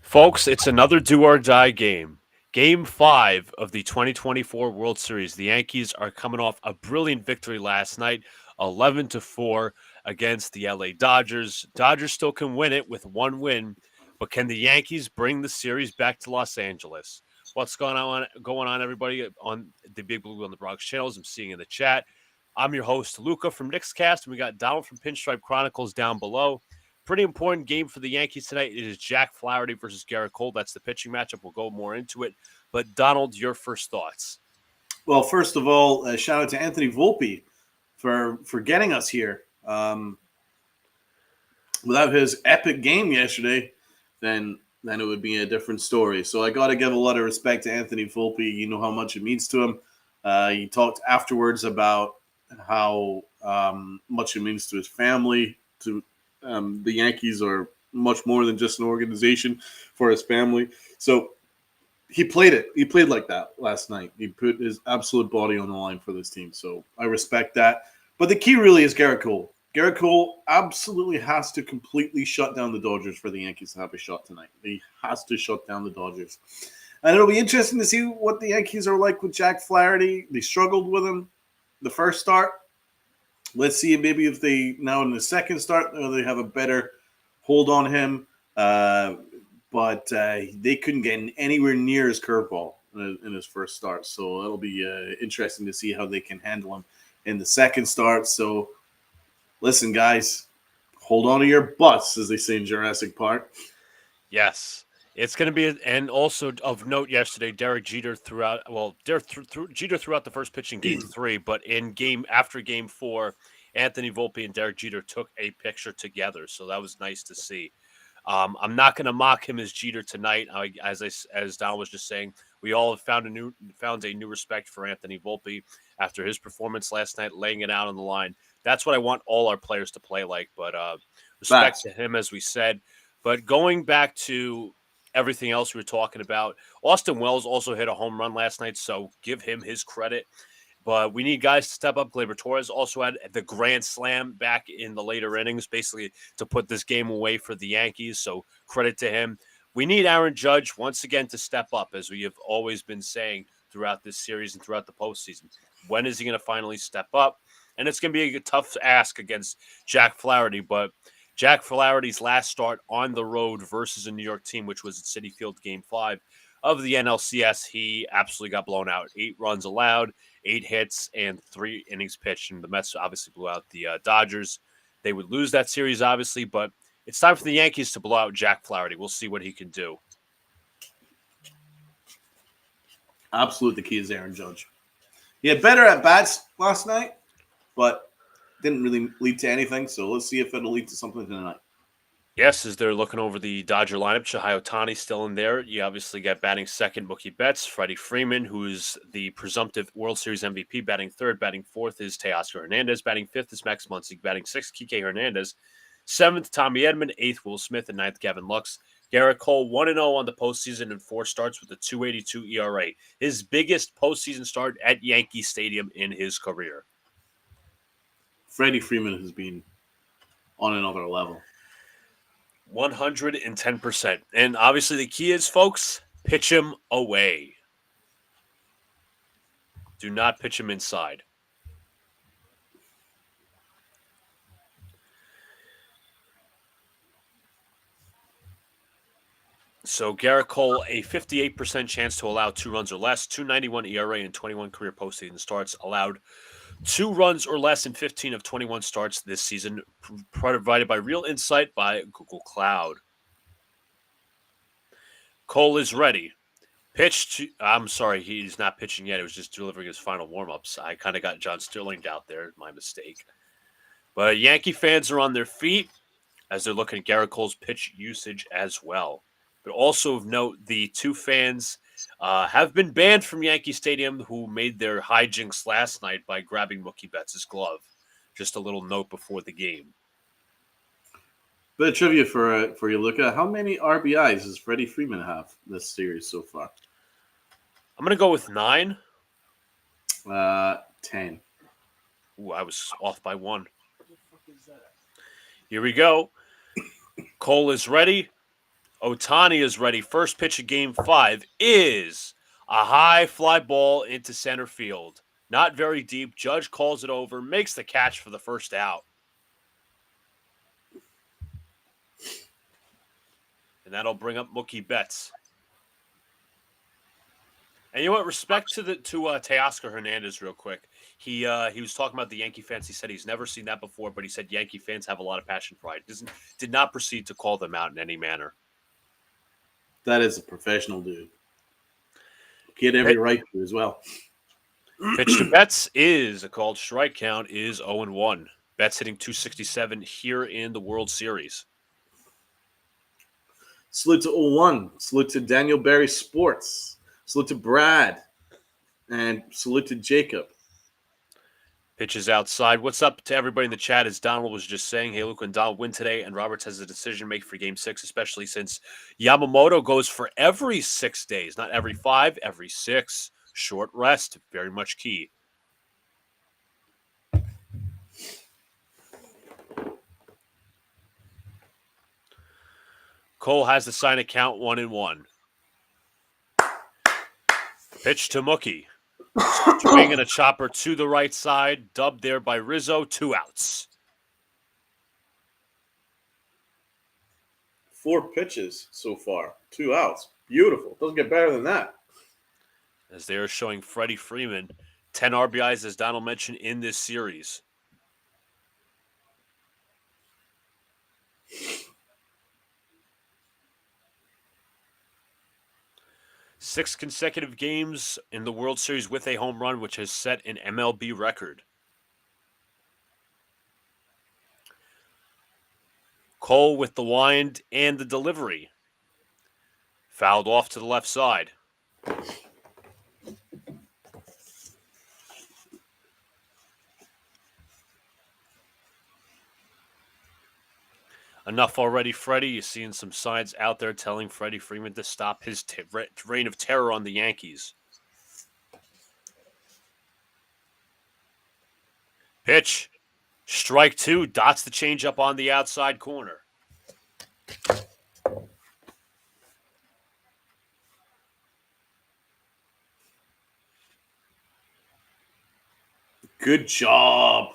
Folks, it's another do or die game. Game 5 of the 2024 World Series. The Yankees are coming off a brilliant victory last night, 11-4 against the LA Dodgers. Dodgers still can win it with one win, but can the Yankees bring the series back to Los Angeles? What's going on everybody on the Big Blue on the Bronx channels? I'm seeing in the chat. I'm your host Luca from Knickscast, and we got Donald from Pinstripe Chronicles down below. Pretty important game for the Yankees tonight. It is Jack Flaherty versus Gerrit Cole. That's the pitching matchup. We'll go more into it. But Donald, your first thoughts? Well, first of all, shout out to Anthony Volpe for getting us here. Without his epic game yesterday, then it would be a different story. So I got to give a lot of respect to Anthony Volpe. You know how much it means to him. He talked afterwards about how much it means to his family, to the Yankees are much more than just an organization for his family. So he played it. He played like that last night. He put his absolute body on the line for this team. So I respect that. But the key really is Gerrit Cole. Gerrit Cole absolutely has to completely shut down the Dodgers for the Yankees to have a shot tonight. He has to shut down the Dodgers. And it'll be interesting to see what the Yankees are like with Jack Flaherty. They struggled with him the first start. Let's see maybe if they now in the second start they have a better hold on him. But they couldn't get anywhere near his curveball in his first start. So it'll be interesting to see how they can handle him in the second start. So listen, guys, hold on to your butts, as they say in Jurassic Park. Yes. It's going to be, and also of note yesterday, Derek Jeter throughout the first pitch in Game 3, but after Game 4, Anthony Volpe and Derek Jeter took a picture together, so that was nice to see. I'm not going to mock him as Jeter tonight. As Don was just saying, we all have found a new respect for Anthony Volpe after his performance last night, laying it out on the line. That's what I want all our players to play like. But respect to him, as we said. But going back to everything else we were talking about, Austin Wells also hit a home run last night, so give him his credit. But we need guys to step up. Gleyber Torres also had the grand slam back in the later innings, basically to put this game away for the Yankees. So credit to him. We need Aaron Judge once again to step up, as we have always been saying throughout this series and throughout the postseason. When is he going to finally step up? And it's going to be a tough ask against Jack Flaherty, but Jack Flaherty's last start on the road versus a New York team, which was at Citi Field Game 5 of the NLCS, he absolutely got blown out. 8 runs allowed, 8 hits, and 3 innings pitched. And the Mets obviously blew out the Dodgers. They would lose that series, obviously, but it's time for the Yankees to blow out Jack Flaherty. We'll see what he can do. Absolutely, the key is Aaron Judge. He had better at-bats last night, but didn't really lead to anything. So let's see if it'll lead to something tonight. Yes, as they're looking over the Dodger lineup, Shohei Ohtani still in there. You obviously got batting second, Mookie Betts, Freddie Freeman, who's the presumptive World Series MVP, batting third. Batting fourth is Teoscar Hernandez. Batting fifth is Max Muncy. Batting sixth, Kike Hernandez. Seventh, Tommy Edman. Eighth, Will Smith. And ninth, Gavin Lux. Gerrit Cole, 1-0 on the postseason in 4 starts with a 2.82 ERA. His biggest postseason start at Yankee Stadium in his career. Freddie Freeman has been on another level. 110%. And obviously the key is, folks, pitch him away. Do not pitch him inside. So Gerrit Cole, a 58% chance to allow 2 runs or less, 2.91 ERA and 21 career postseason starts, allowed 2 runs or less in 15 of 21 starts this season, provided by Real Insight by Google Cloud. Cole is ready. I'm sorry, he's not pitching yet. It was just delivering his final warm-ups. I kind of got John Sterling out there. My mistake. But Yankee fans are on their feet as they're looking at Gerrit Cole's pitch usage as well. But also of note, the 2 fans have been banned from Yankee Stadium who made their hijinks last night by grabbing Mookie Betts' glove. Just a little note before the game. Bit of trivia for you, Luca. How many RBIs does Freddie Freeman have this series so far? I'm going to go with 9. 10. Ooh, I was off by 1. Here we go. Cole is ready. Ohtani is ready. First pitch of Game 5 is a high fly ball into center field. Not very deep. Judge calls it over, makes the catch for the first out. And that'll bring up Mookie Betts. And you know what? Respect to Teoscar Hernandez real quick. He was talking about the Yankee fans. He said he's never seen that before, but he said Yankee fans have a lot of passion pride. Did not proceed to call them out in any manner. That is a professional dude. He had every right to as well. Pitch to Betts is a called strike. Count is 0-1. Betts hitting 267 here in the World Series. Salute to 01. Salute to Daniel Barry Sports. Salute to Brad. And salute to Jacob. Pitches outside. What's up to everybody in the chat? As Donald was just saying, hey, Luca and Donald win today, and Roberts has a decision to make for Game 6, especially since Yamamoto goes for every 6 days, not every 5, every 6. Short rest, very much key. Cole has the sign of count 1-1. Pitch to Mookie. Swinging a chopper to the right side, dubbed there by Rizzo, 2 outs. 4 pitches so far, 2 outs. Beautiful. Doesn't get better than that. As they are showing Freddie Freeman, 10 RBIs, as Donald mentioned, in this series. Six consecutive games in the World Series with a home run, which has set an MLB record. Cole with the wind and the delivery. Fouled off to the left side. Enough already, Freddie. You're seeing some signs out there telling Freddie Freeman to stop his reign of terror on the Yankees. Pitch. Strike 2. Dots the changeup on the outside corner. Good job.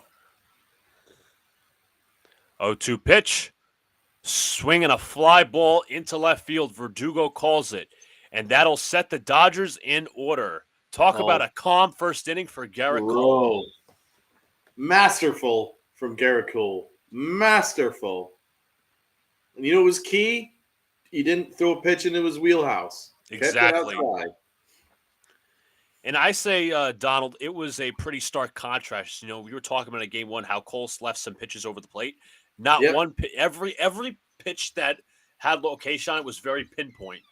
0-2 pitch. Swinging a fly ball into left field. Verdugo calls it. And that'll set the Dodgers in order. Talk about a calm first inning for Gerrit Cole. Masterful from Gerrit Cole. Masterful. And you know what was key? He didn't throw a pitch into his wheelhouse. Exactly. And I say, Donald, it was a pretty stark contrast. You know, we were talking about in Game 1 how Cole left some pitches over the plate. Not one pitch. Every pitch that had location on it was very pinpoint.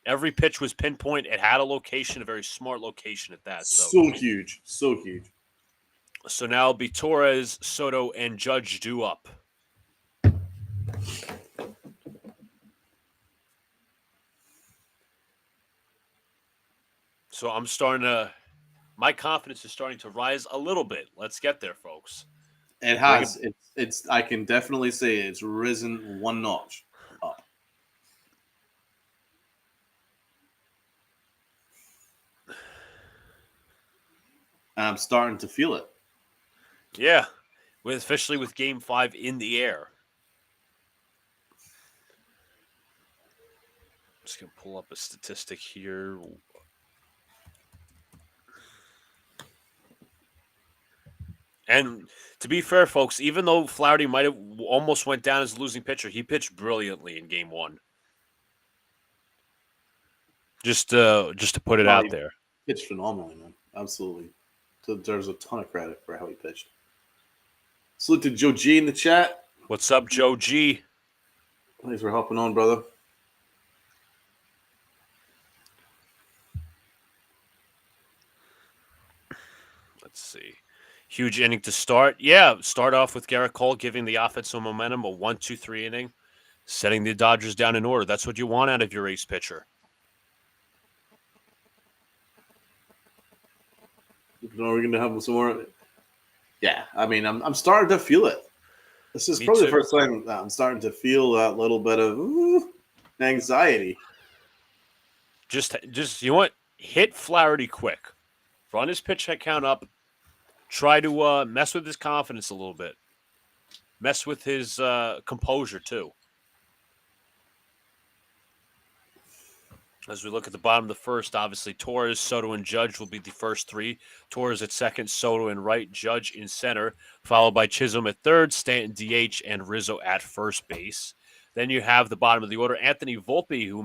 Every pitch was pinpoint. It had a location, a very smart location at that. So huge. So huge. So now it'll be Torres, Soto, and Judge due up. So I'm starting to – my confidence is starting to rise a little bit. Let's get there, folks. It has. It's. I can definitely say it's risen one notch up. And I'm starting to feel it. Yeah, especially with Game 5 in the air. I'm just going to pull up a statistic here. And to be fair, folks, even though Flaherty might have almost went down as a losing pitcher, he pitched brilliantly in Game 1. Just to put it out there. Pitched phenomenally, man. Absolutely. So there's a ton of credit for how he pitched. Salute to Joe G in the chat. What's up, Joe G? Thanks for helping on, brother. Let's see. Huge inning to start. Yeah, start off with Gerrit Cole giving the offense some momentum, a 1-2-3 inning, setting the Dodgers down in order. That's what you want out of your ace pitcher. Are we going to have some more? Yeah, I mean, I'm starting to feel it. This is Me probably the too. first time that I'm starting to feel that little bit of anxiety. Just you know what? Hit Flaherty quick. Run his pitch count up. Try to mess with his confidence a little bit. Mess with his composure too. As we look at the bottom of the first, obviously Torres, Soto, and Judge will be the first three. Torres at second, Soto in right, Judge in center, followed by Chisholm at third, Stanton DH, and Rizzo at first base. Then you have the bottom of the order, Anthony Volpe, who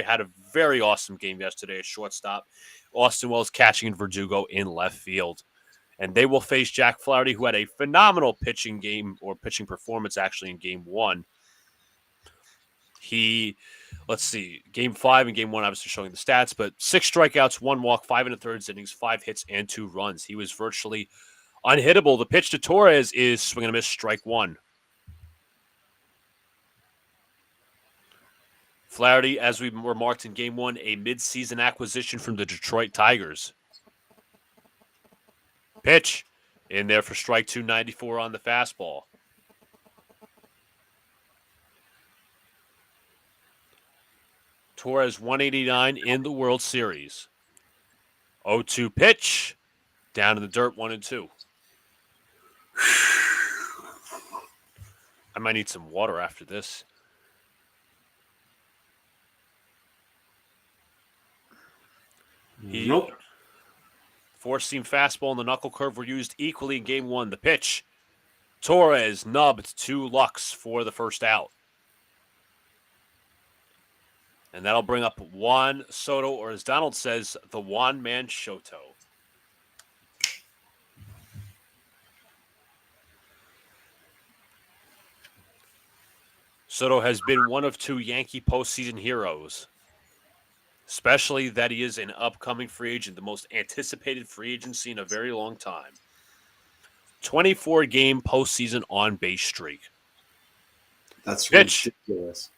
had a very awesome game yesterday at shortstop. Austin Wells catching and Verdugo in left field. And they will face Jack Flaherty, who had a phenomenal pitching performance actually in game one. Let's see, game 5 and game 1, obviously showing the stats, but 6 strikeouts, 1 walk, 5 1/3 innings, 5 hits, and 2 runs. He was virtually unhittable. The pitch to Torres is swing and a miss, strike 1. Flaherty, as we remarked in game 1, a midseason acquisition from the Detroit Tigers. Pitch in there for strike 2, 94 on the fastball. Torres 189 in the World Series. 0-2 pitch. Down in the dirt, 1-2. I might need some water after this. Nope. Four-seam fastball and the knuckle curve were used equally in game 1. The pitch. Torres nubbed 2 Lux for the first out. And that'll bring up Juan Soto, or as Donald says, the one-man Shoto. Soto has been one of 2 Yankee postseason heroes, especially that he is an upcoming free agent, the most anticipated free agency in a very long time. 24-game postseason on-base streak. That's pitch. Ridiculous.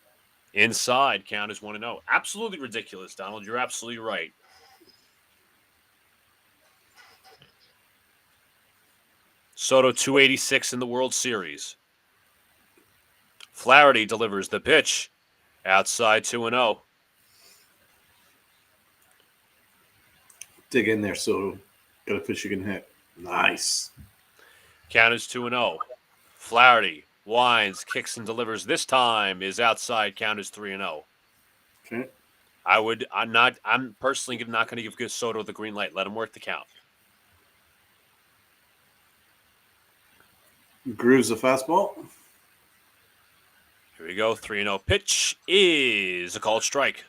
Inside, count is 1-0. Absolutely ridiculous, Donald. You're absolutely right. Soto 286 in the World Series. Flaherty delivers the pitch. Outside 2-0. Dig in there, Soto. Got a pitch you can hit. Nice. Count is 2-0. Flaherty winds, kicks, and delivers. This time is outside. Count is 3-0. Okay. I'm personally not going to give Soto the green light. Let him work the count. Grooves the fastball. Here we go. 3-0 pitch is a called strike.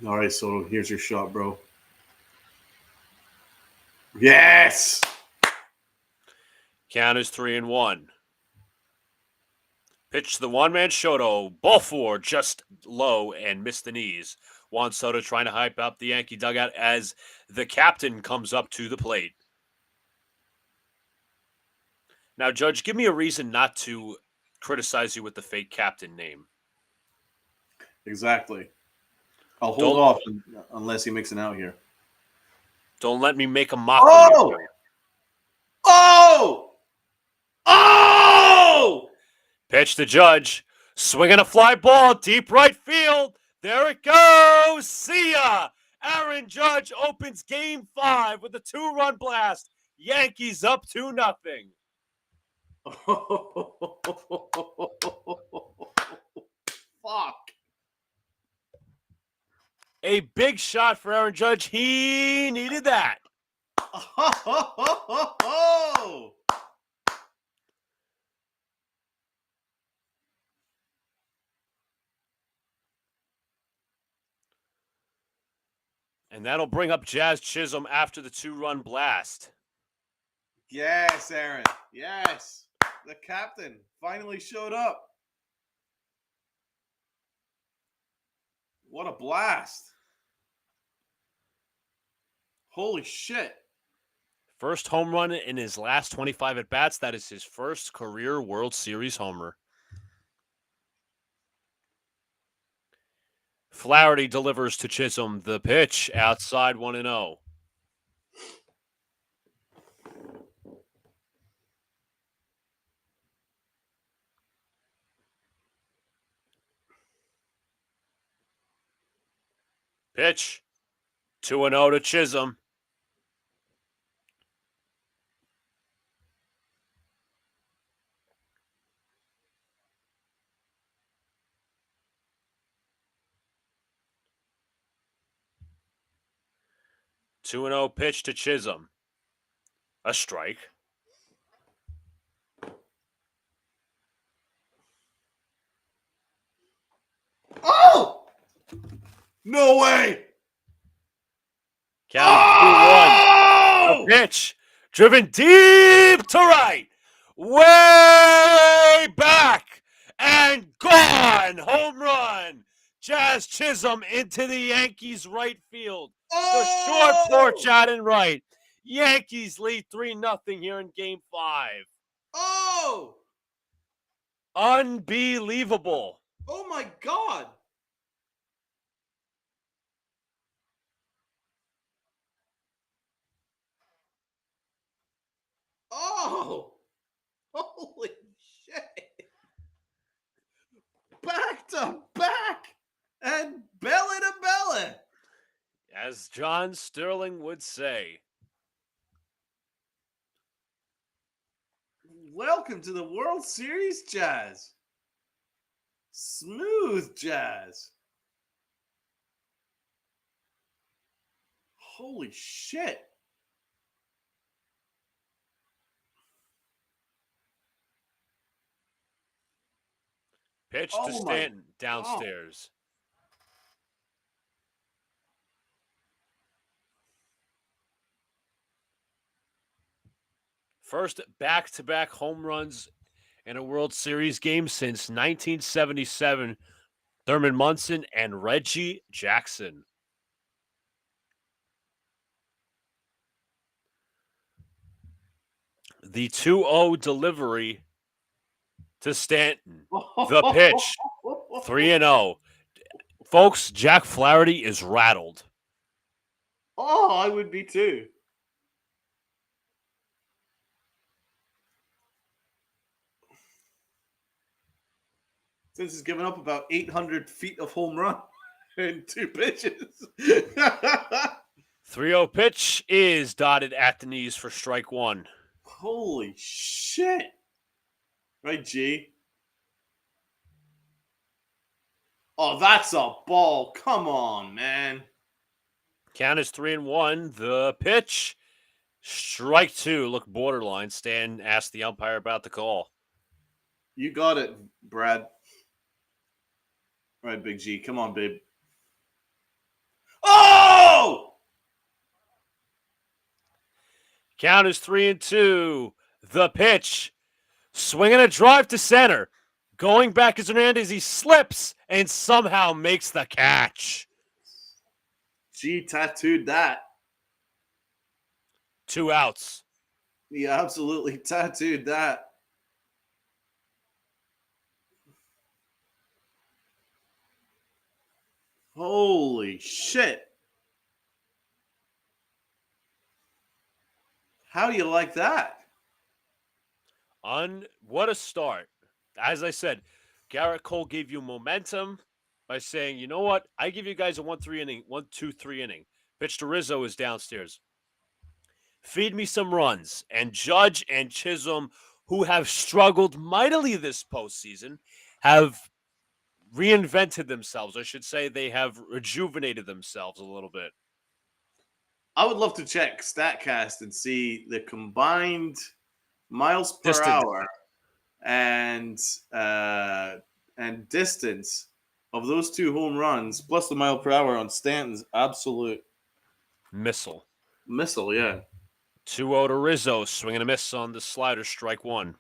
All right, Soto, here's your shot, bro. Yes! Count is 3-1. Pitch to the one-man Shoto. Ball 4 just low and missed the knees. Juan Soto trying to hype up the Yankee dugout as the captain comes up to the plate. Now, Judge, give me a reason not to criticize you with the fake captain name. Exactly. I'll hold off unless he makes it out here. Don't let me make a mockery of you. Oh! Oh! Pitch to Judge. Swinging a fly ball, deep right field. There it goes. See ya. Aaron Judge opens game 5 with a 2-run blast. Yankees up 2-0. Fuck. A big shot for Aaron Judge. He needed that. And that'll bring up Jazz Chisholm after the 2-run blast. Yes, Aaron. Yes. The captain finally showed up. What a blast. Holy shit. First home run in his last 25 at-bats. That is his first career World Series homer. Flaherty delivers to Chisholm. The pitch outside 1-0. Pitch. 2-0 to Chisholm. Two and 0 pitch to Chisholm. A strike. Oh! No way! Count 2-1. A pitch. Driven deep to right. Way back. And gone. Home run. Jazz Chisholm into the Yankees right field. The short porch out and right. Yankees lead 3-0 here in Game 5. Oh! Unbelievable. Oh my God! Oh! Holy shit! Back to back! And belly to belly! As John Sterling would say. Welcome to the World Series, Jazz. Smooth Jazz. Holy shit. Pitch to Oh my Stanton downstairs. First back-to-back home runs in a World Series game since 1977. Thurman Munson and Reggie Jackson. The 2-0 delivery to Stanton. The pitch. 3-0. Folks, Jack Flaherty is rattled. Oh, I would be too. Since he's given up about 800 feet of home run in 2 pitches. 3-0 pitch is dotted at the knees for strike 1. Holy shit. Right, G? Oh, that's a ball. Come on, man. Count is 3-1. The pitch. Strike 2. Look borderline. Stan asked the umpire about the call. You got it, Brad. All right, Big G. Come on, babe. Oh! Count is 3-2. The pitch. Swinging a drive to center. Going back is Hernandez. He slips and somehow makes the catch. G tattooed that. 2 outs. He absolutely tattooed that. Holy shit. How do you like that? What a start. As I said, Gerrit Cole gave you momentum by saying, you know what? I give you guys a 1-3 inning, 1-2-3 inning. Pitch to Rizzo is downstairs. Feed me some runs. And Judge and Chisholm, who have struggled mightily this postseason, have reinvented themselves. I should say they have rejuvenated themselves a little bit. I would love to check StatCast and see the combined miles per hour and distance of those 2 home runs, plus the mile per hour on Stanton's absolute missile. Yeah. 2-0 to Rizzo, swinging a miss on the slider, strike 1.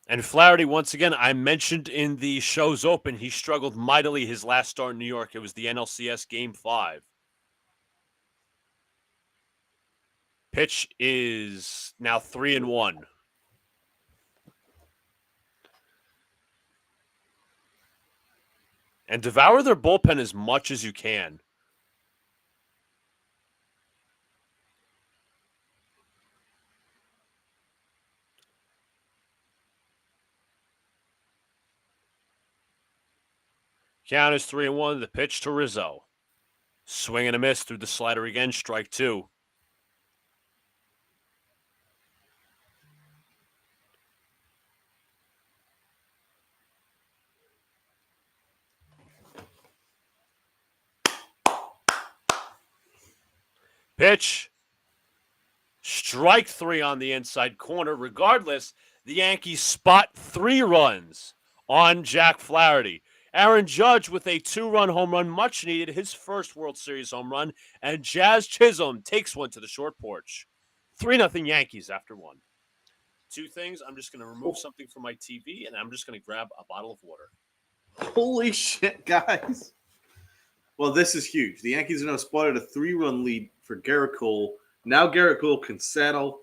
And Flaherty, once again, I mentioned in the show's open, he struggled mightily his last start in New York. It was the NLCS Game 5. Pitch is now 3-1. And devour their bullpen as much as you can. Count is 3-1. The pitch to Rizzo. Swing and a miss through the slider again. Strike two. Pitch. Strike three on the inside corner. Regardless, the Yankees spot 3 runs on Jack Flaherty. Aaron Judge with a 2-run home run, much needed, his first World Series home run, and Jazz Chisholm takes one to the short porch. 3-0 Yankees after one. Two things. I'm just going to remove something from my TV, and I'm just going to grab a bottle of water. Holy shit, guys. Well, this is huge. The Yankees are now spotted a 3-run lead for Gerrit Cole. Now Gerrit Cole can settle.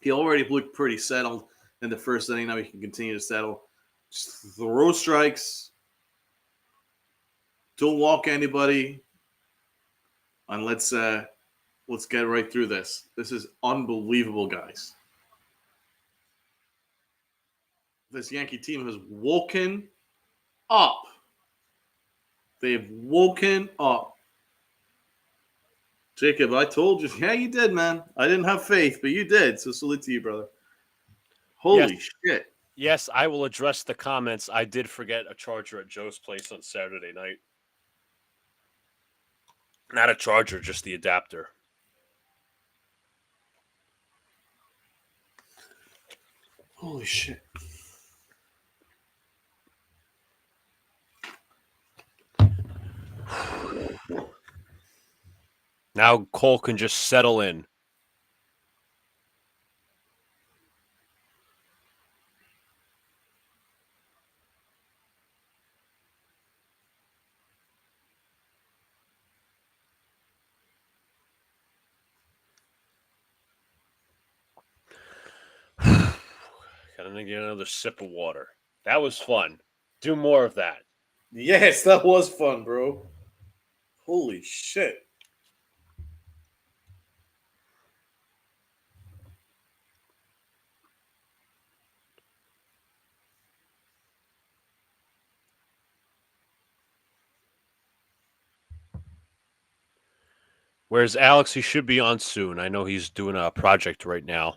He already looked pretty settled in the first inning. Now he can continue to settle. Just throw strikes. Don't walk anybody. And let's get right through this. This is unbelievable, guys. This Yankee team has woken up. They've woken up. Jacob, I told you. Yeah, you did, man. I didn't have faith, but you did. So salute to you, brother. Holy shit. Yes, I will address the comments. I did forget a charger at Joe's place on Saturday night. Not a charger, just the adapter. Holy shit. Now Cole can just settle in. Gotta get another sip of water. That was fun. Do more of that. Yes, that was fun, bro. Holy shit. Whereas Alex, he should be on soon. I know he's doing a project right now.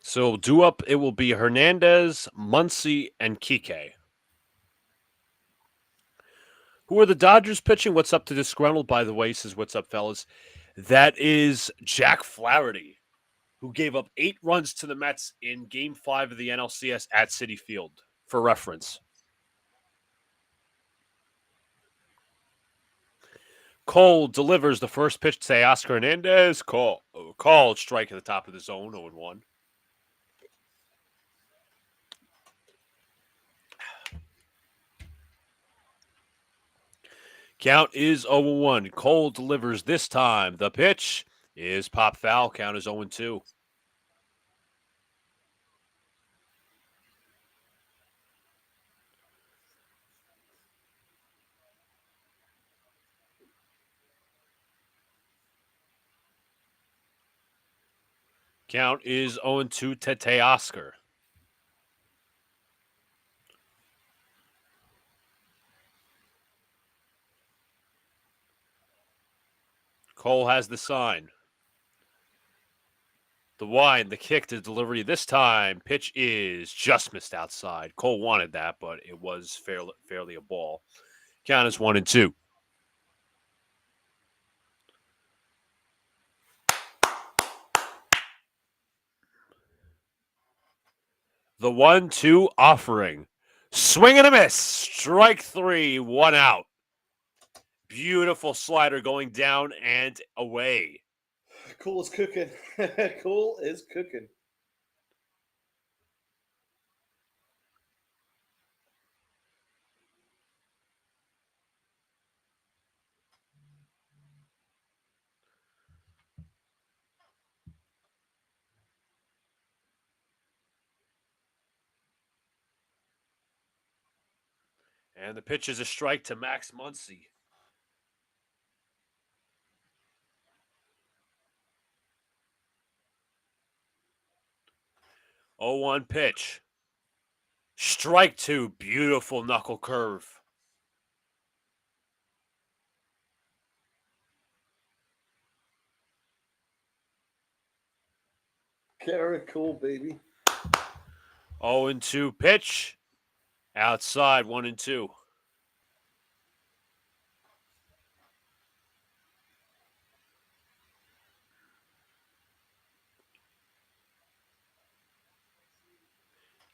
So due up, it will be Hernandez, Muncy, and Kike. Who are the Dodgers pitching? What's up to Disgruntled, by the way? He says, what's up, fellas? That is Jack Flaherty, who gave up 8 runs to the Mets in Game 5 of the NLCS at Citi Field, for reference. Cole delivers the first pitch to Oscar Hernandez. Called strike at the top of the zone, 0-1. Count is 0-1. Cole delivers this time. The pitch is pop foul. Count is 0-2. Count is 0-2 to Oscar. Cole has the sign. The wind, the kick to delivery this time. Pitch is just missed outside. Cole wanted that, but it was fairly a ball. Count is 1-2. The 1-2 offering. Swing and a miss. Strike 3, 1 out. Beautiful slider going down and away. Cole is cooking. Cole is cooking. And the pitch is a strike to Max Muncy. 0-1 pitch. Strike 2. Beautiful knuckle curve. Gerrit Cole, baby. 0-2 pitch. Outside, 1-2.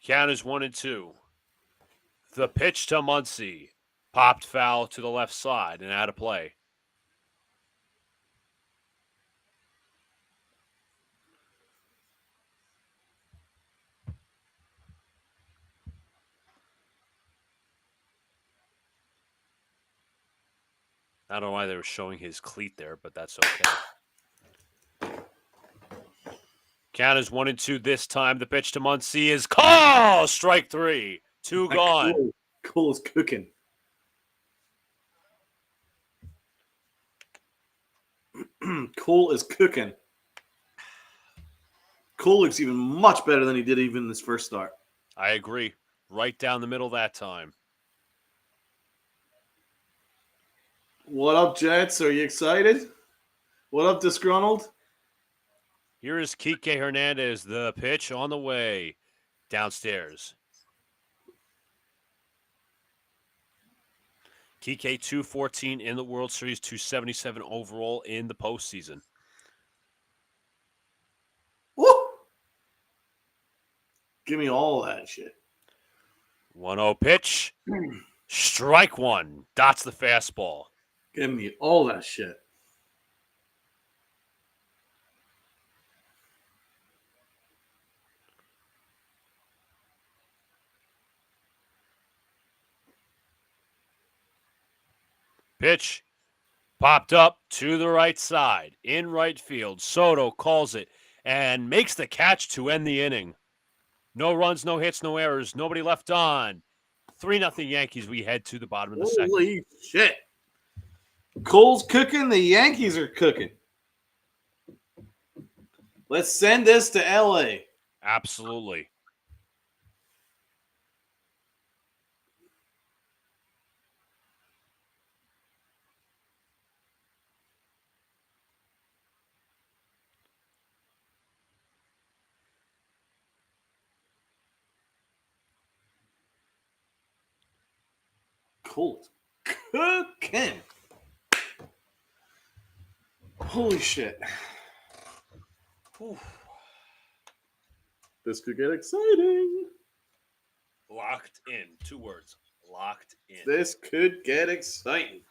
Count is 1-2. The pitch to Muncy. Popped foul to the left side and out of play. I don't know why they were showing his cleat there, but that's okay. Count is 1-2 this time. The pitch to Muncy is called. Strike 3. 2 gone. Cole is cooking. Cole is cooking. Cole looks even much better than he did even in his first start. I agree. Right down the middle that time. What up, Jets? Are you excited? What up, disgruntled? Here is Kike Hernandez. The pitch on the way downstairs. Kike 214 in the World Series, 277 overall in the postseason. Woo! Give me all that shit. 1-0 pitch. Strike 1. Dots the fastball. Give me all that shit. Pitch popped up to the right side in right field. Soto calls it and makes the catch to end the inning. No runs, no hits, no errors. Nobody left on. 3-0 Yankees. We head to the bottom of the second. Holy shit. Cole's cooking. The Yankees are cooking. Let's send this to LA. Absolutely. Cole's cooking. Holy shit. Whew. This could get exciting. Locked in. 2 words. Locked in. This could get exciting.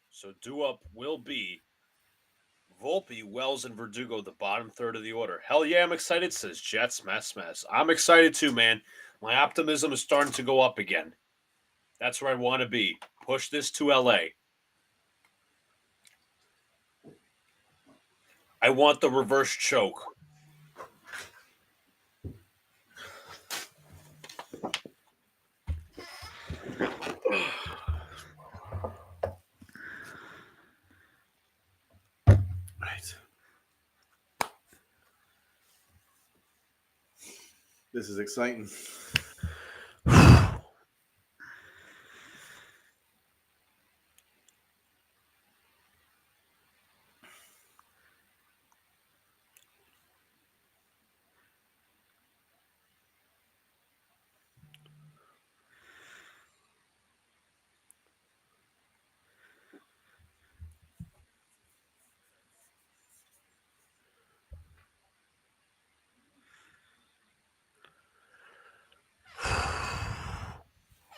So due up will be Volpe, Wells, and Verdugo, the bottom third of the order. Hell yeah, I'm excited, says Jets, mess. I'm excited too, man. My optimism is starting to go up again. That's where I want to be. Push this to LA. I want the reverse choke. Right. This is exciting.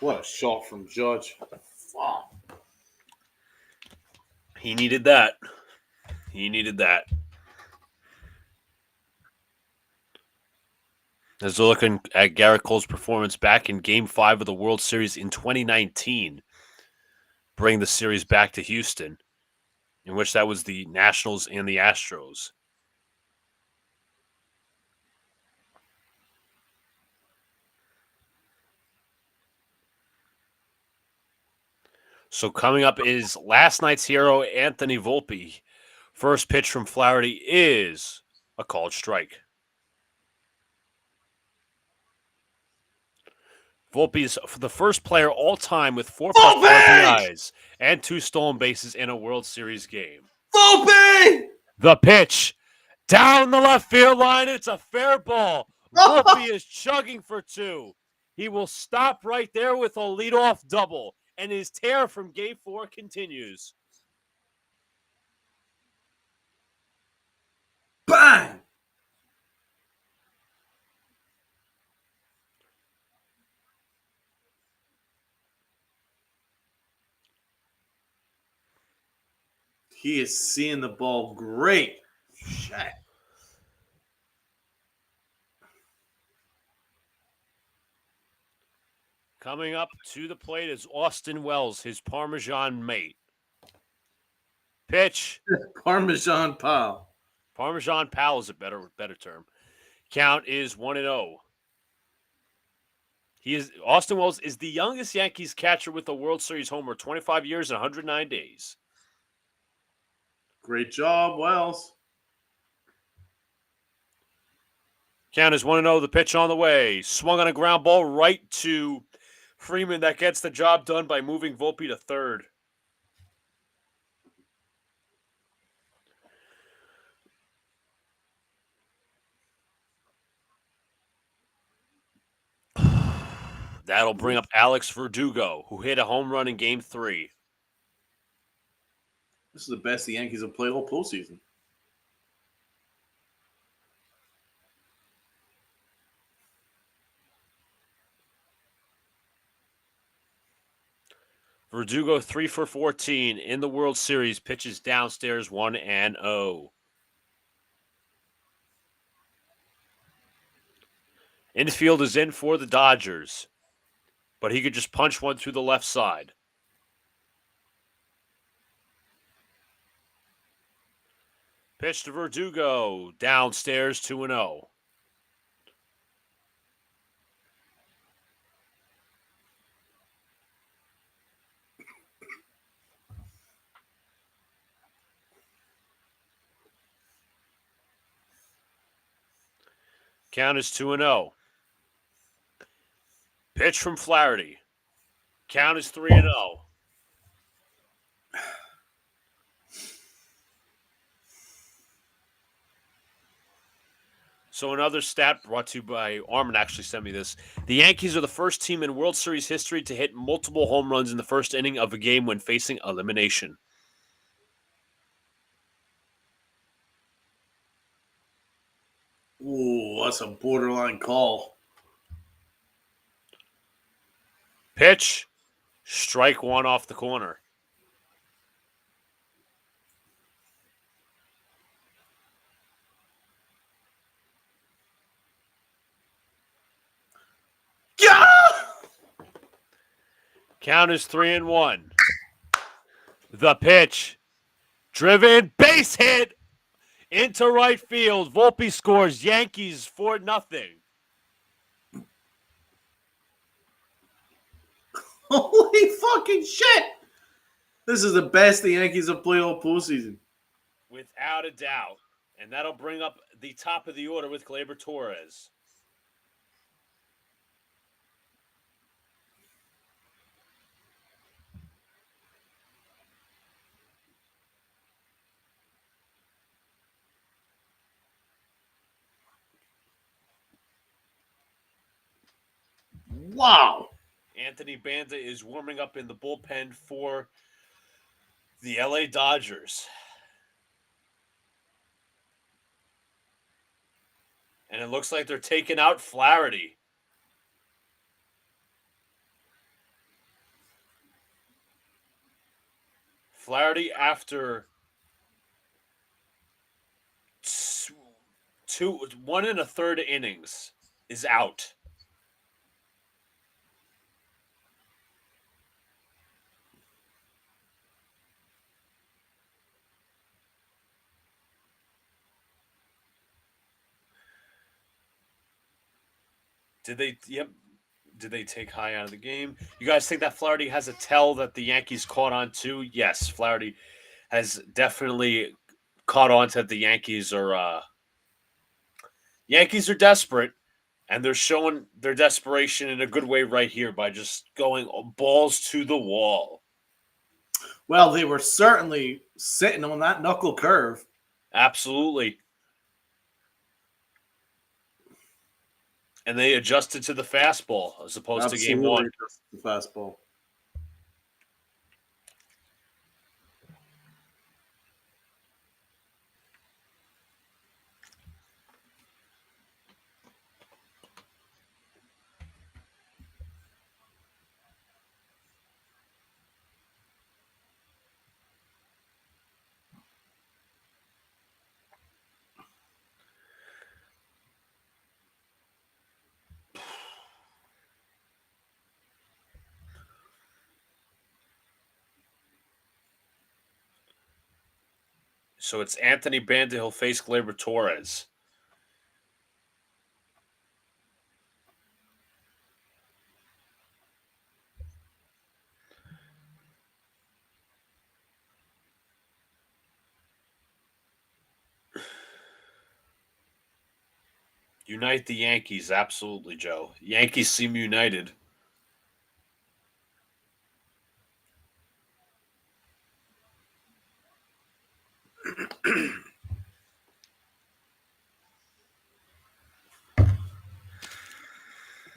What a shot from Judge. Fuck. He needed that. He needed that. As we're looking at Gerrit Cole's performance back in Game 5 of the World Series in 2019, bring the series back to Houston, in which that was the Nationals and the Astros. So coming up is last night's hero, Anthony Volpe. First pitch from Flaherty is a called strike. Volpe is the first player all time with 4+ Volpe! RBIs and 2 stolen bases in a World Series game. Volpe! The pitch down the left field line. It's a fair ball. Volpe is chugging for 2. He will stop right there with a leadoff double, and his tear from Game 4 continues. Bang! He is seeing the ball great. Shit. Coming up to the plate is Austin Wells, his Parmesan mate. Pitch. Parmesan pal. Parmesan pal is a better term. Count is 1-0. Austin Wells is the youngest Yankees catcher with a World Series homer, 25 years and 109 days. Great job, Wells. Count is 1-0. The pitch on the way. Swung on a ground ball right to Freeman. That gets the job done by moving Volpe to third. That'll bring up Alex Verdugo, who hit a home run in Game 3. This is the best the Yankees have played all postseason. Verdugo 3 for 14 in the World Series. Pitches downstairs 1-0. Infield is in for the Dodgers, but he could just punch one through the left side. Pitch to Verdugo, downstairs 2-0. Count is 2-0. Pitch from Flaherty. Count is 3-0. So another stat brought to you by Armin actually sent me this. The Yankees are the first team in World Series history to hit multiple home runs in the first inning of a game when facing elimination. Ooh, that's a borderline call. Pitch, strike one off the corner. Yeah! Count is 3-1. The pitch, driven, base hit into right field. Volpe scores. Yankees 4-0. Holy fucking shit! This is the best the Yankees have played all postseason. Without a doubt. And that'll bring up the top of the order with Gleyber Torres. Wow. Anthony Banda is warming up in the bullpen for the LA Dodgers. And it looks like they're taking out Flaherty. Flaherty after 1 1/3 innings. is out. Did they? Yep. Did they take high out of the game? You guys think that Flaherty has a tell that the Yankees caught on to? Yes, Flaherty has definitely caught on to the Yankees are desperate, and they're showing their desperation in a good way right here by just going balls to the wall. Well, they were certainly sitting on that knuckle curve. Absolutely. And they adjusted to the fastball as opposed to game Absolutely, one. just the fastball. So it's Anthony Banda. He'll face Gleyber Torres. Unite the Yankees. Absolutely, Joe. Yankees seem united. I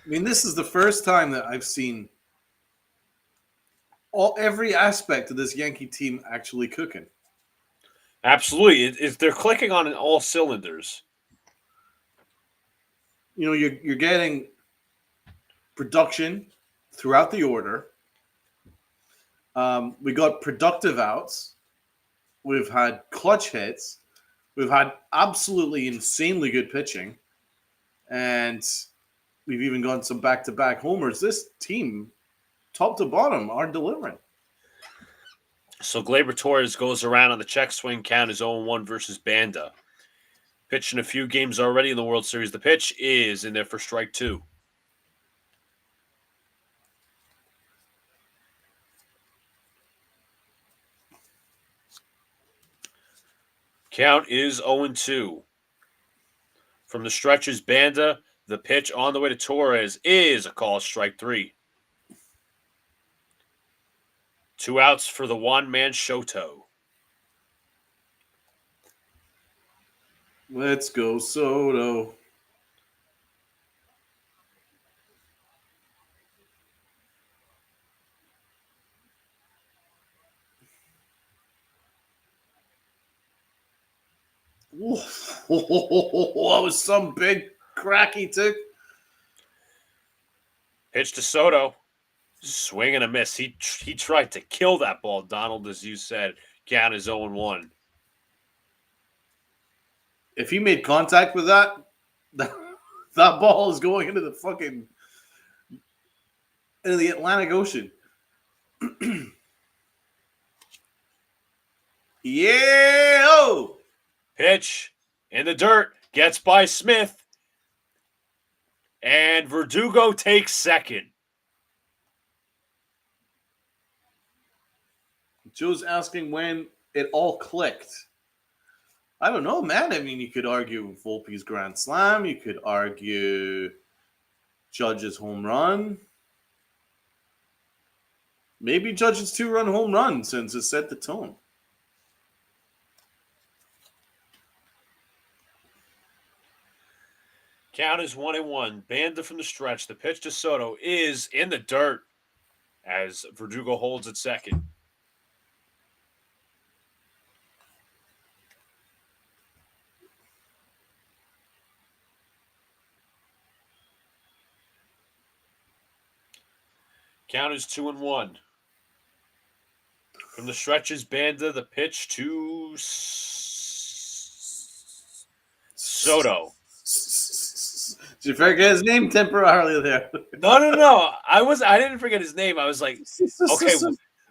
mean, this is the first time that I've seen every aspect of this Yankee team actually cooking. Absolutely. They're clicking on all cylinders. You know, you're getting production throughout the order. We got productive outs. We've had clutch hits. We've had absolutely insanely good pitching. And we've even gotten some back-to-back homers. This team, top to bottom, are delivering. So Gleyber Torres goes around on the check swing count is 0-1 versus Banda. Pitched in a few games already in the World Series. The pitch is in there for strike two. Count is 0-2. From the stretches, Banda, the pitch on the way to Torres is a call, strike three. 2 outs for the one-man Shoto. Let's go, Soto. That was some big crack he took. Pitch to Soto. Swing and a miss. He tried to kill that ball, Donald, as you said. Count is 0-1. If he made contact with that ball is going into the fucking into the Atlantic Ocean. Yeah! Oh! Pitch in the dirt. Gets by Smith. And Verdugo takes second. Joe's asking when it all clicked. I don't know, man. I mean, you could argue Volpe's grand slam. You could argue Judge's home run. Maybe Judge's 2-run home run since it set the tone. Count is 1-1. Banda from the stretch. The pitch to Soto is in the dirt as Verdugo holds at second. Count is 2-1. From the stretches, Banda, the pitch to Soto. Did you forget his name temporarily there? No. I didn't forget his name. I was like, okay,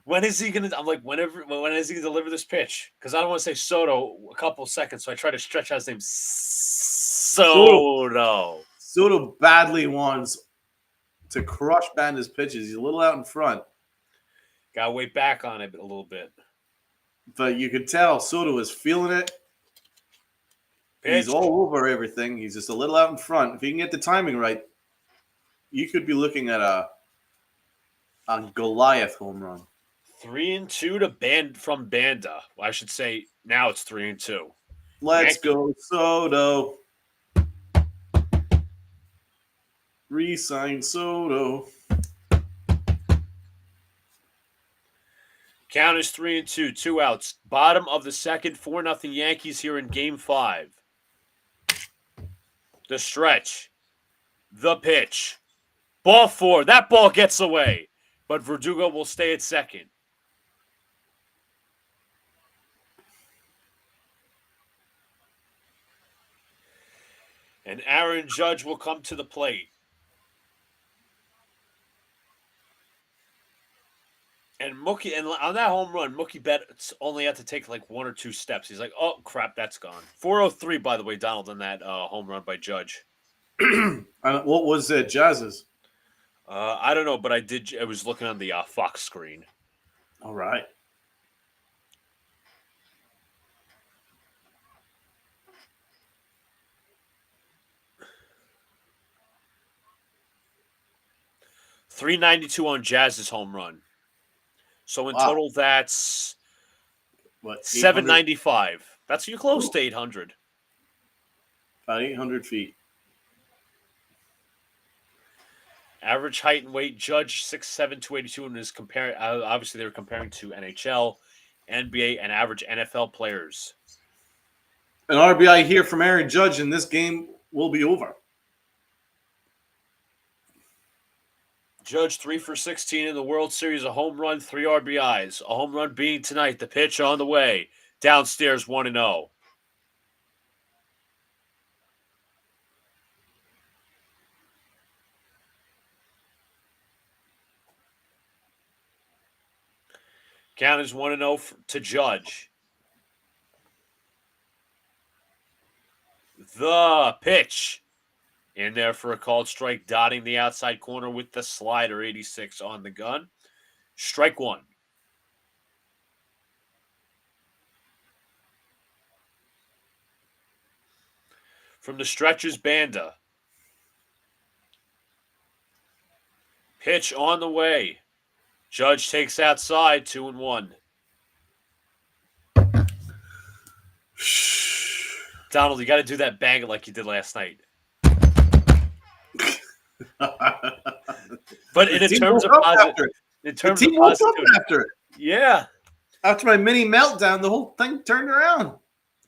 when is he gonna? I'm like, when is he gonna deliver this pitch? Because I don't want to say Soto a couple seconds, so I try to stretch out his name. Soto. Soto badly wants to crush Banda's pitches. He's a little out in front, Gotta wait back on it a little bit. but you could tell Soto is feeling it. Pitch. He's all over everything. He's just a little out in front. If he can get the timing right, you could be looking at a Goliath home run. 3-2 from Banda. I should say now it's 3-2. Let's go, Soto. Resign Soto. Count is 3-2, 2 outs. Bottom of the second, 4-0 Yankees here in Game 5. The stretch. The pitch. Ball 4. That ball gets away. But Verdugo will stay at second. And Aaron Judge will come to the plate. And Mookie, and on that home run, Mookie Betts only had to take like 1 or 2 steps. He's like, oh, crap, that's gone. 403, by the way, Donald, on that home run by Judge. What was it, Jazz's? I don't know, but I was looking on the Fox screen. All right. .392 on Jazz's home run. So in total, that's what, 795. That's you close to 800. About 800 feet. Average height and weight, Judge 6'7", 282, and is comparing. Obviously, they were comparing to NHL, NBA, and average NFL players. An RBI here from Aaron Judge, and this game will be over. Judge 3 for 16 in the World Series, a home run, 3 RBIs. A home run being tonight. The pitch on the way. Downstairs 1-0. Count is 1-0 to Judge. The pitch. In there for a called strike, dotting the outside corner with the slider, 86 on the gun. Strike 1. From the stretches, Banda. Pitch on the way. Judge takes outside, 2-1. Donald, you got to do that bang like you did last night. But in terms of positive, after it. Yeah. After my mini meltdown, the whole thing turned around.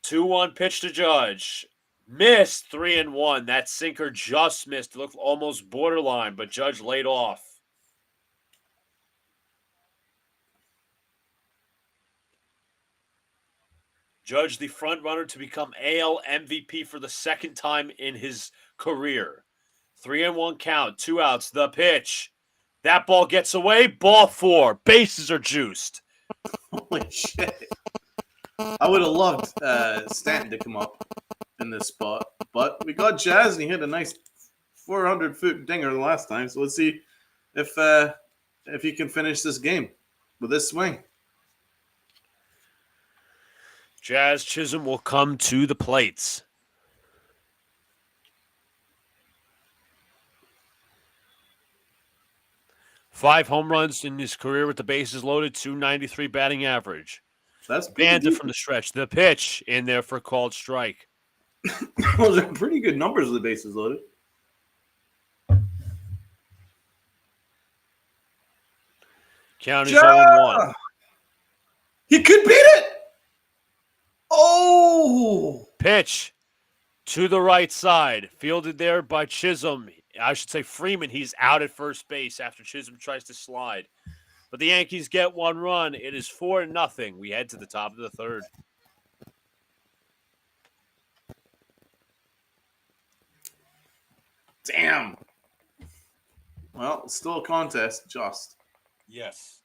2-1 pitch to Judge. Missed 3-1. That sinker just missed. It looked almost borderline, but Judge laid off. Judge, the front runner to become AL MVP for the second time in his career. 3-1 count, 2 outs, the pitch. That ball gets away, ball 4. Bases are juiced. Holy shit. I would have loved Stanton to come up in this spot, but we got Jazz and he hit a nice 400-foot dinger the last time, so let's see if he can finish this game with this swing. Jazz Chisholm will come to the plates. Five home runs in his career with the bases loaded, .293 batting average. That's Banda from the stretch. The pitch in there for a called strike. Those are pretty good numbers with the bases loaded. Count is 0-1. He could beat it. Oh! Pitch to the right side. Fielded there by Chisholm. I should say Freeman. He's out at first base after Chisholm tries to slide. But the Yankees get 1 run. It is 4-0. We head to the top of the third. Damn. Well, it's still a contest, just. Yes.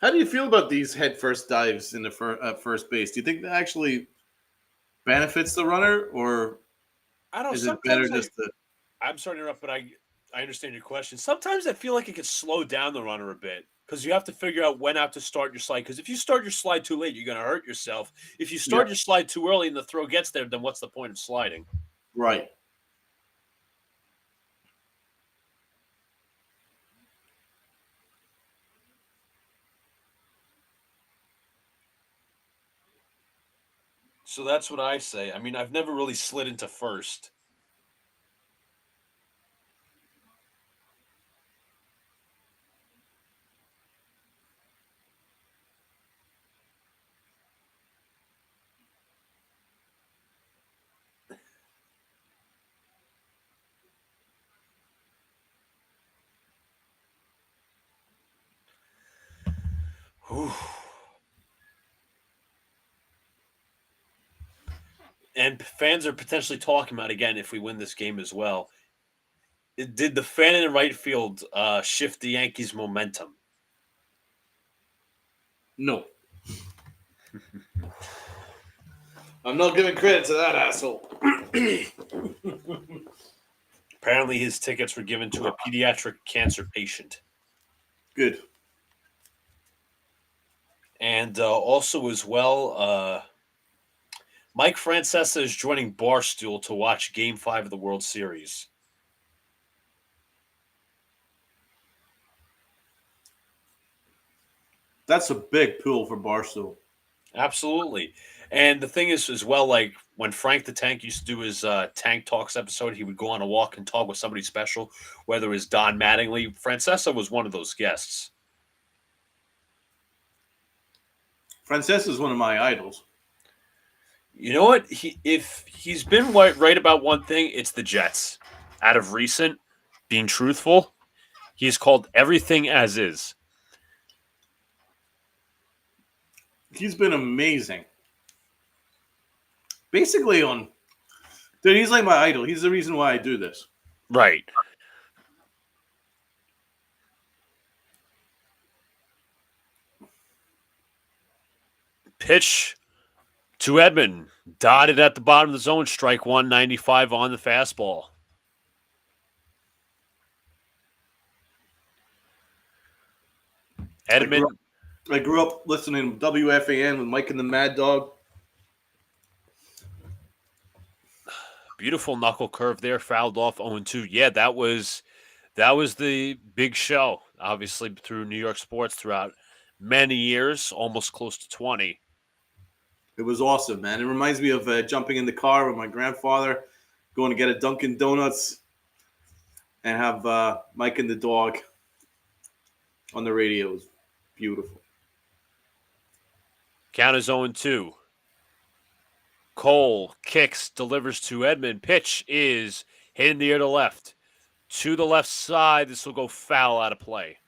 How do you feel about these head first dives in the first base? Do you think that actually benefits the runner, or I don't know. is it better Sometimes just to? I'm sorry to interrupt, but I understand your question. Sometimes I feel like it could slow down the runner a bit because you have to figure out when out to start your slide. Because if you start your slide too late, you're going to hurt yourself. If you Yeah, start your slide too early and the throw gets there, then what's the point of sliding? right. So that's what I say. I mean, I've never really slid into first. Whew. And fans are potentially talking about again if we win this game as well. Did the fan in right field shift the Yankees' momentum? No, I'm not giving credit to that asshole. Apparently, his tickets were given to a pediatric cancer patient. Good. And also, as well, Mike Francesa is joining Barstool to watch Game 5 of the World Series. That's a big pull for Barstool. Absolutely. And the thing is, as well, like when Frank the Tank used to do his Tank Talks episode, he would go on a walk and talk with somebody special, whether it was Don Mattingly. Francesa was one of those guests. Francesa is one of my idols. You know what? If he's been right about one thing, it's the Jets. Out of recent, being truthful, he's called everything as is. He's been amazing. Basically, dude, he's like my idol. He's the reason why I do this. Right. Pitch to Edman. Dotted at the bottom of the zone. Strike 195 on the fastball. Edman. I grew up listening to WFAN with Mike and the Mad Dog. Beautiful knuckle curve there. Fouled off 0-2. Yeah, that was the big show. Obviously through New York sports throughout many years, almost close to 20. It was awesome, man. It reminds me of jumping in the car with my grandfather, going to get a Dunkin' Donuts, and have Mike and the dog on the radio. It was beautiful. Count is 0-2. Cole kicks, delivers to Edman. Pitch is hit in the air to left. To the left side, this will go foul out of play.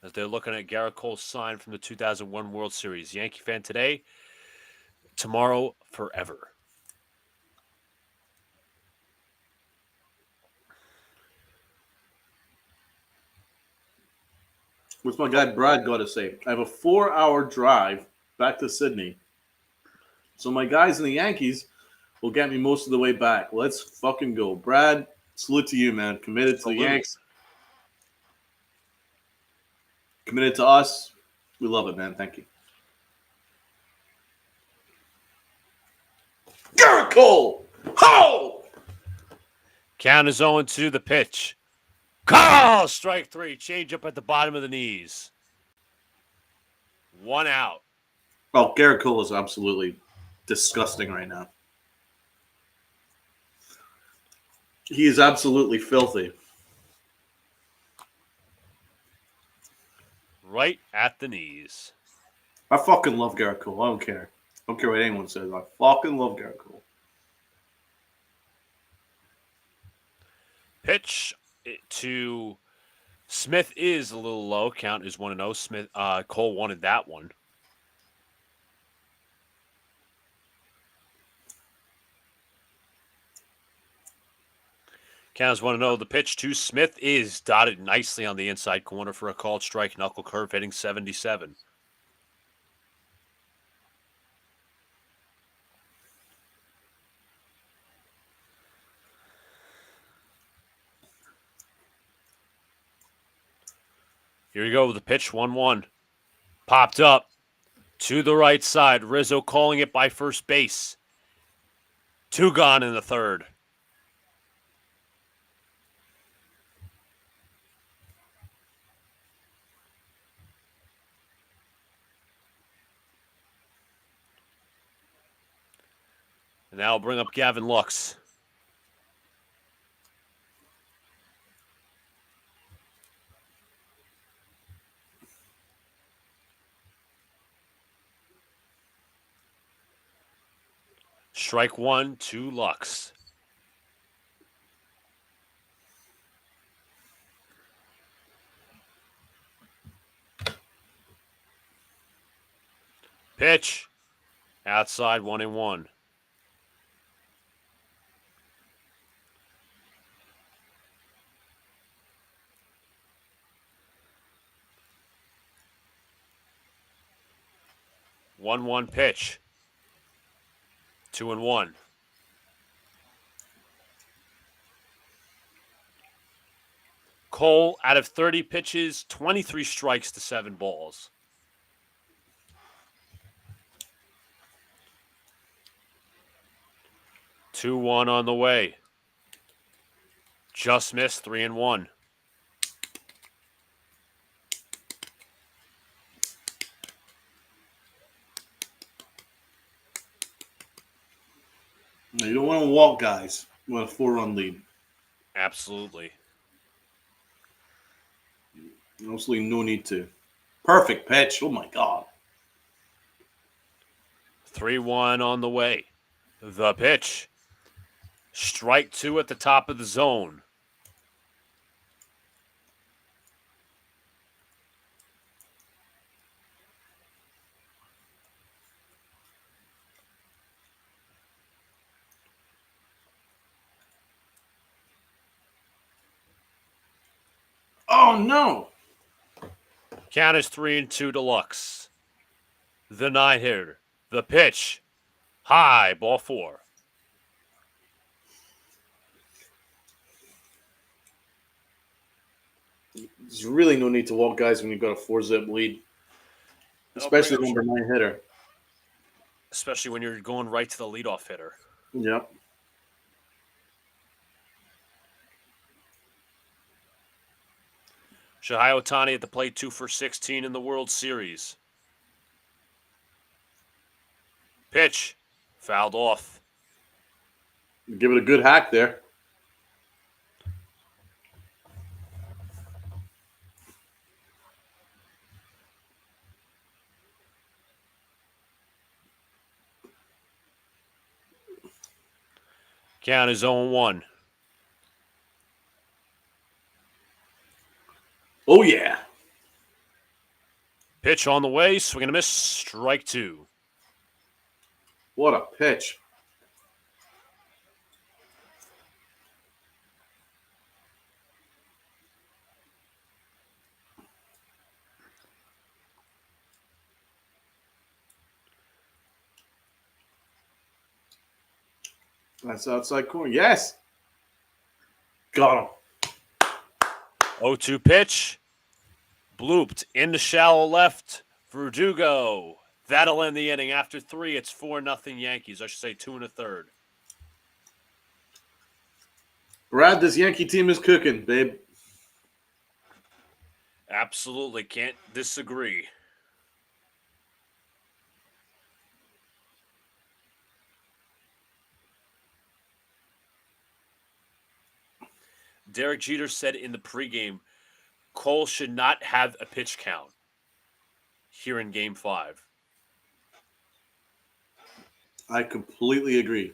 As they're looking at Gerrit Cole's sign from the 2001 World Series. Yankee fan today, tomorrow, forever. What's my guy Brad got to say? I have a 4-hour drive back to Sydney. So my guys in the Yankees will get me most of the way back. Let's fucking go. Brad, salute to you, man. Committed to the Yanks. Committed to us. We love it, man. Thank you. Gerrit Cole! Ho! Count is 0-2. The pitch. Call! Strike 3. Change up at the bottom of the knees. 1 out. Oh, Gerrit Cole is absolutely disgusting right now. He is absolutely filthy. at the knees. I fucking love Gerrit Cole. I don't care. I don't care what anyone says. I fucking love Gerrit Cole. Pitch to Smith is a little low. Count is 1-0. Smith Cole wanted that one. Count is 1-0. The pitch to Smith is dotted nicely on the inside corner for a called strike. Knuckle curve hitting 77. Here we go with the pitch, 1-1. Popped up to the right side. Rizzo calling it by first base. 2 gone in the third. And now I'll bring up Gavin Lux. Strike 1 to Lux. Pitch. Outside 1-1. One pitch. 2-1. Cole, out of 30 pitches, 23 strikes to 7 balls. 2-1 on the way. Just missed 3-1. No, you don't want to walk guys. You want a 4-run lead. Absolutely. Absolutely no need to. Perfect pitch. Oh my god. 3-1 on the way. The pitch. Strike 2 at the top of the zone. Oh no. Count is 3-2 to Lux. The 9-hitter. The pitch. High, ball 4. There's really no need to walk guys when you've got a 4-zip lead. Especially number 9 hitter. Especially when you're going right to the leadoff hitter. Yep. Shohei Ohtani at the plate, 2 for 16 in the World Series. Pitch. Fouled off. Give it a good hack there. Count is 0-1. Oh yeah. Pitch on the way. Swing and a miss. Strike 2. What a pitch. That's outside corner. Yes. Got him. 0-2 pitch. Blooped into shallow left. Verdugo. That'll end the inning. After 3, it's 4-0 Yankees. I should say 2 1/3. Brad, this Yankee team is cooking, babe. Absolutely. Can't disagree. Derek Jeter said in the pregame, Cole should not have a pitch count. here in Game 5. I completely agree.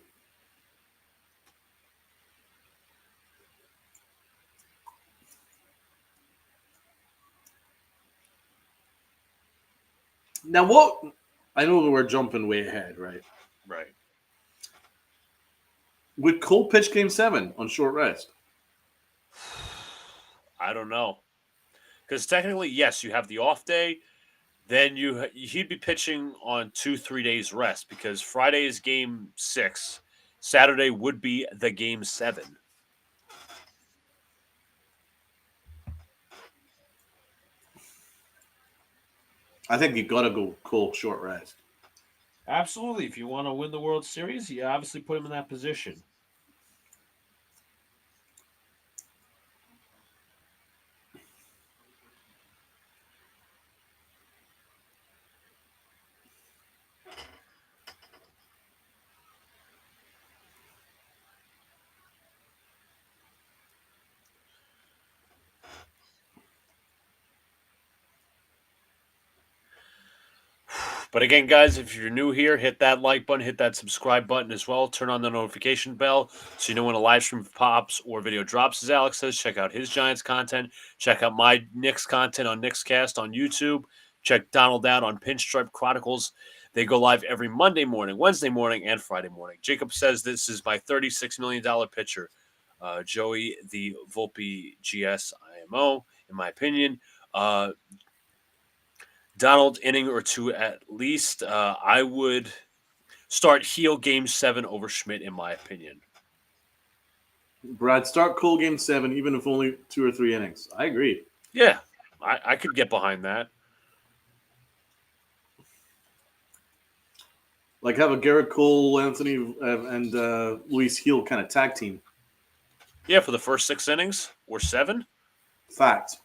Now, what? I know that we're jumping way ahead, right? Right. Would Cole pitch Game 7 on short rest? I don't know. Because technically, yes, you have the off day. Then he'd be pitching on 2-3 days rest because Friday is Game 6. Saturday would be the Game 7. I think you got to go Cole short rest. Absolutely. If you want to win the World Series, you obviously put him in that position. But again, guys, if you're new here, hit that like button, hit that subscribe button as well. Turn on the notification bell so you know when a live stream pops or video drops, as Alex says. Check out his Giants content. Check out my Knicks content on Knicks Cast on YouTube. Check Donald out on Pinstripe Chronicles. They go live every Monday morning, Wednesday morning, and Friday morning. Jacob says this is my $36 million pitcher. Joey, the Volpe GS IMO, in my opinion. Donald, inning or two at least. I would start heel Game 7 over Schmidt, in my opinion. Brad, start Cole Game 7, even if only 2 or 3 innings. I agree. Yeah, I could get behind that. Like have a Gerrit Cole, Anthony, and Luis Heel kind of tag team. Yeah, for the first 6 innings or 7. Fact.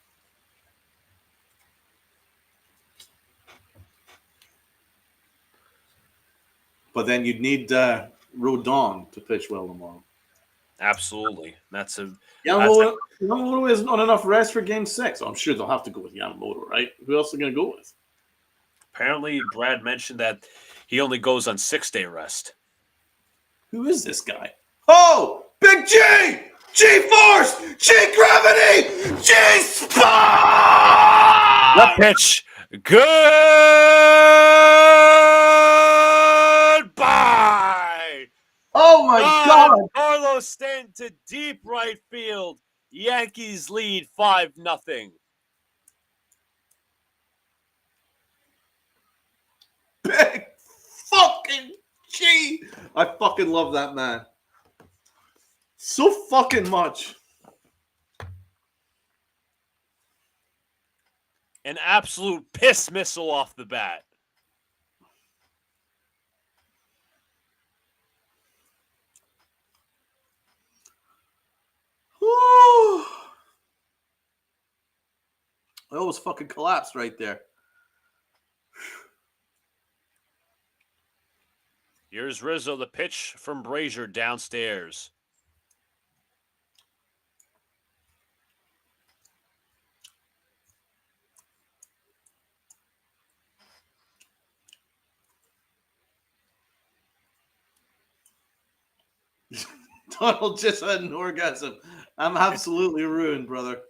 But then you'd need Rodon to pitch well tomorrow. Absolutely. That's Yamamoto isn't on enough rest for Game 6. I'm sure they'll have to go with Yamamoto, right? Who else are they going to go with? apparently Brad mentioned that he only goes on 6-day rest. Who is this guy? Oh, Big G! G-Force! G-Gravity! G-Spot! The pitch. Goodbye. Oh, my God. Carlos Stanton to deep right field. Yankees lead 5-0. Big fucking G! I fucking love that man. So fucking much. An absolute piss missile off the bat. Whew. I almost fucking collapsed right there. Here's Rizzo, the pitch from Brazier downstairs. Donald just had an orgasm. I'm absolutely ruined, brother.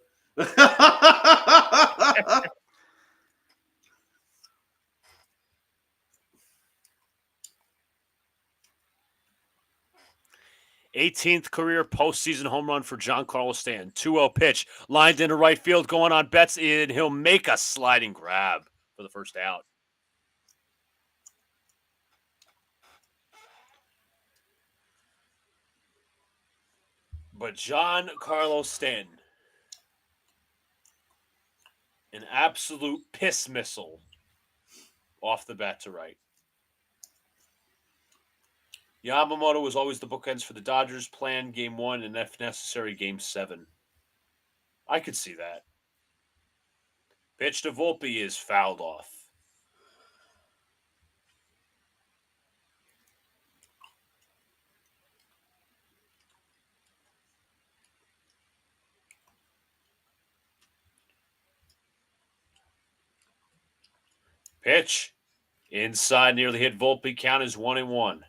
18th career postseason home run for Giancarlo Stanton. 2-0 pitch. Lined into right field, going on Betts, and he'll make a sliding grab for the first out. But Giancarlo Stanton, an absolute piss missile off the bat to right. Yamamoto was always the bookends for the Dodgers. Plan Game 1 and, if necessary, Game 7. I could see that. Pitch to Volpe is fouled off. Pitch. Inside, nearly hit Volpe. Count is 1-1.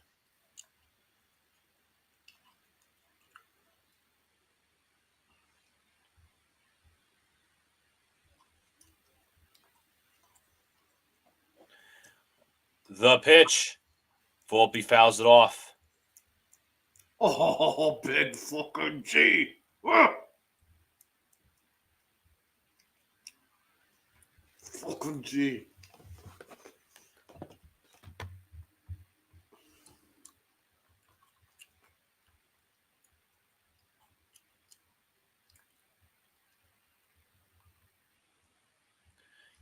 The pitch. Volpe fouls it off. Oh, big fucking G. Ah! Fucking G.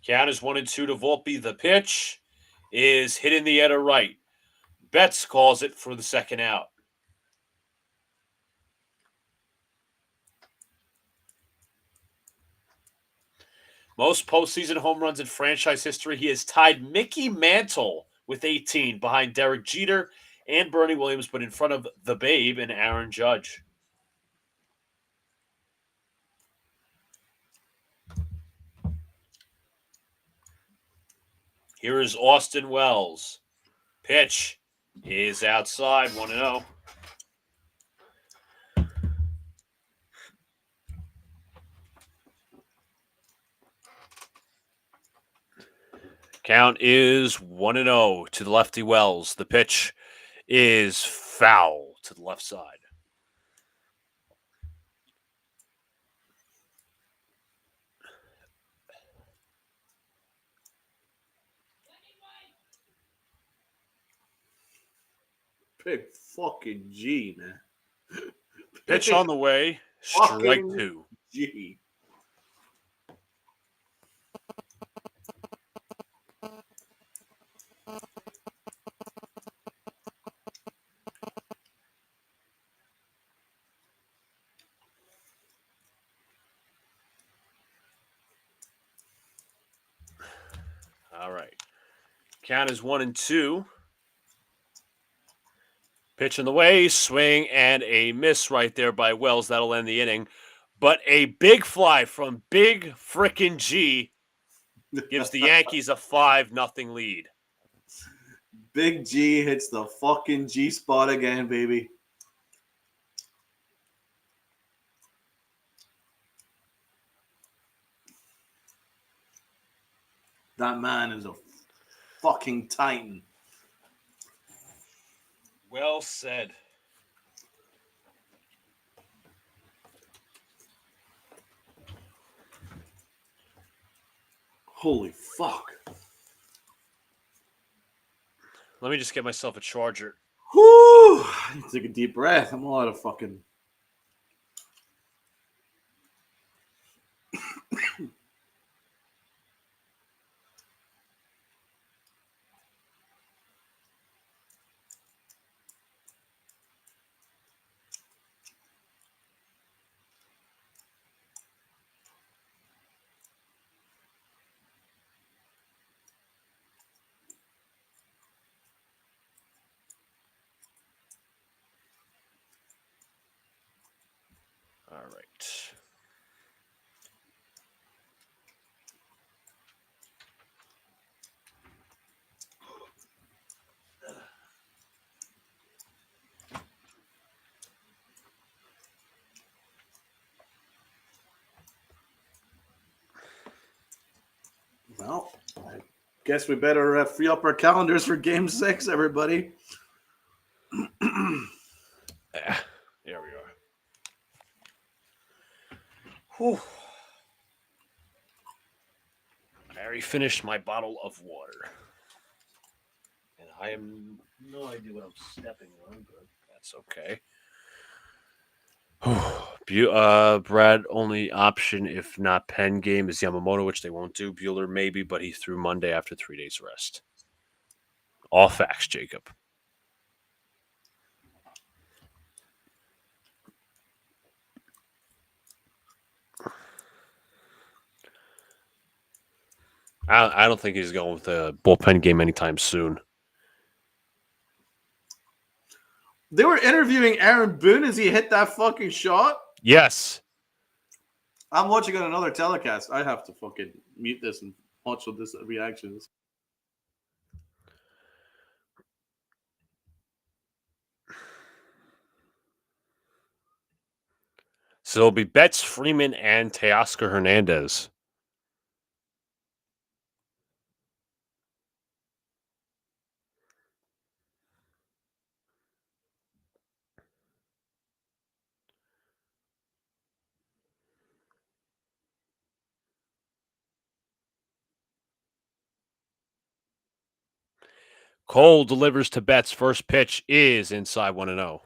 Count is 1-2 to Volpe. The pitch is hit in the air to right. Betts calls it for the second out. Most postseason home runs in franchise history. He has tied Mickey Mantle with 18 behind Derek Jeter and Bernie Williams, but in front of the Babe and Aaron Judge. Here is Austin Wells. Pitch is outside, 1-0. Count is 1-0 to the lefty Wells. The pitch is foul to the left side. Big fucking G, man. Pitch on the way. Strike 2. G. All right. Count is 1-2. Pitch in the way, swing, and a miss right there by Wells. That'll end the inning. But a big fly from Big Frickin' G gives the Yankees a 5-0 lead. Big G hits the fucking G spot again, baby. That man is a fucking titan. Well said. Holy fuck. Let me just get myself a charger. Whew. Take a deep breath. I'm all out of fucking. All right. Well, I guess we better free up our calendars for Game 6, everybody. There we are. Whew. I already finished my bottle of water. And I have no idea what I'm stepping on, but that's okay. Brad, only option if not pen game is Yamamoto, which they won't do. Bueller maybe, but he threw Monday after 3 days rest. All facts, Jacob. I don't think he's going with a bullpen game anytime soon. They were interviewing Aaron Boone as he hit that fucking shot. Yes. I'm watching on another telecast. I have to fucking mute this and watch what this reaction is. So it'll be Betts, Freeman, and Teoscar Hernandez. Cole delivers to Betts. First pitch is inside 1-0.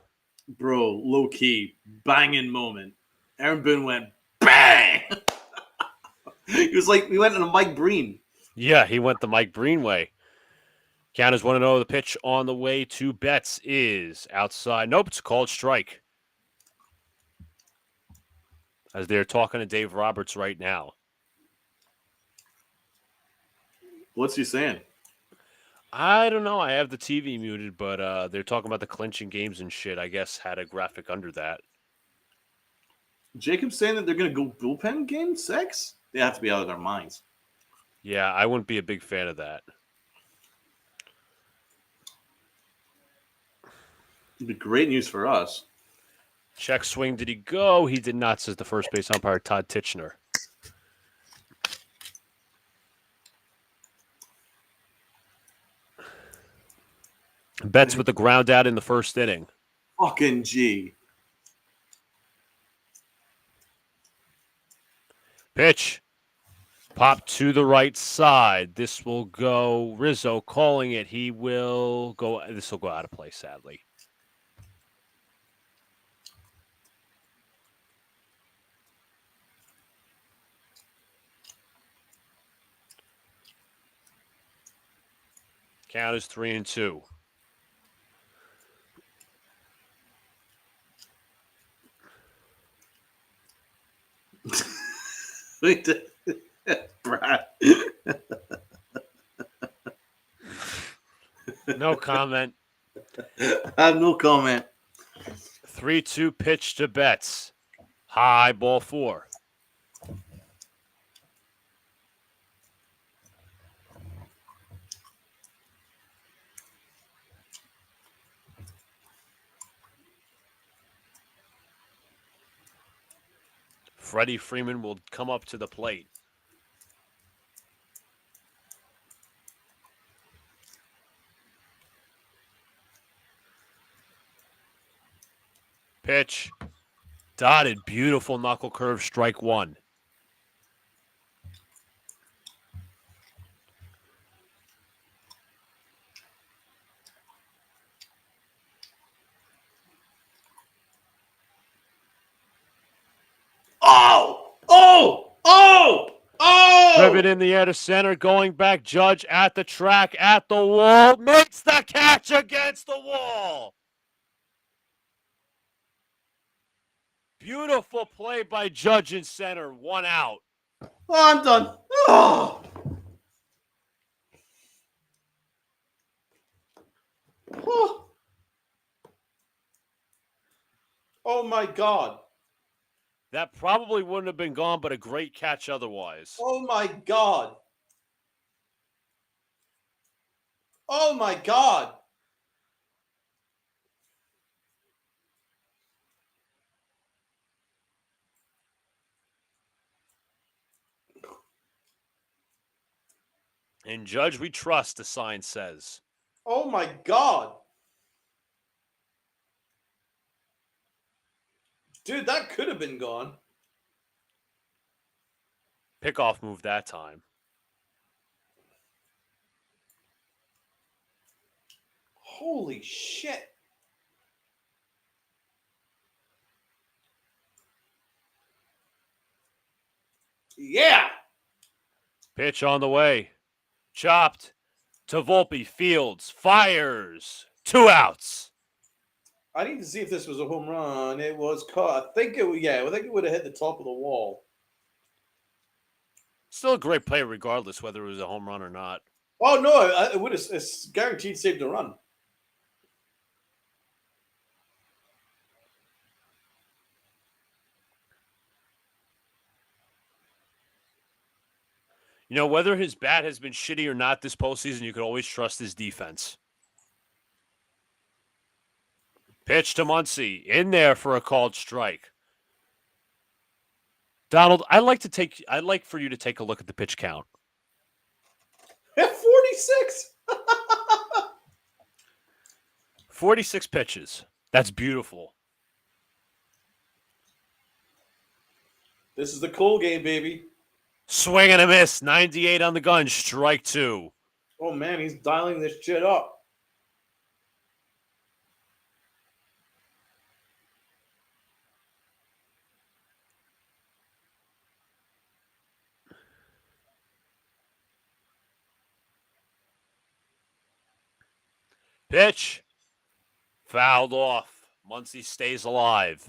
Bro, low key, banging moment. Aaron Boone went bang. He was like, we went on a Mike Breen. Yeah, he went the Mike Breen way. Count is 1-0. The pitch on the way to Betts is outside. Nope, it's a called strike. As they're talking to Dave Roberts right now. What's he saying? I don't know. I have the TV muted, but they're talking about the clinching games and shit. I guess had a graphic under that. Jacob's saying that they're going to go bullpen game 6? They have to be out of their minds. Yeah, I wouldn't be a big fan of that. It'd be great news for us. Check swing. Did he go? He did not, says the first base umpire, Todd Titchener. Betts with the ground out in the first inning. Fucking G. Pitch. Pop to the right side. This will go. Rizzo calling it. He will go. This will go out of play, sadly. Count is 3-2. Brad. No comment. I have no comment. 3-2 pitch to Betts. High ball 4. Freddie Freeman will come up to the plate. Pitch. Dotted. Beautiful knuckle curve. Strike 1. Oh! Oh! Oh! Oh! Driven in the air to center. Going back. Judge at the track. At the wall. Makes the catch against the wall. Beautiful play by Judge in center. 1 out. Oh, I'm done. Oh! Oh, oh my God. That probably wouldn't have been gone, but a great catch otherwise. Oh my God. Oh my God. In Judge we trust, the sign says. Oh my God. Dude, that could have been gone. Pickoff move that time. Holy shit. Yeah. Pitch on the way. Chopped to Volpe. Fields. Fires. 2 outs. I need to see if this was a home run. It was caught. I think it would have hit the top of the wall. Still a great play regardless whether it was a home run or not. Oh, no. It would have guaranteed saved a run. You know, whether his bat has been shitty or not this postseason, you can always trust his defense. Pitch to Muncy. In there for a called strike. Donald, I'd like for you to take a look at the pitch count. At 46. 46 pitches. That's beautiful. This is the Cole game, baby. Swing and a miss. 98 on the gun. Strike 2. Oh, man, he's dialing this shit up. Pitch. Fouled off. Muncy stays alive.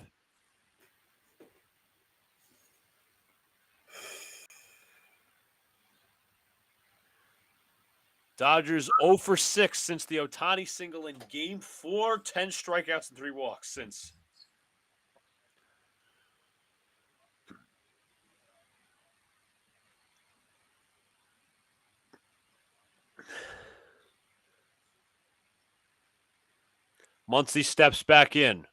Dodgers 0 for 6 since the Ohtani single in Game 4. 10 strikeouts and 3 walks since. Muncy steps back in.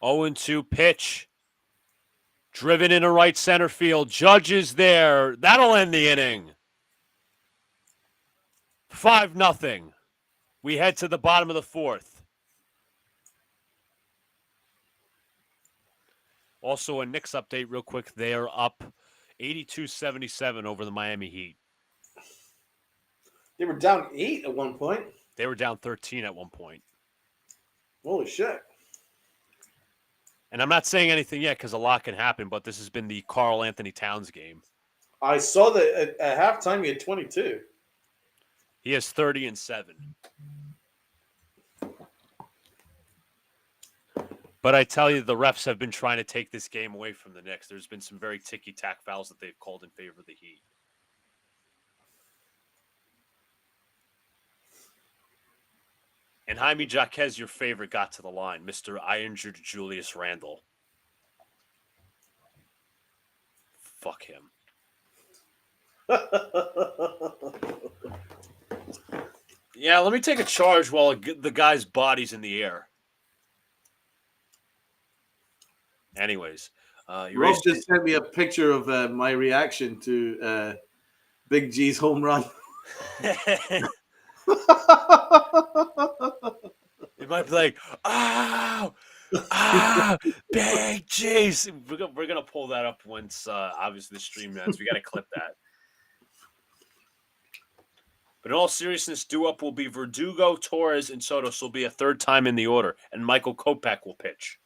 Oh and 2 pitch. Driven into right center field. Judge is there. That'll end the inning. 5-0. We head to the bottom of the 4th. Also, a Knicks update real quick. They are up 82-77 over the Miami Heat. They were down 8 at one point. They were down 13 at one point. Holy shit. And I'm not saying anything yet because a lot can happen, but this has been the Karl Anthony Towns game. I saw that at halftime he had 22. He has 30 and 7. But I tell you, the refs have been trying to take this game away from the Knicks. There's been some very ticky-tack fouls that they've called in favor of the Heat. And Jaime Jaquez, your favorite, got to the line. Mr. I injured Julius Randle. Fuck him. Yeah, let me take a charge while the guy's body's in the air. Anyways. Rob just sent me a picture of my reaction to Big G's home run. It might be like, Big G's. We're gonna pull that up once, obviously, the stream ends. We got to clip that. But in all seriousness, due up will be Verdugo, Torres, and Soto. So will be a third time in the order, and Michael Kopech will pitch.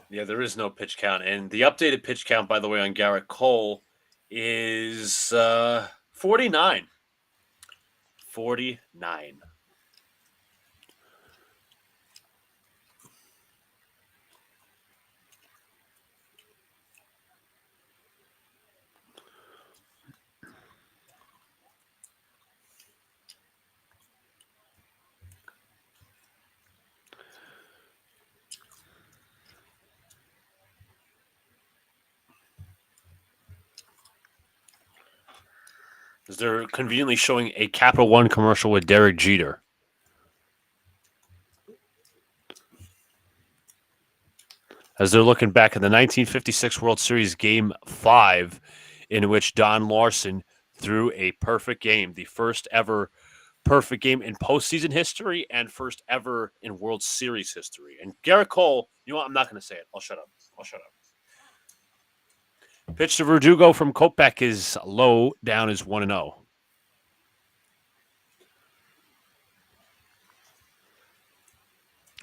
Yeah, there is no pitch count. And the updated pitch count, by the way, on Gerrit Cole is 49. 49. They're conveniently showing a Capital One commercial with Derek Jeter. As they're looking back at the 1956 World Series Game 5, in which Don Larson threw a perfect game, the first ever perfect game in postseason history and first ever in World Series history. And Gerrit Cole, you know what? I'm not going to say it. I'll shut up. Pitch to Verdugo from Kopech is low, down is 1-0.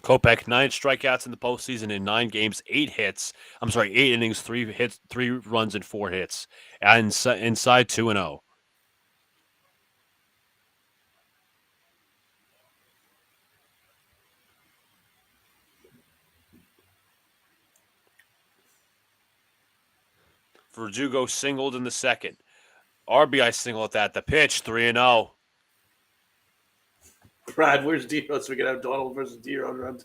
Kopech, 9 strikeouts in the postseason in 9 games, 8 innings, 3 hits, 3 runs, and 4 hits. And inside 2-0. Verdugo singled in the second. RBI single at that. The pitch, 3-0. Brad, where's D-Rod so we can have Donald versus D-Rod round?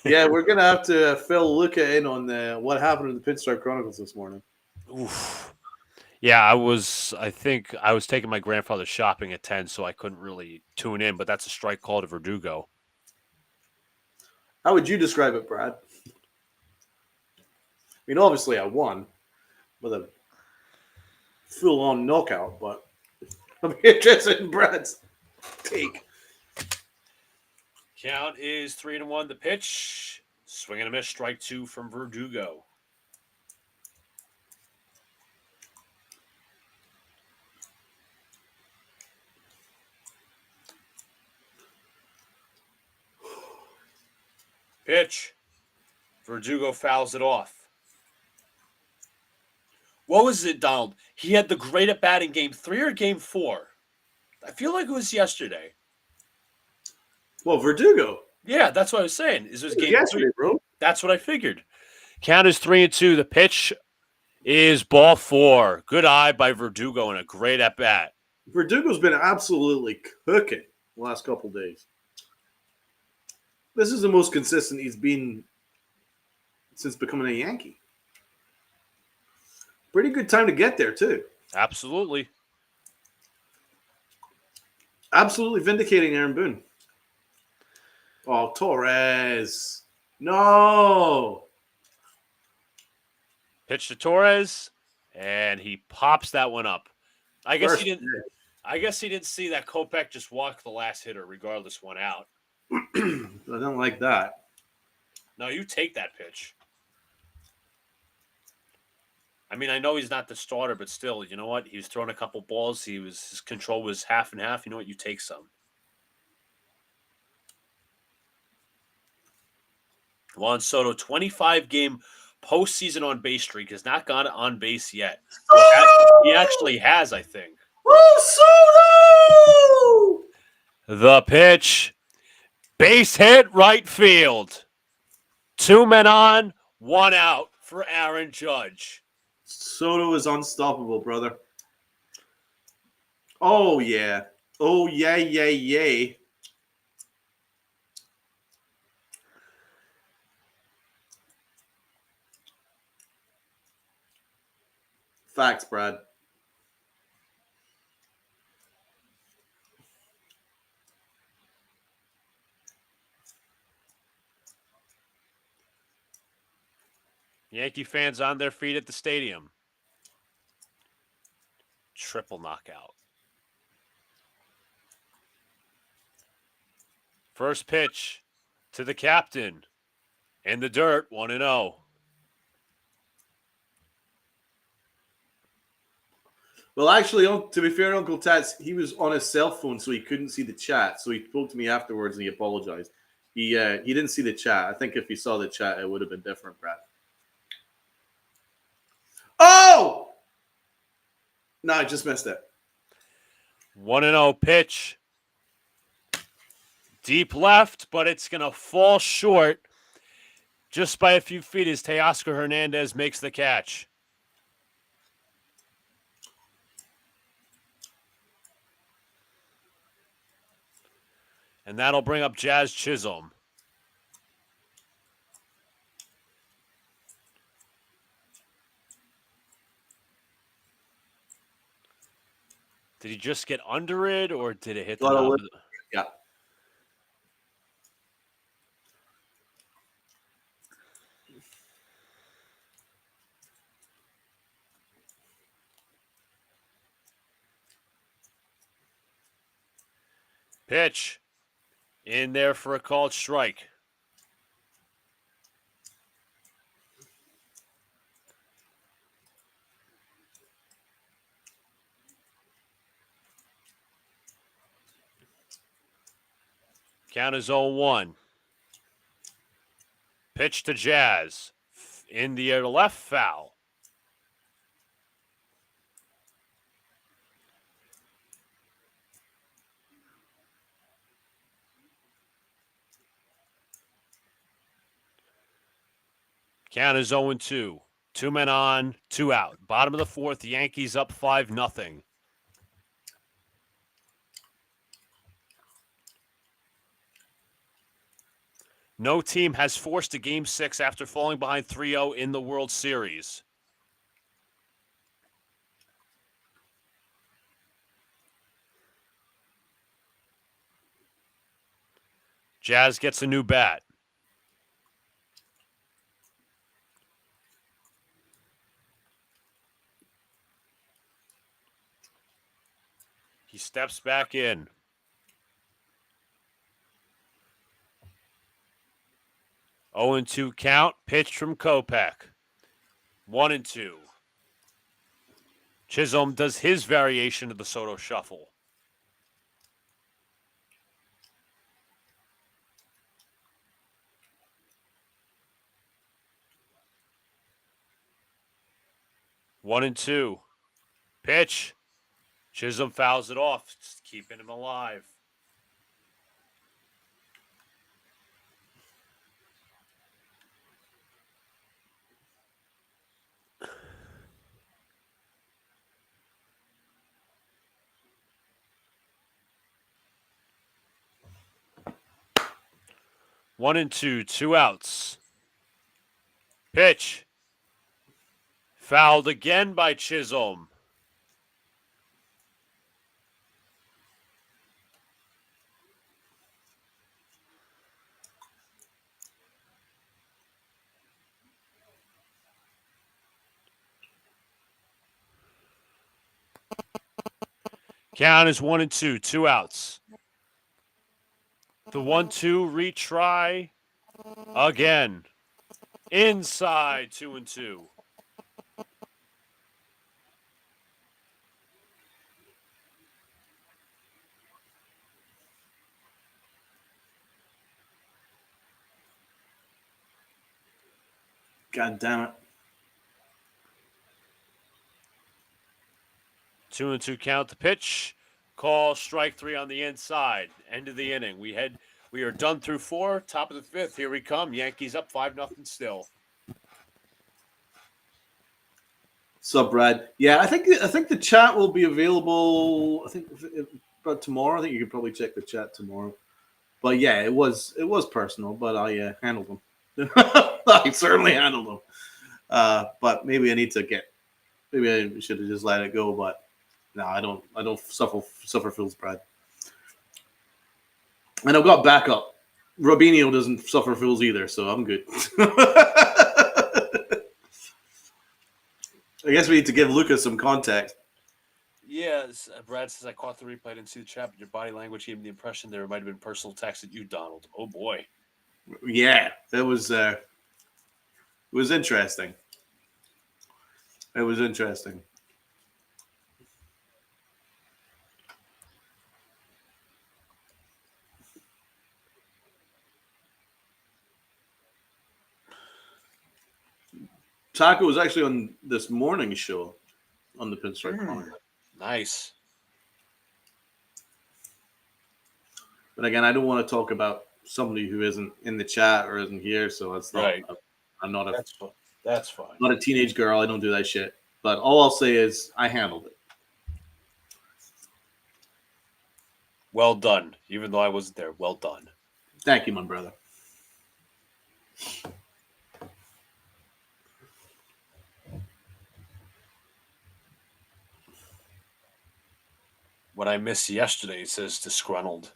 Yeah, we're going to have to fill Luca in on what happened in the Pinstripe Chronicles this morning. Oof. Yeah, I think I was taking my grandfather shopping at 10, so I couldn't really tune in, but that's a strike call to Verdugo. How would you describe it, Brad? I mean, obviously I won with a full-on knockout, but I'm interested in Brad's take. Count is 3-1. The pitch, swing and a miss, strike 2 from Verdugo. Pitch. Verdugo fouls it off. What was it, Donald? He had the great at bat in game 3 or game 4? I feel like it was yesterday. Well, Verdugo. Yeah, that's what I was saying. Is this game yesterday, 3? bro? That's what I figured. Count is 3-2. The pitch is ball 4. Good eye by Verdugo and a great at bat. Verdugo's been absolutely cooking the last couple days. This is the most consistent he's been since becoming a Yankee. Pretty good time to get there, too. Absolutely. Absolutely vindicating Aaron Boone. Oh, Torres. No. Pitch to Torres, and he pops that one up. I guess he didn't see that Kopech just walk the last hitter, regardless, one out. I don't like that. No, you take that pitch. I mean, I know he's not the starter, but still, you know what? He was throwing a couple balls. His control was half and half. You know what? You take some. Juan Soto, 25-game postseason on base streak, has not gone on base yet. He actually has, I think. Oh, Soto! The pitch. Base hit right field. 2 men on, 1 out for Aaron Judge. Soto is unstoppable, brother. Oh, yeah. Oh, yay. Facts, Brad. Yankee fans on their feet at the stadium. Triple knockout. First pitch to the captain. In the dirt, 1-0. Well, actually, to be fair, Uncle Tats, he was on his cell phone, so he couldn't see the chat. So he spoke to me afterwards, and he apologized. He didn't see the chat. I think if he saw the chat, it would have been different, Brad. Oh! No, I just missed it. 1-0 pitch. Deep left, but it's going to fall short just by a few feet as Teoscar Hernandez makes the catch. And that'll bring up Jazz Chisholm. Did he just get under it, or did it hit the knob? Yeah. Pitch. In there for a called strike. Count is 0-1. Pitch to Jazz. In the air to left, foul. Count is 0-2. 2 men on, 2 out. Bottom of the fourth, Yankees up 5-0. No team has forced a Game 6 after falling behind 3-0 in the World Series. Jazz gets a new bat. He steps back in. Oh and 2 count. Pitched from Kopech. 1-2. Chisholm does his variation of the Soto shuffle. One and two. Pitch. Chisholm fouls it off, just keeping him alive. One and two, 2 outs. Pitch. Fouled again by Chisholm. Count is 1 and 2, 2 outs. The 1-2 retry again. Inside 2 and 2. God damn it. 2 and 2 count the pitch. Call strike 3 on the inside. End of the inning. We are done through 4. Top of the 5th. Here we come. Yankees up 5-0 still. Sup, Brad? Yeah, I think the chat will be available. I think but tomorrow. I think you could probably check the chat tomorrow. But yeah, it was personal, but I handled them. I certainly handled them. But maybe I need to get. Maybe I should have just let it go. But no, I don't suffer fools, Brad. And I've got backup. Robinho doesn't suffer fools either, so I'm good. I guess we need to give Luca some context. Yes, Brad says, I caught the replay. I didn't see the chat, but your body language gave me the impression there might have been personal attacks at you, Donald. Oh, boy. Yeah, that was it was interesting. It was interesting. Taco was actually on this morning show on the Pinstripe Corner. Nice. But again, I don't want to talk about somebody who isn't in the chat or isn't here, so it's not. Right. I'm not That's fine. not a teenage girl. I don't do that shit. But all I'll say is I handled it. Well done. Even though I wasn't there, well done. Thank you, my brother. What I missed yesterday, it says disgruntled.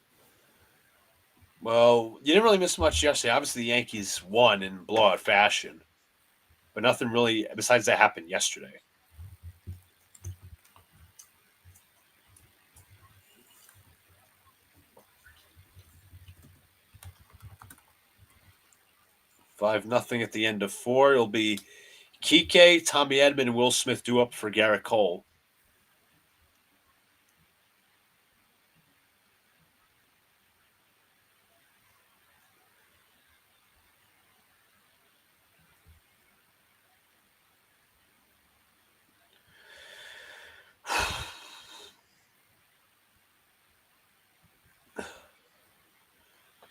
Well, you didn't really miss much yesterday. Obviously, the Yankees won in blowout fashion. But nothing really besides that happened yesterday. Five nothing at the end of 4. It'll be Kike, Tommy Edman, and Will Smith due up for Gerrit Cole.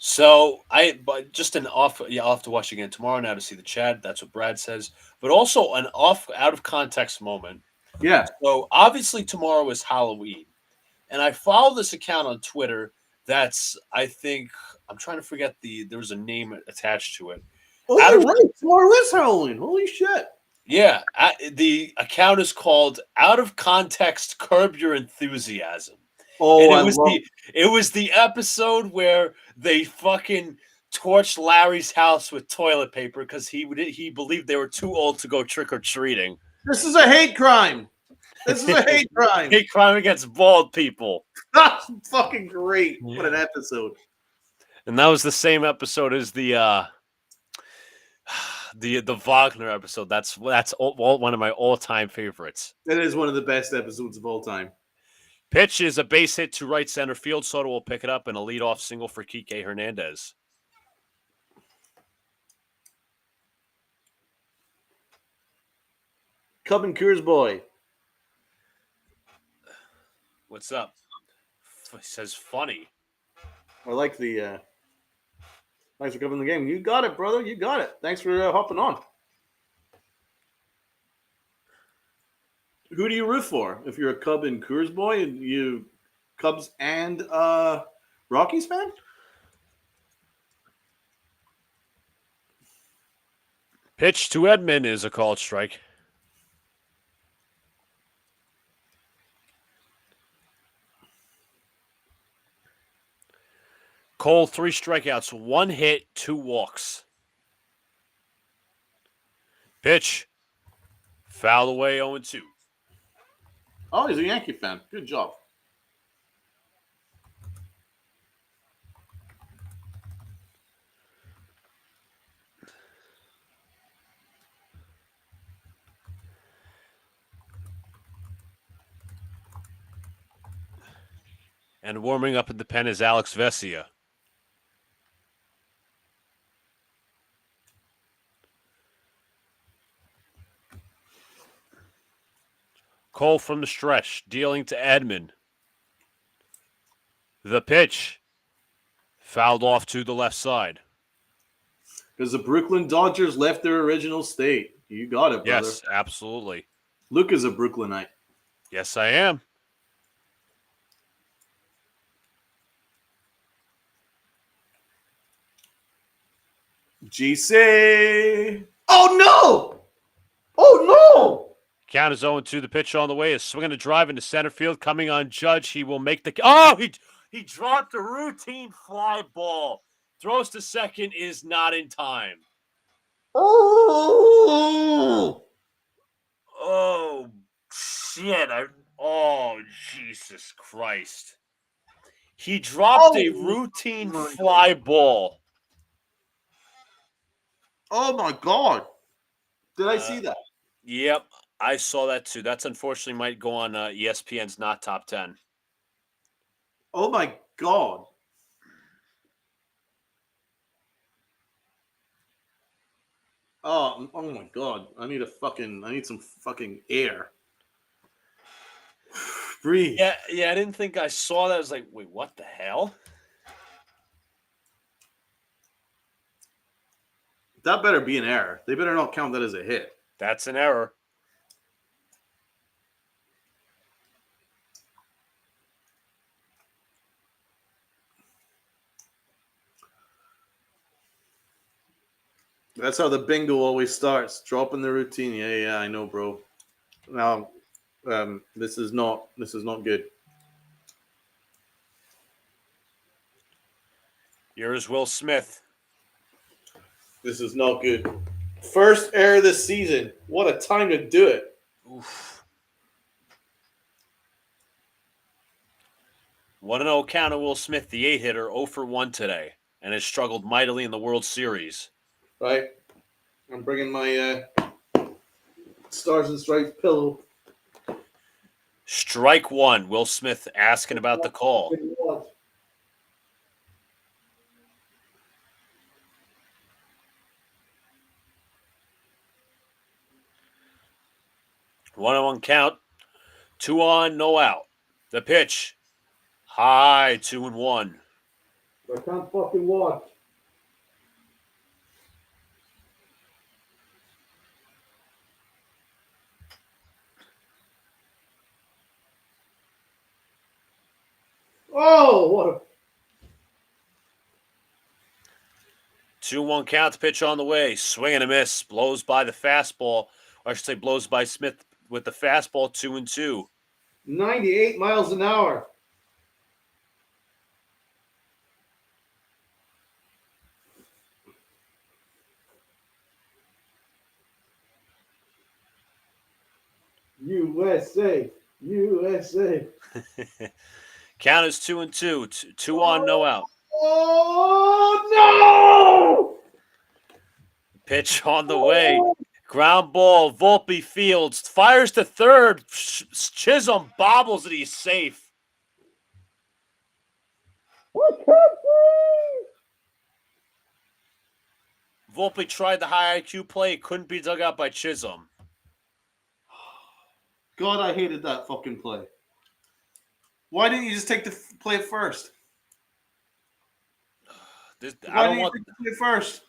So but just an off. Yeah, I'll have to watch again tomorrow now to see the Chad. That's what Brad says. But also an out of context moment. Yeah. So obviously tomorrow is Halloween, and I follow this account on Twitter. That's I think I'm trying to forget there was a name attached to it. Oh, Out you're of right. Tomorrow is Halloween. Holy shit. Yeah, the account is called "Out of Context Curb Your Enthusiasm," Oh, and I love. it was the episode where they fucking torched Larry's house with toilet paper because he believed they were too old to go trick or treating. This is a hate crime. This is a hate crime. Hate crime against bald people, That's fucking great. What an episode. and that was the same episode as the Wagner episode. That's one of my all time favorites. That is one of the best episodes of all time. Pitch is a base hit to right center field. Soto will pick it up and a leadoff single for Kike Hernandez. Cub and Coors boy. What's up? He says funny. I like the. Thanks for covering the game. You got it, brother. You got it. Thanks for hopping on. Who do you root for? If you're a Cub and Coors boy, and you Cubs and Rockies fan? Pitch to Edman is a called strike. Cole, 3 strikeouts, 1 hit, 2 walks. Pitch. Foul away, 0-2. Oh, he's a Yankee fan. Good job. And warming up in the pen is Alex Vesia. Cole from the stretch, dealing to Edman. The pitch. Fouled off to the left side. Because the Brooklyn Dodgers left their original state. You got it, brother. Yes, absolutely. Luca's a Brooklynite. Yes, I am. GC. Oh, no. Oh, no. Count is 0-2. The pitch on the way is swinging a drive into center field. Coming on Judge. He will make the... Oh, he dropped a routine fly ball. Throws to second, is not in time. Oh. Oh, shit. Oh, Jesus Christ. He dropped a routine fly ball. Oh, my God. Did I see that? Yep, I saw that too. That's unfortunately might go on ESPN's not top 10. Oh, my God. Oh my God. I need some fucking air. Breathe. Yeah, I didn't think I saw that. I was like, wait, what the hell? That better be an error. They better not count that as a hit. That's an error. That's how the bingo always starts. Dropping the routine. Yeah, I know, bro. Now, this is not good. Here's Will Smith. This is not good. First error this season. What a time to do it. Oof. 1-0 count of Will Smith, the 8-hitter, 0 for 1 today, and has struggled mightily in the World Series. Right? I'm bringing my Stars and Stripes pillow. Strike 1. Will Smith asking about the call. 1-1 count. 2 on, no out. The pitch. High, 2-1. I can't fucking watch. Oh, what a 2-1 count, pitch on the way. Swing and a miss. Blows by the fastball. Or I should say blows by Smith with the fastball, 2-2. 98 miles an hour. USA. USA. Count is 2-2. Two on, no out. Oh, no! Pitch on the way. Ground ball. Volpe fields. Fires to third. Chisholm bobbles it. He's safe. I can't breathe! Volpe tried the high IQ play. It couldn't be dug out by Chisholm. God, I hated that fucking play. Why didn't you just take the play first? I don't want take the play first?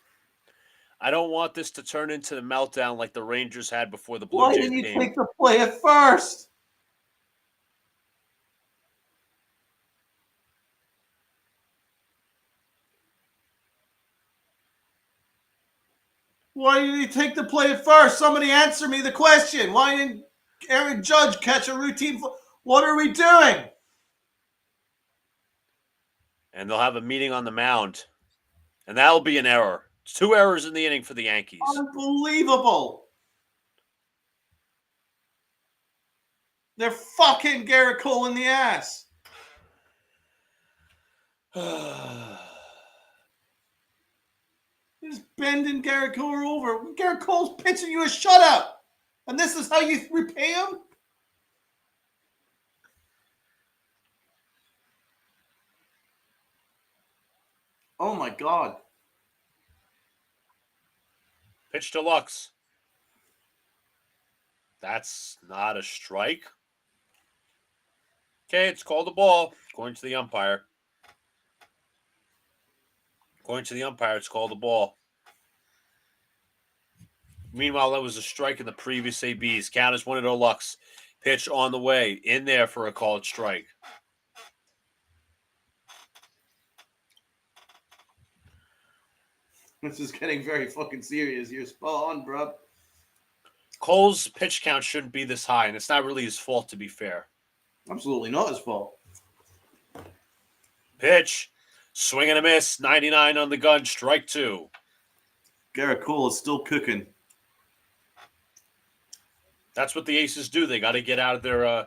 I don't want this to turn into the meltdown like the Rangers had before the Blue Why Jays didn't you game. take the play at first? Why didn't you take the play at first? Somebody answer me the question. Why didn't Aaron Judge catch a routine? What are we doing? And they'll have a meeting on the mound. And that'll be an error. 2 errors in the inning for the Yankees. Unbelievable. They're fucking Gerrit Cole in the ass. They're just bending Gerrit Cole over. Gerrit Cole's pitching you a shutout. And this is how you repay him? Oh my God. Pitch to Lux. That's not a strike. Okay, it's called a ball, according to the umpire. According to the umpire, it's called a ball. Meanwhile, that was a strike in the previous ABs. Count is 1-0 Lux. Pitch on the way. In there for a called strike. This is getting very fucking serious. You're spot on, bro. Cole's pitch count shouldn't be this high, and it's not really his fault, to be fair. Absolutely not his fault. Pitch. Swing and a miss. 99 on the gun. Strike 2. Gerrit Cole is still cooking. That's what the Aces do. They got to get out of their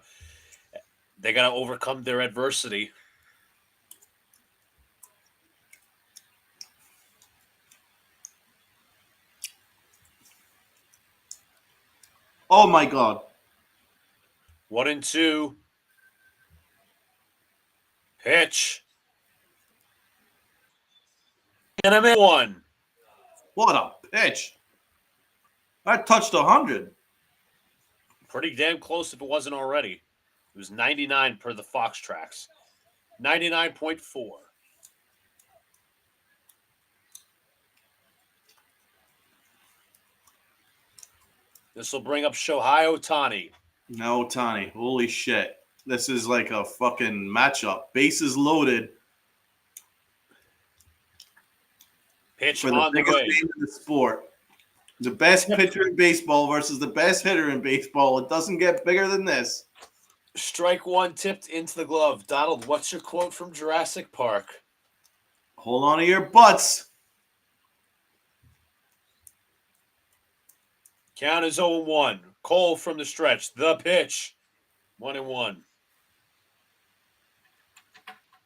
they got to overcome their adversity. Oh my God. 1-2. Pitch. And I'm in 1. What a pitch. That touched 100. Pretty damn close if it wasn't already. It was 99 per the Fox tracks. 99.4. This will bring up Shohei Ohtani. No, Ohtani. Holy shit. This is like a fucking matchup. Bases loaded. Pitch For the on the biggest way. name in the sport. The best pitcher in baseball versus the best hitter in baseball. It doesn't get bigger than this. Strike 1 tipped into the glove. Donald, what's your quote from Jurassic Park? Hold on to your butts. Count is 0-1. Cole from the stretch. The pitch. 1-1.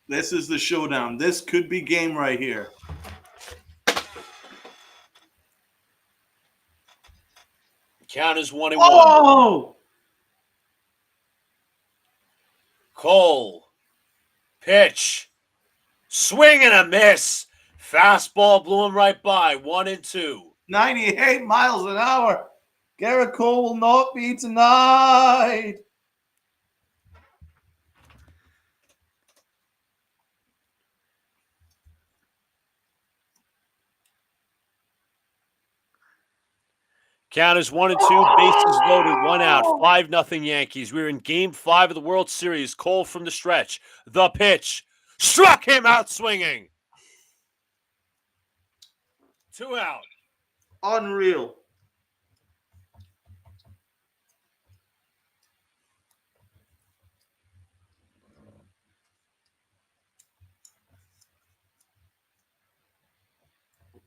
This is the showdown. This could be game right here. Count is 1-1. Oh! Cole. Pitch. Swing and a miss. Fastball blew him right by. 1-2. 98 miles an hour. Gerrit Cole will not be tonight. Count is 1-2, bases loaded, 1 out, 5-0 Yankees. We're in Game 5 of the World Series. Cole from the stretch. The pitch. Struck him out swinging. 2 out. Unreal.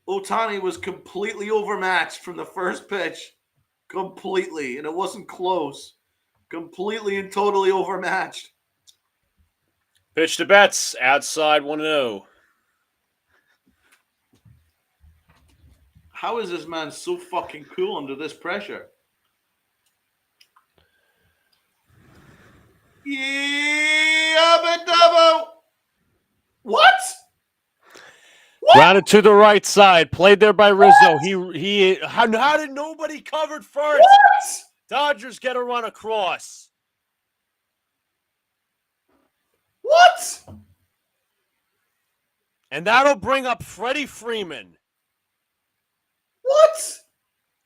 Ohtani was completely overmatched from the first pitch. Completely. And it wasn't close. Completely and totally overmatched. Pitch to Betts. Outside 1-0. How is this man so fucking cool under this pressure? Yeah, but double. What? Grounded to the right side. Played there by Rizzo. How did nobody covered first? What? Dodgers get a run across. What? And that'll bring up Freddie Freeman. What?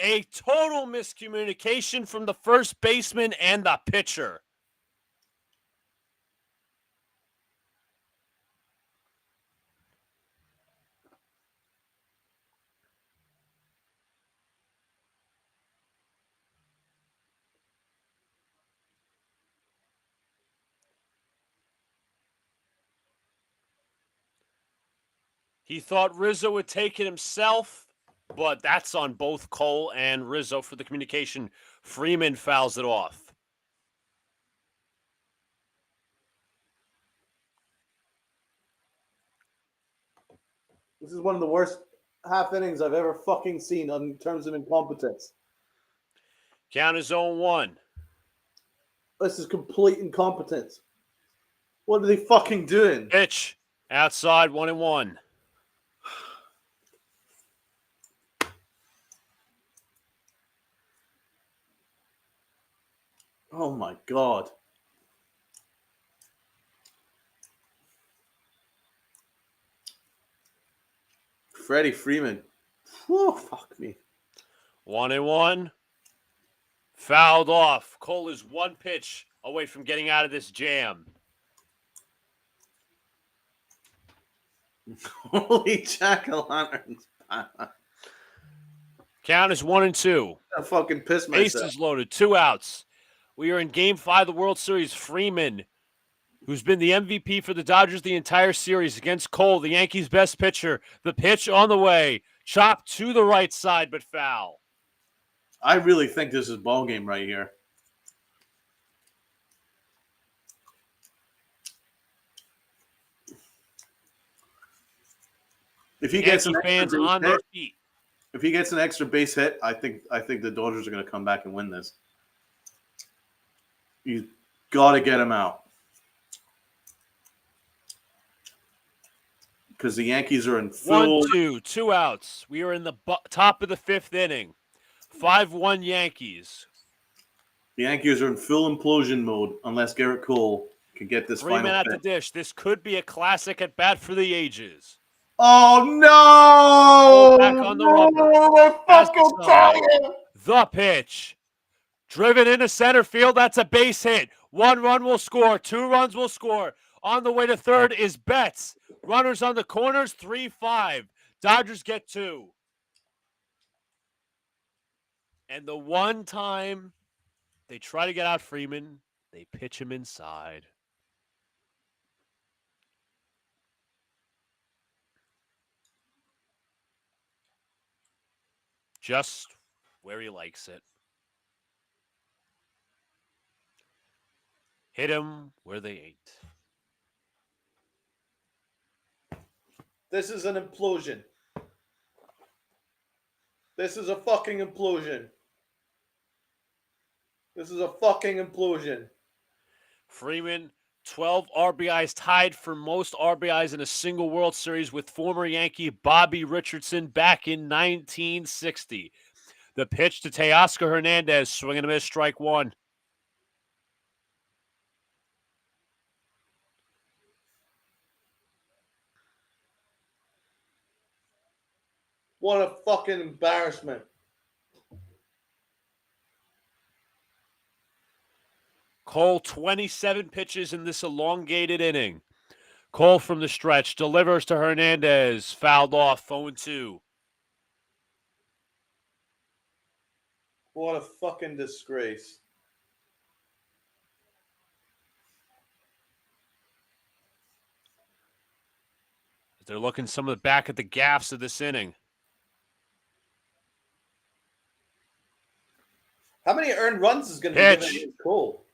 A total miscommunication from the first baseman and the pitcher. He thought Rizzo would take it himself, but that's on both Cole and Rizzo for the communication. Freeman fouls it off. This is one of the worst half innings I've ever fucking seen in terms of incompetence. Count is 0-1. This is complete incompetence. What are they fucking doing? Pitch. Outside 1-1. Oh my God. Freddie Freeman. Whew, fuck me. 1-1. Fouled off. Cole is one pitch away from getting out of this jam. Holy jack-o'-lanterns. Count is 1-2. I fucking pissed myself. Bases loaded, 2 outs. We are in Game 5 of the World Series. Freeman, who's been the MVP for the Dodgers the entire series, against Cole, the Yankees' best pitcher. The pitch on the way. Chopped to the right side, but foul. I really think this is ball game right here. If he gets Yankee fans on their feet. If he gets an extra base hit, I think the Dodgers are going to come back and win this. You got to get him out because the Yankees are in full. 1-2, 2 outs. We are in the top of the 5th inning. 5-1 Yankees. The Yankees are in full implosion mode unless Gerrit Cole can get this Freeman final at pitch. the dish. This could be a classic at bat for the ages. Oh no! Back on the rubber. Oh, Fucking fucking The pitch. Driven into center field. That's a base hit. 1 run will score. 2 runs will score. On the way to third is Betts. Runners on the corners. 3-5. Dodgers get 2. And the one time they try to get out Freeman, they pitch him inside. Just where he likes it. Hit him where they ain't. This is an implosion. This is a fucking implosion. This is a fucking implosion. Freeman, 12 RBIs, tied for most RBIs in a single World Series with former Yankee Bobby Richardson back in 1960. The pitch to Teoscar Hernandez, swing and a miss, strike 1. What a fucking embarrassment. Cole, 27 pitches in this elongated inning. Cole from the stretch delivers to Hernandez. Fouled off, 0-2. What a fucking disgrace. They're looking some of the back at the gaffes of this inning. How many earned runs is going to be given Pitch. to Cole?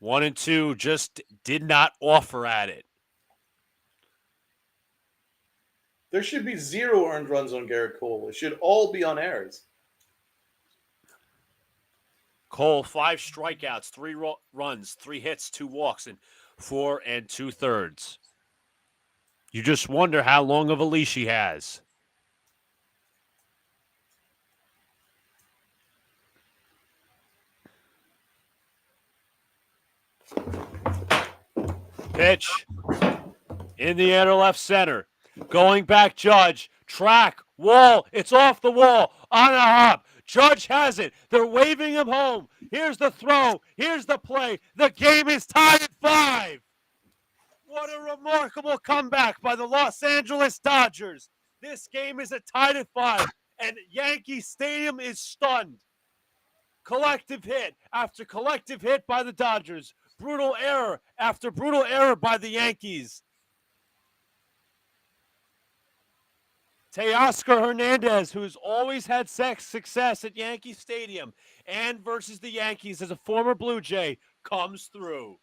1-2, just did not offer at it. There should be 0 earned runs on Gerrit Cole. It should all be on errors. Cole, 5 strikeouts, 3 runs, 3 hits, 2 walks, and 4 2/3. You just wonder how long of a leash he has. Pitch. In the air to left center. Going back, Judge. Track. Wall. It's off the wall. On a hop. Judge has it. They're waving him home. Here's the throw. Here's the play. The game is tied at 5. What a remarkable comeback by the Los Angeles Dodgers. This game is tied at 5, and Yankee Stadium is stunned. Collective hit after collective hit by the Dodgers. Brutal error after brutal error by the Yankees. Teoscar Hernandez, who's always had success at Yankee Stadium and versus the Yankees as a former Blue Jay, comes through.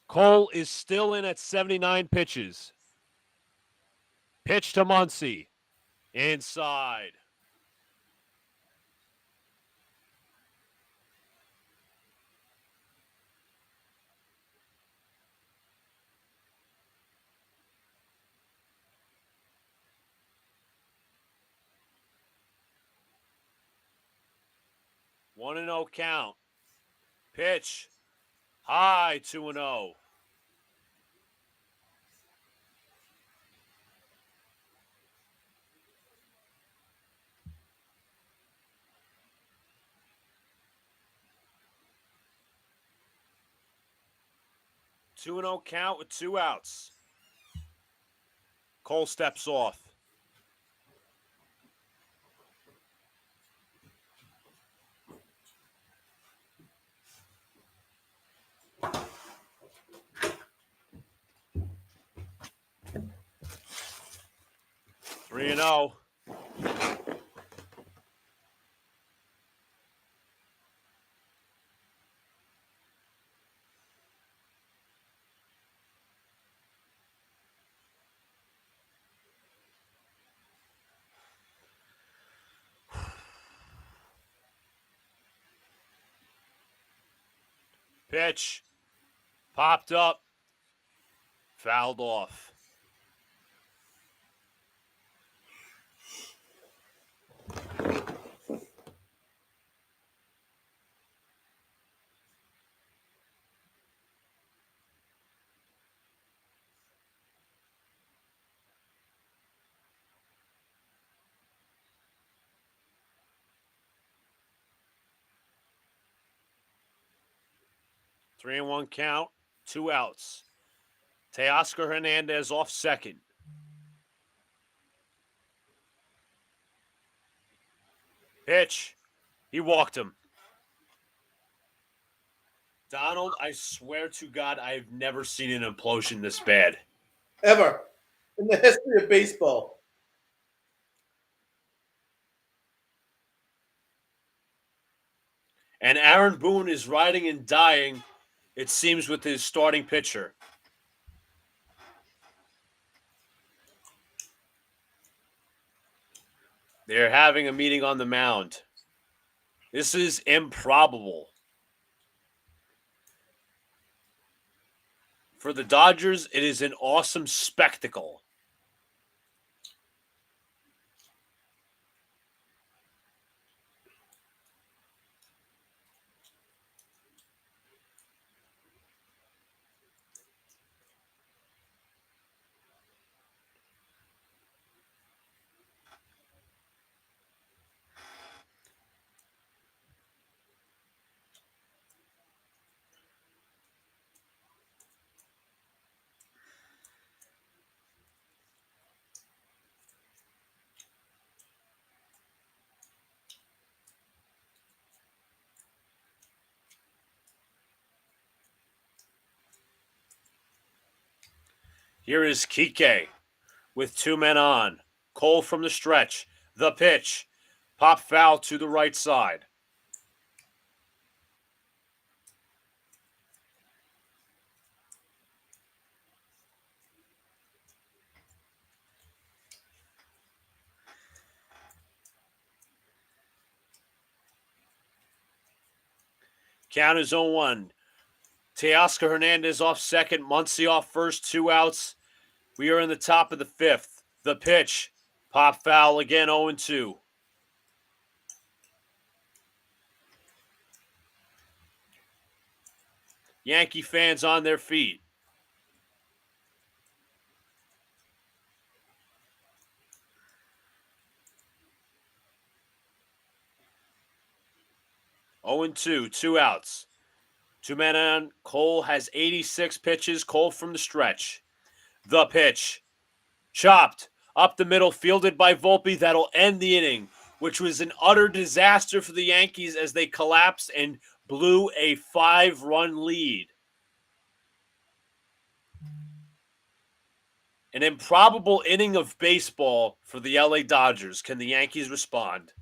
Cole is still in at 79 pitches. Pitch to Muncy. Inside. One and 0 count. Pitch. High, 2-0. Two and 0 count with 2 outs. Cole steps off. Three and 0. Pitch. Popped up. Fouled off. Three and 1 count, 2 outs. Teoscar Hernandez off second. Pitch. He walked him. Donald, I swear to God, I've never seen an implosion this bad. Ever. In the history of baseball. And Aaron Boone is riding and dying, it seems, with his starting pitcher. They're having a meeting on the mound. This is improbable. For the Dodgers, it is an awesome spectacle. Here is Kike with 2 men on. Cole from the stretch. The pitch. Pop foul to the right side. Count is 0-1. Teoscar Hernandez off second. Muncy off first. 2 outs. We are in the top of the 5th. The pitch. Pop foul again, 0-2. Yankee fans on their feet. Oh and 2, 2 outs. 2 men on. Cole has 86 pitches. Cole from the stretch. The pitch. Chopped. Up the middle, fielded by Volpe. That'll end the inning, which was an utter disaster for the Yankees as they collapsed and blew a 5-run lead. An improbable inning of baseball for the LA Dodgers. Can the Yankees respond?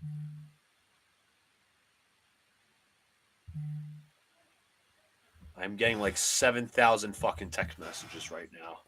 I'm getting like 7,000 fucking text messages right now.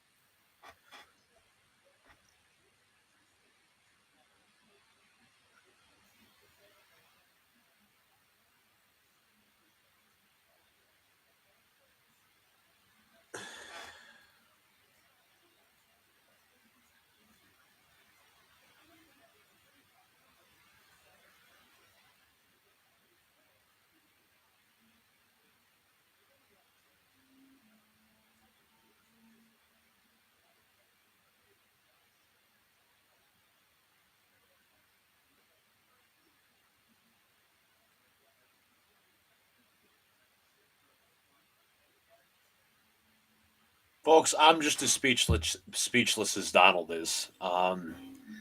Folks, I'm just as speechless as Donald is. I've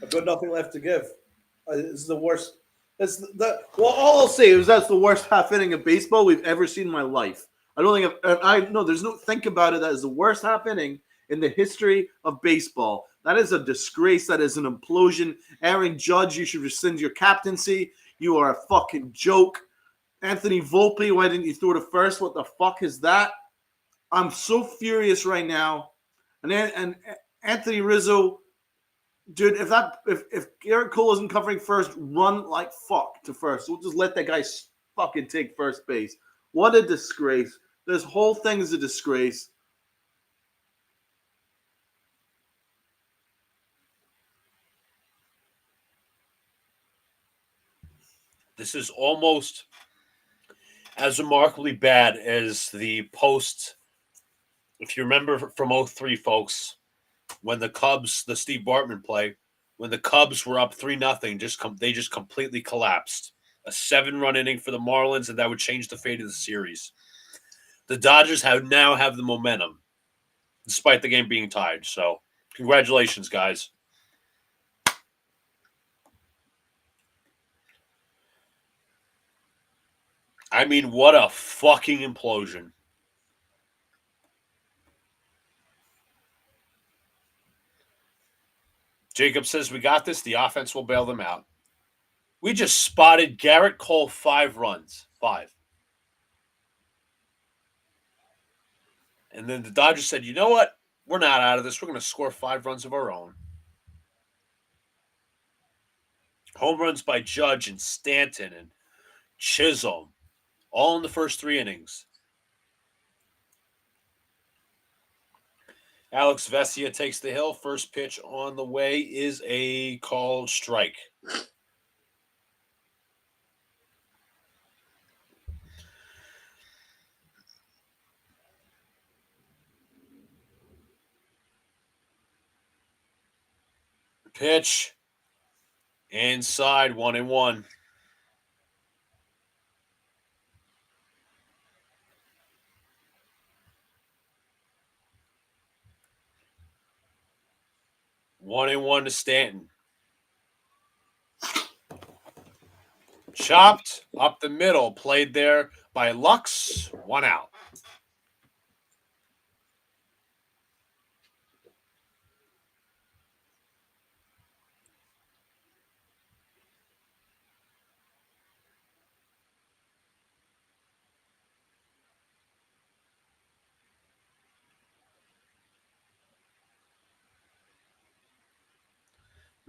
got nothing left to give. It's the worst. Well, all I'll say is that's the worst half inning of baseball we've ever seen in my life. I don't think I know. There's no think about it. That is the worst half inning in the history of baseball. That is a disgrace. That is an implosion. Aaron Judge, you should rescind your captaincy. You are a fucking joke. Anthony Volpe, why didn't you throw to first? What the fuck is that? I'm so furious right now. And Anthony Rizzo, dude, if Gerrit Cole isn't covering first, run like fuck to first. We'll just let that guy fucking take first base. What a disgrace. This whole thing is a disgrace. This is almost as remarkably bad as the post. If you remember from 03, folks, when the Cubs, the Steve Bartman play, when the Cubs were up 3-0, they just completely collapsed. A 7-run inning for the Marlins, and that would change the fate of the series. The Dodgers now have the momentum, despite the game being tied. So, congratulations, guys. I mean, what a fucking implosion. Jacob says, we got this. The offense will bail them out. We just spotted Gerrit Cole 5 runs. 5. And then the Dodgers said, you know what? We're not out of this. We're going to score 5 runs of our own. Home runs by Judge and Stanton and Chisholm, all in the first 3 innings. Alex Vesia takes the hill. First pitch on the way is a called strike. Pitch. Inside, 1-1. One and one to Stanton. Chopped up the middle, played there by Lux. 1 out.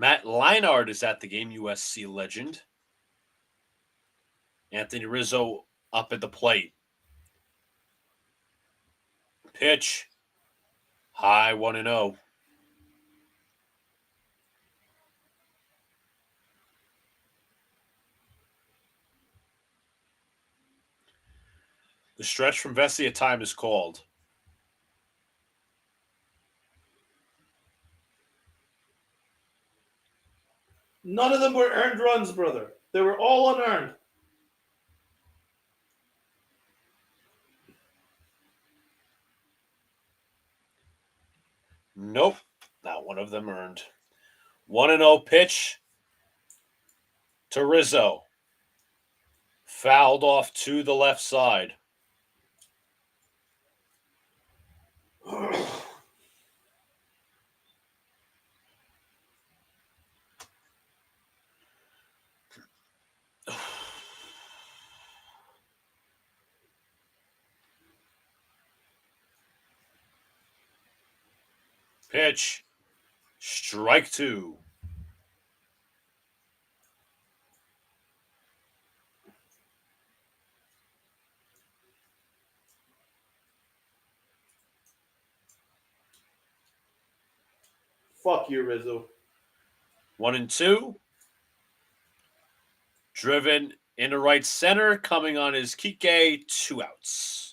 Matt Leinart is at the game, USC legend. Anthony Rizzo up at the plate. Pitch. High 1-0. The stretch from Vesia time is called. None of them were earned runs, brother. They were all unearned. Nope. Not one of them earned. 1-0 pitch to Rizzo. Fouled off to the left side. Pitch. Strike 2. Fuck you, Rizzo. 1-2. Driven into right center. Coming on his Kike. 2 outs.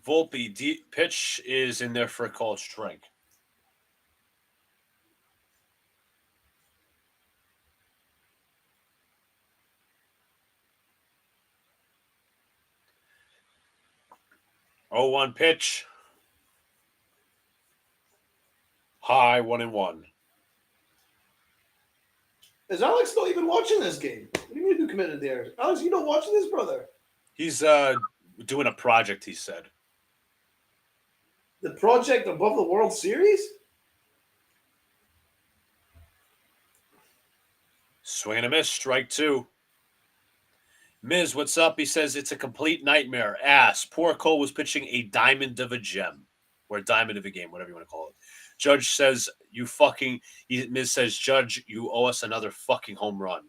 Volpe, deep pitch is in there for a called strike. Oh, 1 pitch. High 1-1. Is Alex not even watching this game? What do you mean who committed the error? Alex, you not watching this, brother? He's doing a project, he said. The project above the World Series? Swing and a miss, strike 2. Miz, what's up? He says it's a complete nightmare. Ass. Poor Cole was pitching a diamond of a gem. Or a diamond of a game, whatever you want to call it. Judge says, Miz says, Judge, you owe us another fucking home run.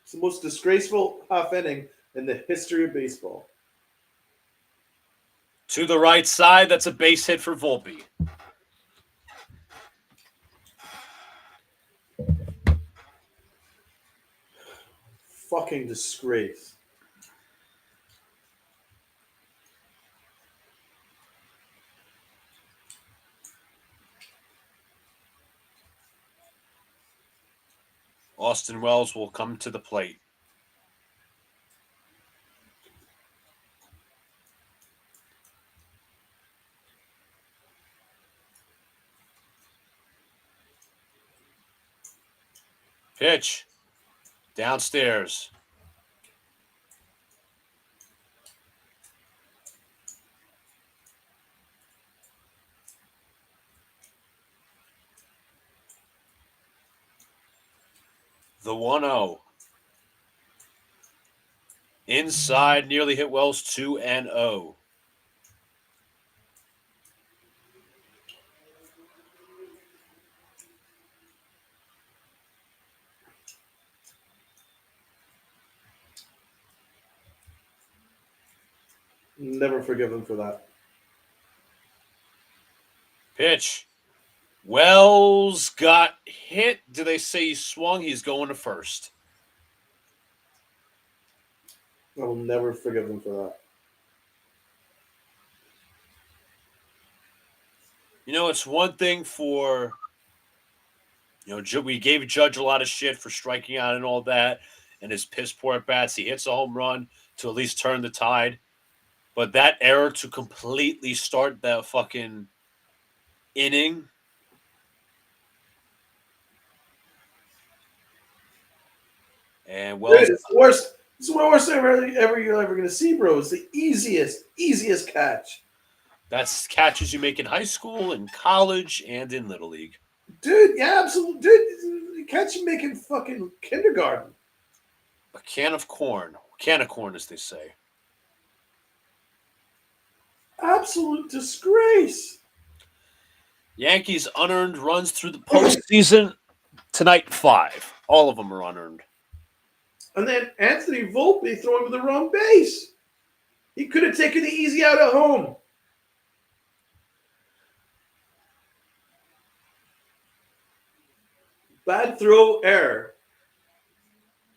It's the most disgraceful half inning in the history of baseball. To the right side, that's a base hit for Volpe. Fucking disgrace. Austin Wells will come to the plate. Pitch. Downstairs. The 1-0. Inside, nearly hit Wells 2-0. Never forgive him for that. Pitch. Wells got hit. Do they say he swung? He's going to first. I will never forgive him for that. You know, it's one thing for, we gave Judge a lot of shit for striking out and all that, and his piss poor at bats. He hits a home run to at least turn the tide. But that error to completely start that fucking inning. And Dude, it's the worst. It's the worst thing you're ever gonna see, bro. It's the easiest catch. That's catches you make in high school, in college, and in Little League. Dude, yeah, absolutely. Dude, catch you making fucking kindergarten. A can of corn. Can of corn, as they say. Absolute disgrace. Yankees unearned runs through the postseason. Tonight, 5. All of them are unearned. And then Anthony Volpe throwing to the wrong base. He could have taken the easy out at home. Bad throw, error.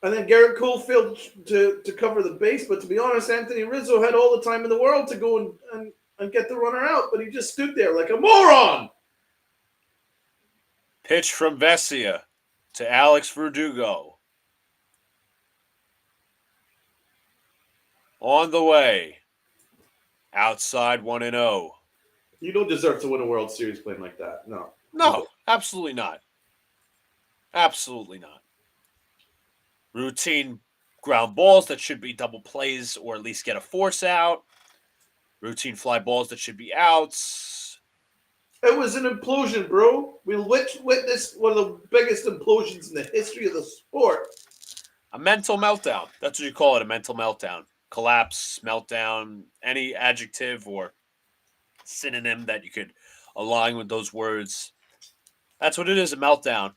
And then Gerrit Cole failed to cover the base. But to be honest, Anthony Rizzo had all the time in the world to go and get the runner out. But he just stood there like a moron. Pitch from Vesia to Alex Verdugo. On the way. Outside 1-0. You don't deserve to win a World Series playing like that. No. No, absolutely not. Absolutely not. Routine ground balls that should be double plays or at least get a force out. Routine fly balls that should be outs. It was an implosion, bro. We witnessed one of the biggest implosions in the history of the sport. A mental meltdown. That's what you call it, a mental meltdown. Collapse, meltdown, any adjective or synonym that you could align with those words. That's what it is, a meltdown.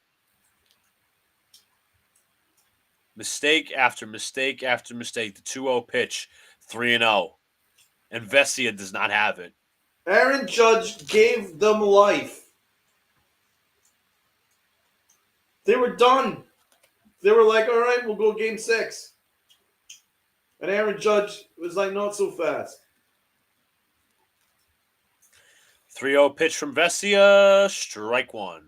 Mistake after mistake after mistake. The 2-0 pitch, 3-0. And Vesia does not have it. Aaron Judge gave them life. They were done. They were like, all right, we'll go game 6. And Aaron Judge was like, not so fast. 3-0 pitch from Vesia, strike 1.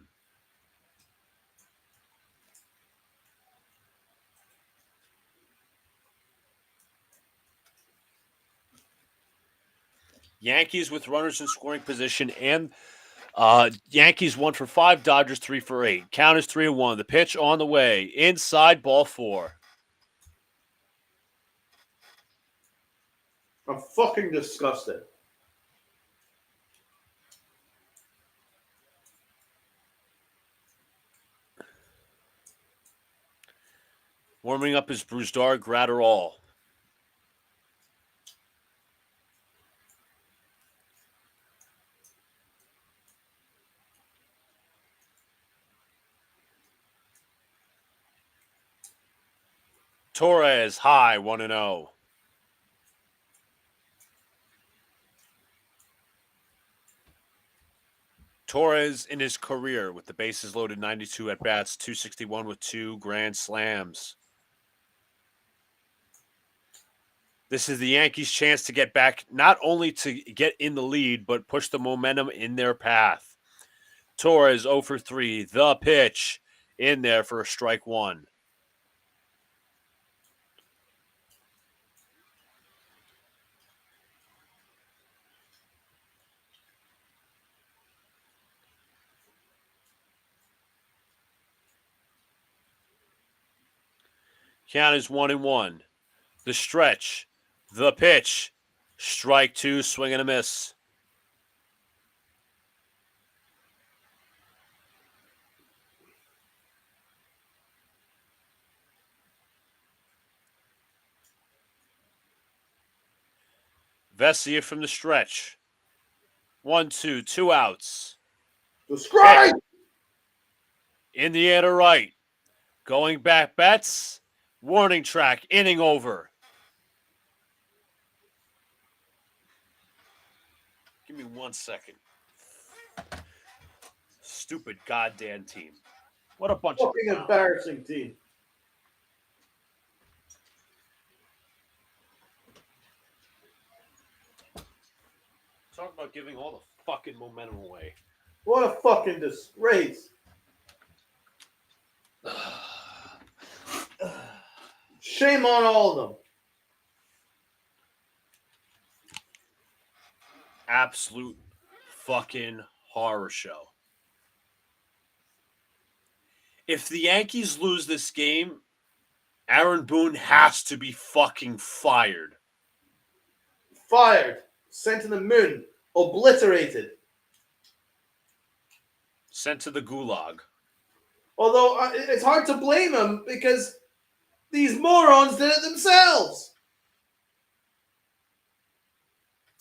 Yankees with runners in scoring position, and Yankees 1 for 5, Dodgers 3 for 8. Count is 3-1. The pitch on the way. Inside, ball 4. I'm fucking disgusted. Warming up his Brusdar Gratterall. Torres, high, 1-0. Torres in his career with the bases loaded 92 at bats, 261 with 2 grand slams. This is the Yankees' chance to get back, not only to get in the lead, but push the momentum in their path. Torres 0 for 3. The pitch in there for a strike 1. Count is 1-1. The stretch. The pitch. Strike 2, swing and a miss. Vesia from the stretch. 1-2, 2 outs. Disgrace! In the air to right. Going back bets. Warning track. Inning over. Give me 1 second. Stupid goddamn team. What a bunch Fucking of embarrassing team. Talk about giving all the fucking momentum away. What a fucking disgrace. Shame on all of them. Absolute fucking horror show. If the Yankees lose this game, Aaron Boone has to be fucking fired. Fired. Sent to the moon. Obliterated. Sent to the gulag. Although it's hard to blame him because these morons did it themselves.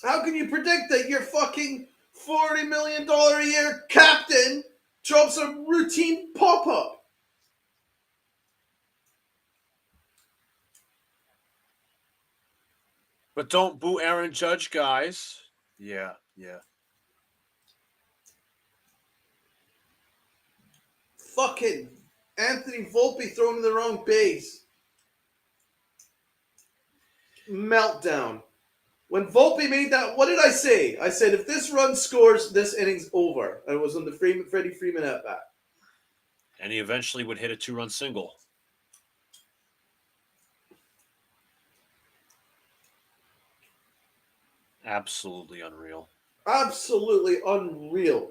How can you predict that your fucking $40 million a year captain drops a routine pop-up? But don't boo Aaron Judge, guys. Yeah. Fucking Anthony Volpe thrown in the wrong base. Meltdown. When Volpe made that, what did I say? I said, if this run scores, this inning's over. And it was on the Freddie Freeman at bat. And he eventually would hit a 2-run single. Absolutely unreal. Absolutely unreal.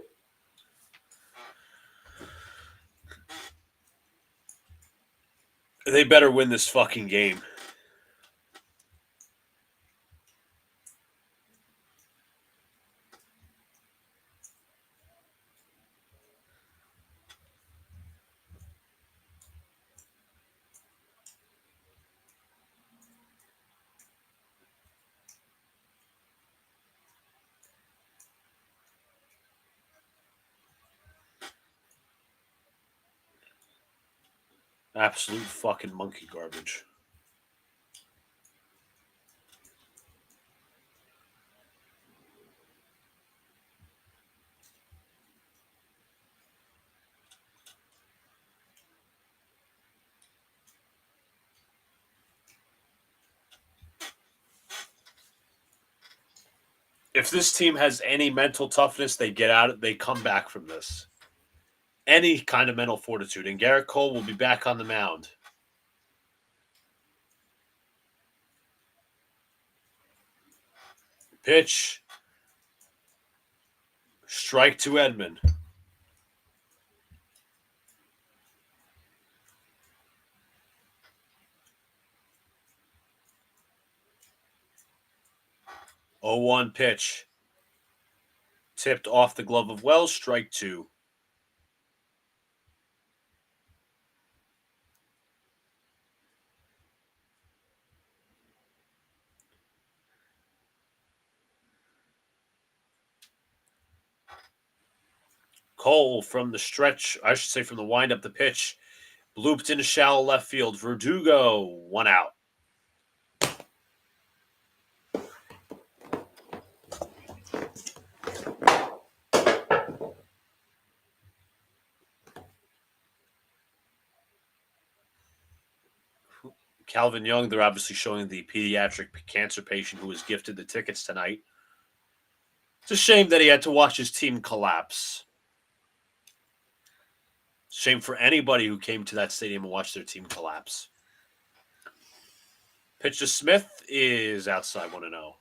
They better win this fucking game. Absolute fucking monkey garbage. If this team has any mental toughness, they get out. They come back from this. Any kind of mental fortitude, and Gerrit Cole will be back on the mound. Pitch. Strike to Edman. Oh, 1 pitch. Tipped off the glove of Wells. Strike 2. Cole from the stretch, I should say from the windup, the pitch, blooped into shallow left field. Verdugo, 1 out. Calvin Young, they're obviously showing the pediatric cancer patient who was gifted the tickets tonight. It's a shame that he had to watch his team collapse. Shame for anybody who came to that stadium and watched their team collapse. Pitch to Smith is outside 1-0.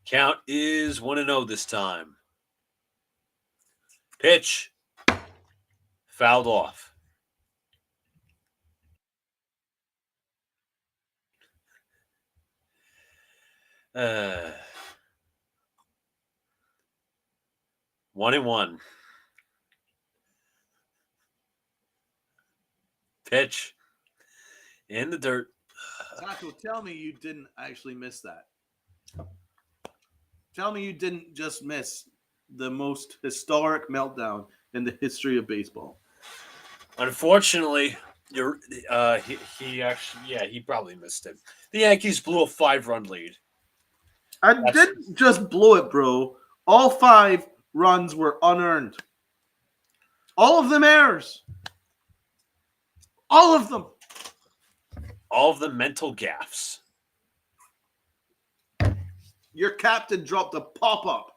Count is 1-0 this time. Pitch. Fouled off. Uh, 1-1. Pitch. In the dirt. Taco, tell me you didn't actually miss that. Tell me you didn't just miss the most historic meltdown in the history of baseball. Unfortunately, he actually, yeah, he probably missed it. The Yankees blew a 5-run lead. I didn't just blow it, bro. All 5 runs were unearned. All of them errors. All of them. All of the mental gaffes. Your captain dropped a pop-up.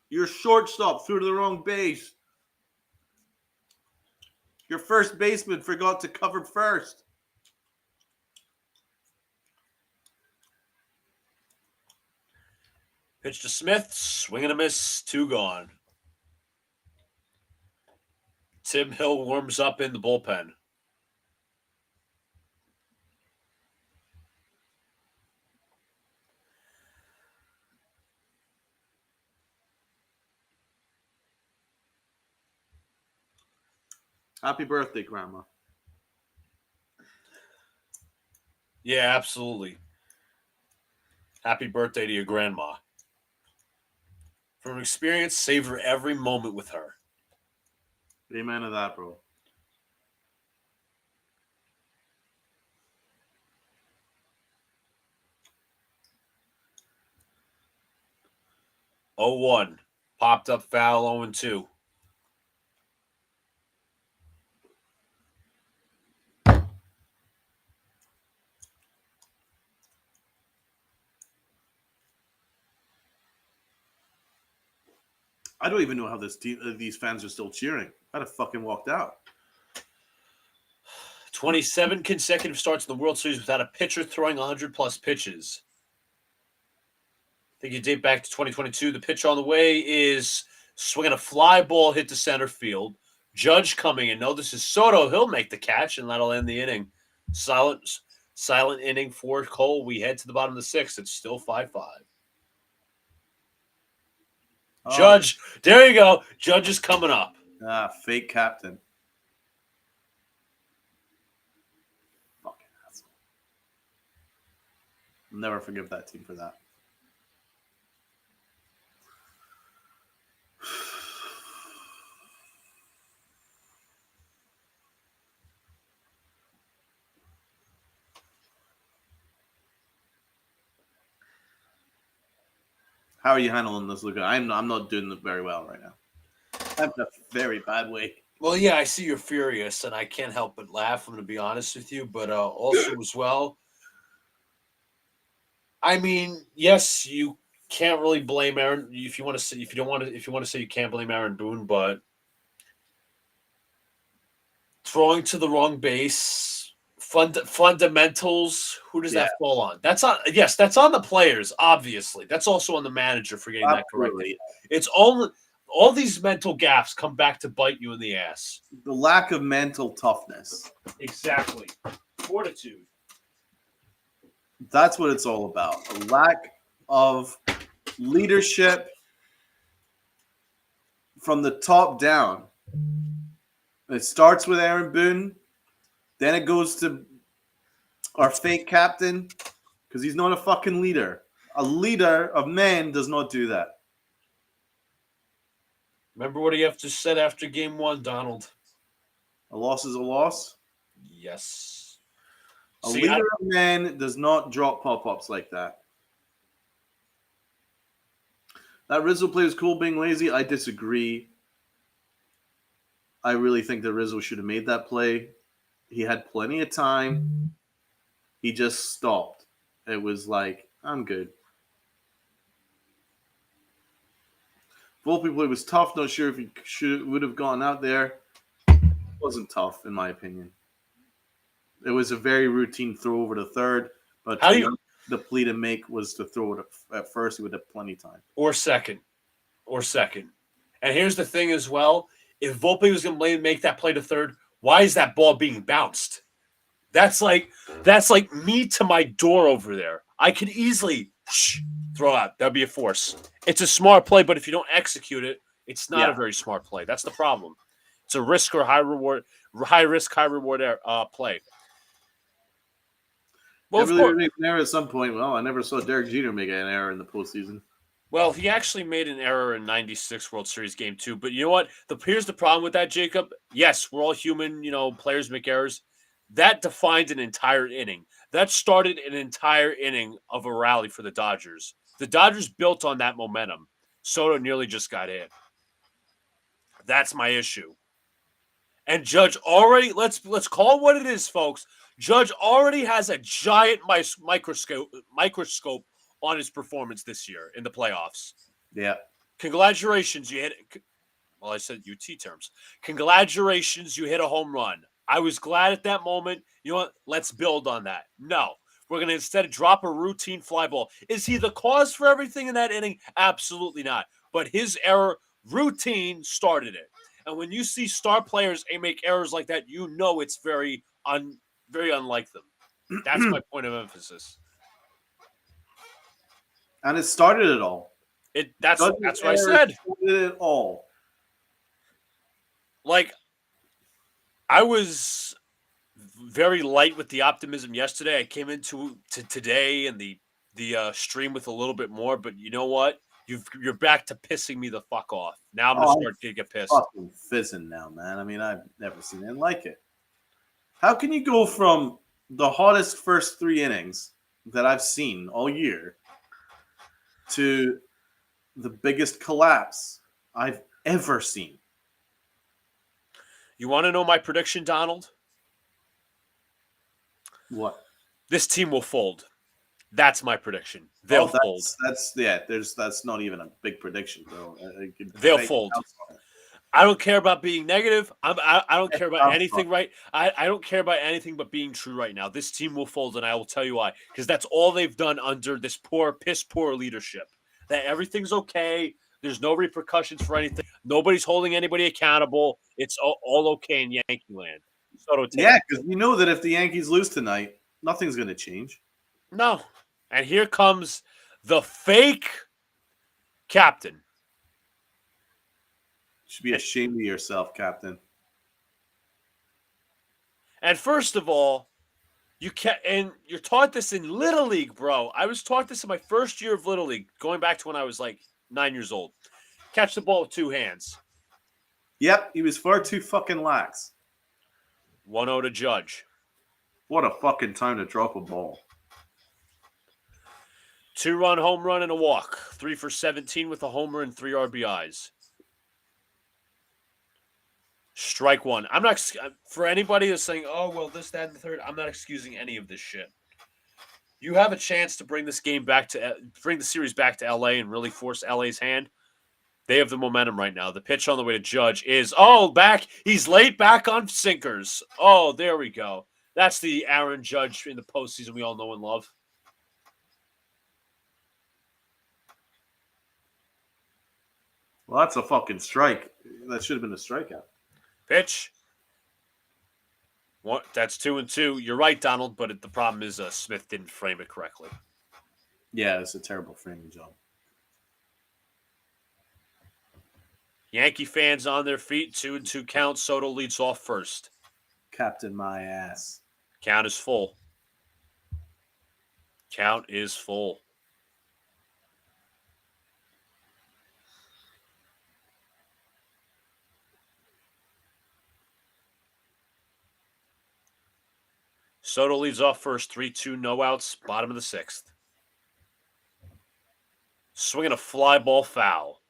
Your shortstop threw to the wrong base. Your first baseman forgot to cover first. Pitch to Smith, swing and a miss, 2 gone. Tim Hill warms up in the bullpen. Happy birthday, Grandma. Yeah, absolutely. Happy birthday to your grandma. From experience, savor every moment with her. Amen to that, bro. Oh, 1. Popped up foul, 0-2. I don't even know how these fans are still cheering. I'd have fucking walked out. 27 consecutive starts in the World Series without a pitcher throwing 100-plus pitches. I think you date back to 2022. The pitch on the way is swinging a fly ball hit to center field. Judge coming in. No, this is Soto. He'll make the catch, and that'll end the inning. Silent inning for Cole. We head to the bottom of the 6th. It's still 5-5. Judge, there you go. Judge is coming up. Fake captain. Fucking asshole. I'll never forgive that team for that. How are you handling this, Luca? I'm not doing it very well right now. I'm in a very bad way. Well, yeah, I see you're furious, and I can't help but laugh. I'm going to be honest with you, but also as well, I mean, yes, you can't really blame Aaron if you want to say if you want to say you can't blame Aaron Boone, but throwing to the wrong base, fundamentals. Who does that fall on? That's on. Yes, that's on the players. Obviously, that's also on the manager for getting that corrected. It's all these mental gaps come back to bite you in the ass. The lack of mental toughness. Exactly. Fortitude. That's what it's all about. A lack of leadership from the top down. It starts with Aaron Boone. Then it goes to our fake captain because he's not a fucking leader. A leader of men does not do that. Remember what you have to said after game 1, Donald. A loss is a loss. Yes. A leader of men does not drop pop-ups like that. That Rizzo play was cool being lazy. I disagree. I really think that Rizzo should have made that play. He had plenty of time. He just stopped. It was like, I'm good. Volpe play was tough. Not sure if he would have gone out there. It wasn't tough, in my opinion. It was a very routine throw over to third. But the plea to make was to throw it at first. He would have plenty of time. Or second. And here's the thing as well. If Volpe was going to make that play to third, why is that ball being bounced? That's like me to my door over there. I could easily throw out. That'd be a force. It's a smart play, but if you don't execute it, it's not a very smart play. That's the problem. It's a risk or high reward, high risk, high reward play. Well, really make an error at some point. Well, I never saw Derek Jeter make an error in the postseason. Well, he actually made an error in '96 World Series Game 2. But you know what? Here's the problem with that, Jacob. Yes, we're all human. Players make errors. That defined an entire inning. That started an entire inning of a rally for the Dodgers. The Dodgers built on that momentum. Soto nearly just got hit. That's my issue. And Judge already, let's call it what it is, folks. Judge already has a giant microscope on his performance this year in the playoffs. Yeah. Congratulations, you hit it. Well, I said UT terms. Congratulations, you hit a home run. I was glad at that moment. You know what? Let's build on that. No, we're going to instead drop a routine fly ball. Is he the cause for everything in that inning? Absolutely not. But his error, routine, started it. And when you see star players make errors like that, you know it's very unlike them. That's my point of emphasis. And it started it all. That's Judge's what I error said. started it all. Like, I was very light with the optimism yesterday. I came into today and the stream with a little bit more, but you know what? You're back to pissing me the fuck off. Now I'm gonna start to get pissed. Fucking fizzing now, man. I mean, I've never seen anything like it. How can you go from the hottest first 3 innings that I've seen all year to the biggest collapse I've ever seen? You want to know my prediction, Donald? What? This team will fold. That's my prediction. They'll fold. That's not even a big prediction, bro. They'll fold. I don't care about being negative. I don't care about anything, right? I don't care about anything but being true right now. This team will fold, and I will tell you why. Because that's all they've done under this piss poor leadership. That everything's okay. There's no repercussions for anything. Nobody's holding anybody accountable. It's all okay in Yankee land. Yeah, because we know that if the Yankees lose tonight, nothing's going to change. No. And here comes the fake captain. You should be ashamed of yourself, Captain. And first of all, you're taught this in Little League, bro. I was taught this in my first year of Little League, going back to when I was like 9 years old. Catch the ball with 2 hands. Yep, he was far too fucking lax. 1-0 to Judge. What a fucking time to drop a ball. 2-run home run and a walk. 3 for 17 with a homer and 3 RBIs. Strike 1. I'm not, for anybody that's saying, oh, well, this, that, and the third, I'm not excusing any of this shit. You have a chance to bring the series back to LA and really force LA's hand. They have the momentum right now. The pitch on the way to Judge is, back. He's late back on sinkers. Oh, there we go. That's the Aaron Judge in the postseason we all know and love. Well, that's a fucking strike. That should have been a strikeout. Pitch. That's 2-2. You're right, Donald, but the problem is Smith didn't frame it correctly. Yeah, it's a terrible framing job. Yankee fans on their feet. 2-2 count. Soto leads off first. Captain my ass. Count is full. Count is full. Soto leads off first. 3-2, no outs. Bottom of the 6th. Swinging a fly ball foul.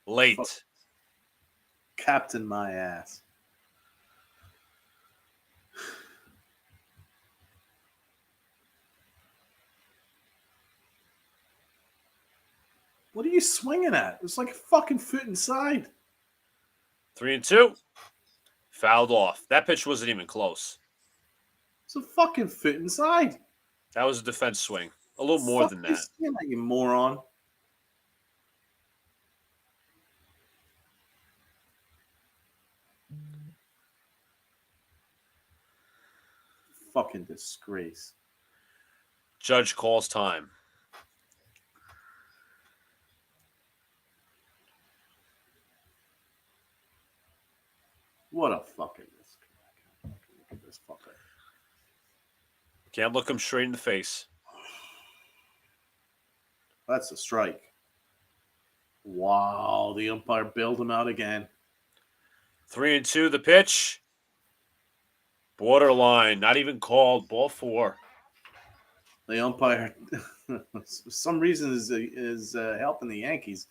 Late. Captain my ass. What are you swinging at? It's like a fucking foot inside. 3-2. Fouled off. That pitch wasn't even close. It's a fucking foot inside. That was a defense swing. A little more than that. You moron. Fucking disgrace. Judge calls time. What a fucking disgrace. Look at this fucker. Can't look him straight in the face. That's a strike. Wow, the umpire bailed him out again. 3-2, the pitch. Borderline, not even called. Ball 4. The umpire, for some reason, is helping the Yankees.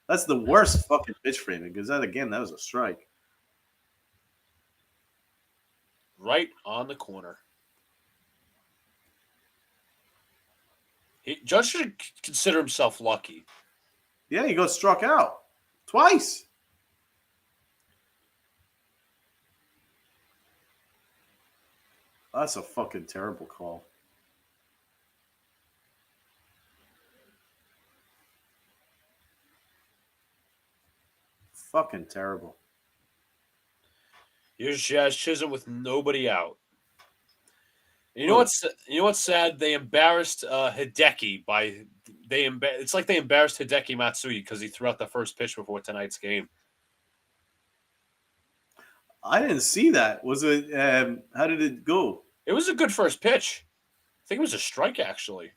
That's the worst fucking pitch framing because that was a strike. Right on the corner. Judge should consider himself lucky. Yeah, he got struck out twice. That's a fucking terrible call. Fucking terrible. Here's Jazz Chisholm with nobody out. You know what's sad? They embarrassed Hideki by it's like they embarrassed Hideki Matsui because he threw out the first pitch before tonight's game. I didn't see that. Was it? How did it go? It was a good first pitch. I think it was a strike actually.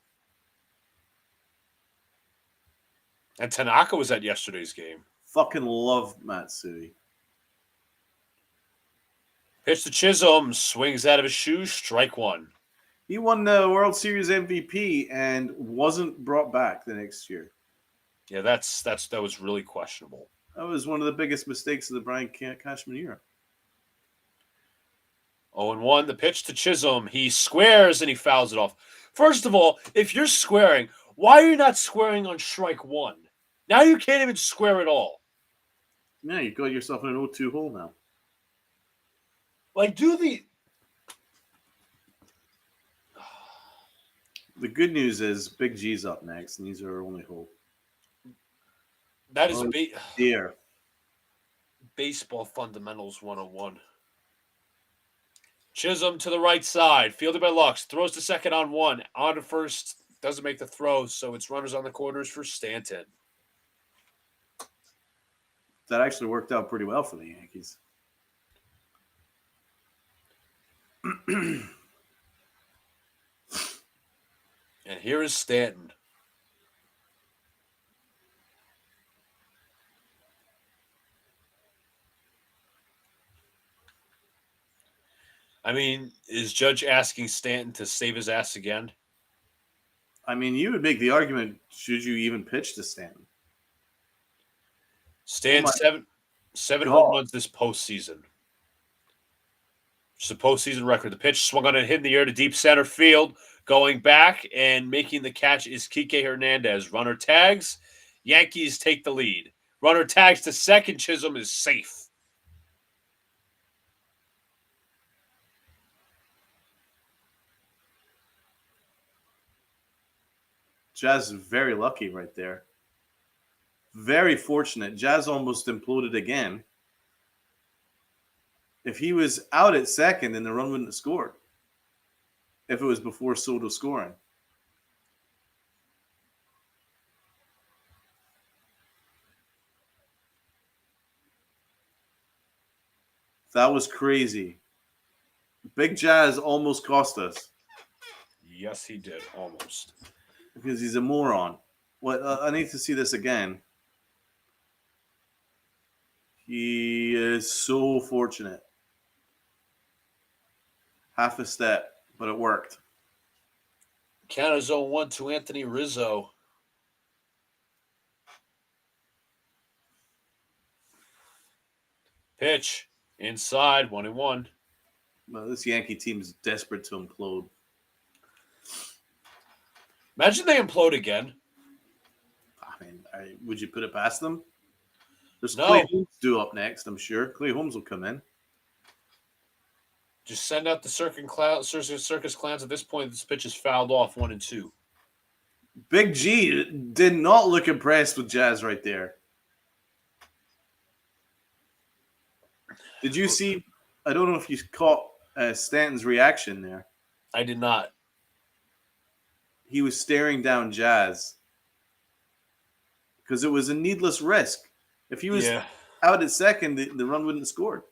And Tanaka was at yesterday's game. Fucking love Matsui. Pitch to Chisholm, swings out of his shoes, strike one. He won the World Series MVP and wasn't brought back the next year. Yeah, that was really questionable. That was one of the biggest mistakes of the Brian Cashman era. 0-1, the pitch to Chisholm. He squares and he fouls it off. First of all, if you're squaring, why are you not squaring on strike one? Now you can't even square at all. Yeah, you got yourself in an 0-2 hole now. Like, The good news is Big G's up next, and these are our only hope. That is dear. Baseball fundamentals 101. Chisholm to the right side, fielded by Lux, throws to second on one, on to first, doesn't make the throw, so it's runners on the corners for Stanton. That actually worked out pretty well for the Yankees. And here is Stanton. I mean, is Judge asking Stanton to save his ass again? I mean, you would make the argument, should you even pitch to Stanton? Stanton, seven home runs this postseason. It's a postseason record. The pitch swung on and hit in the air to deep center field. Going back and making the catch is Kike Hernandez. Runner tags. Yankees take the lead. Runner tags to second. Chisholm is safe. Jazz is very lucky right there. Very fortunate. Jazz almost imploded again. If he was out at second, then the run wouldn't have scored. If it was before Soto scoring. That was crazy. Big Jazz almost cost us. Yes, he did. Almost. Because he's a moron. I need to see this again. He is so fortunate. Half a step, but it worked. Count is 0-1 to Anthony Rizzo. Pitch. Inside, 1-1. Well, this Yankee team is desperate to implode. Imagine they implode again. I mean, would you put it past them? There's No. Clay Holmes due up next, I'm sure. Clay Holmes will come in. Just send out the circus clowns. At this point, this pitch is fouled off 1-2. Big G did not look impressed with Jazz right there. Did you see? I don't know if you caught Stanton's reaction there. I did not. He was staring down Jazz because it was a needless risk. If he was out at second, the run wouldn't have scored.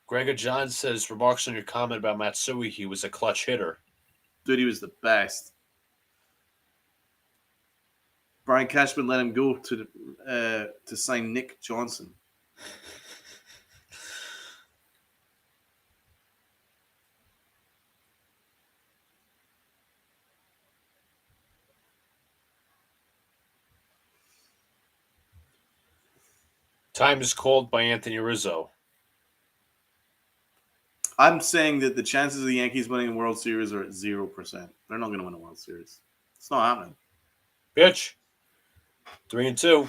Gregor John says, remarks on your comment about Matsui, he was a clutch hitter. Dude, he was the best. Brian Cashman let him go to sign Nick Johnson. Time is called by Anthony Rizzo. I'm saying that the chances of the Yankees winning the World Series are at 0%. They're not going to win a World Series. It's not happening. Pitch. 3-2.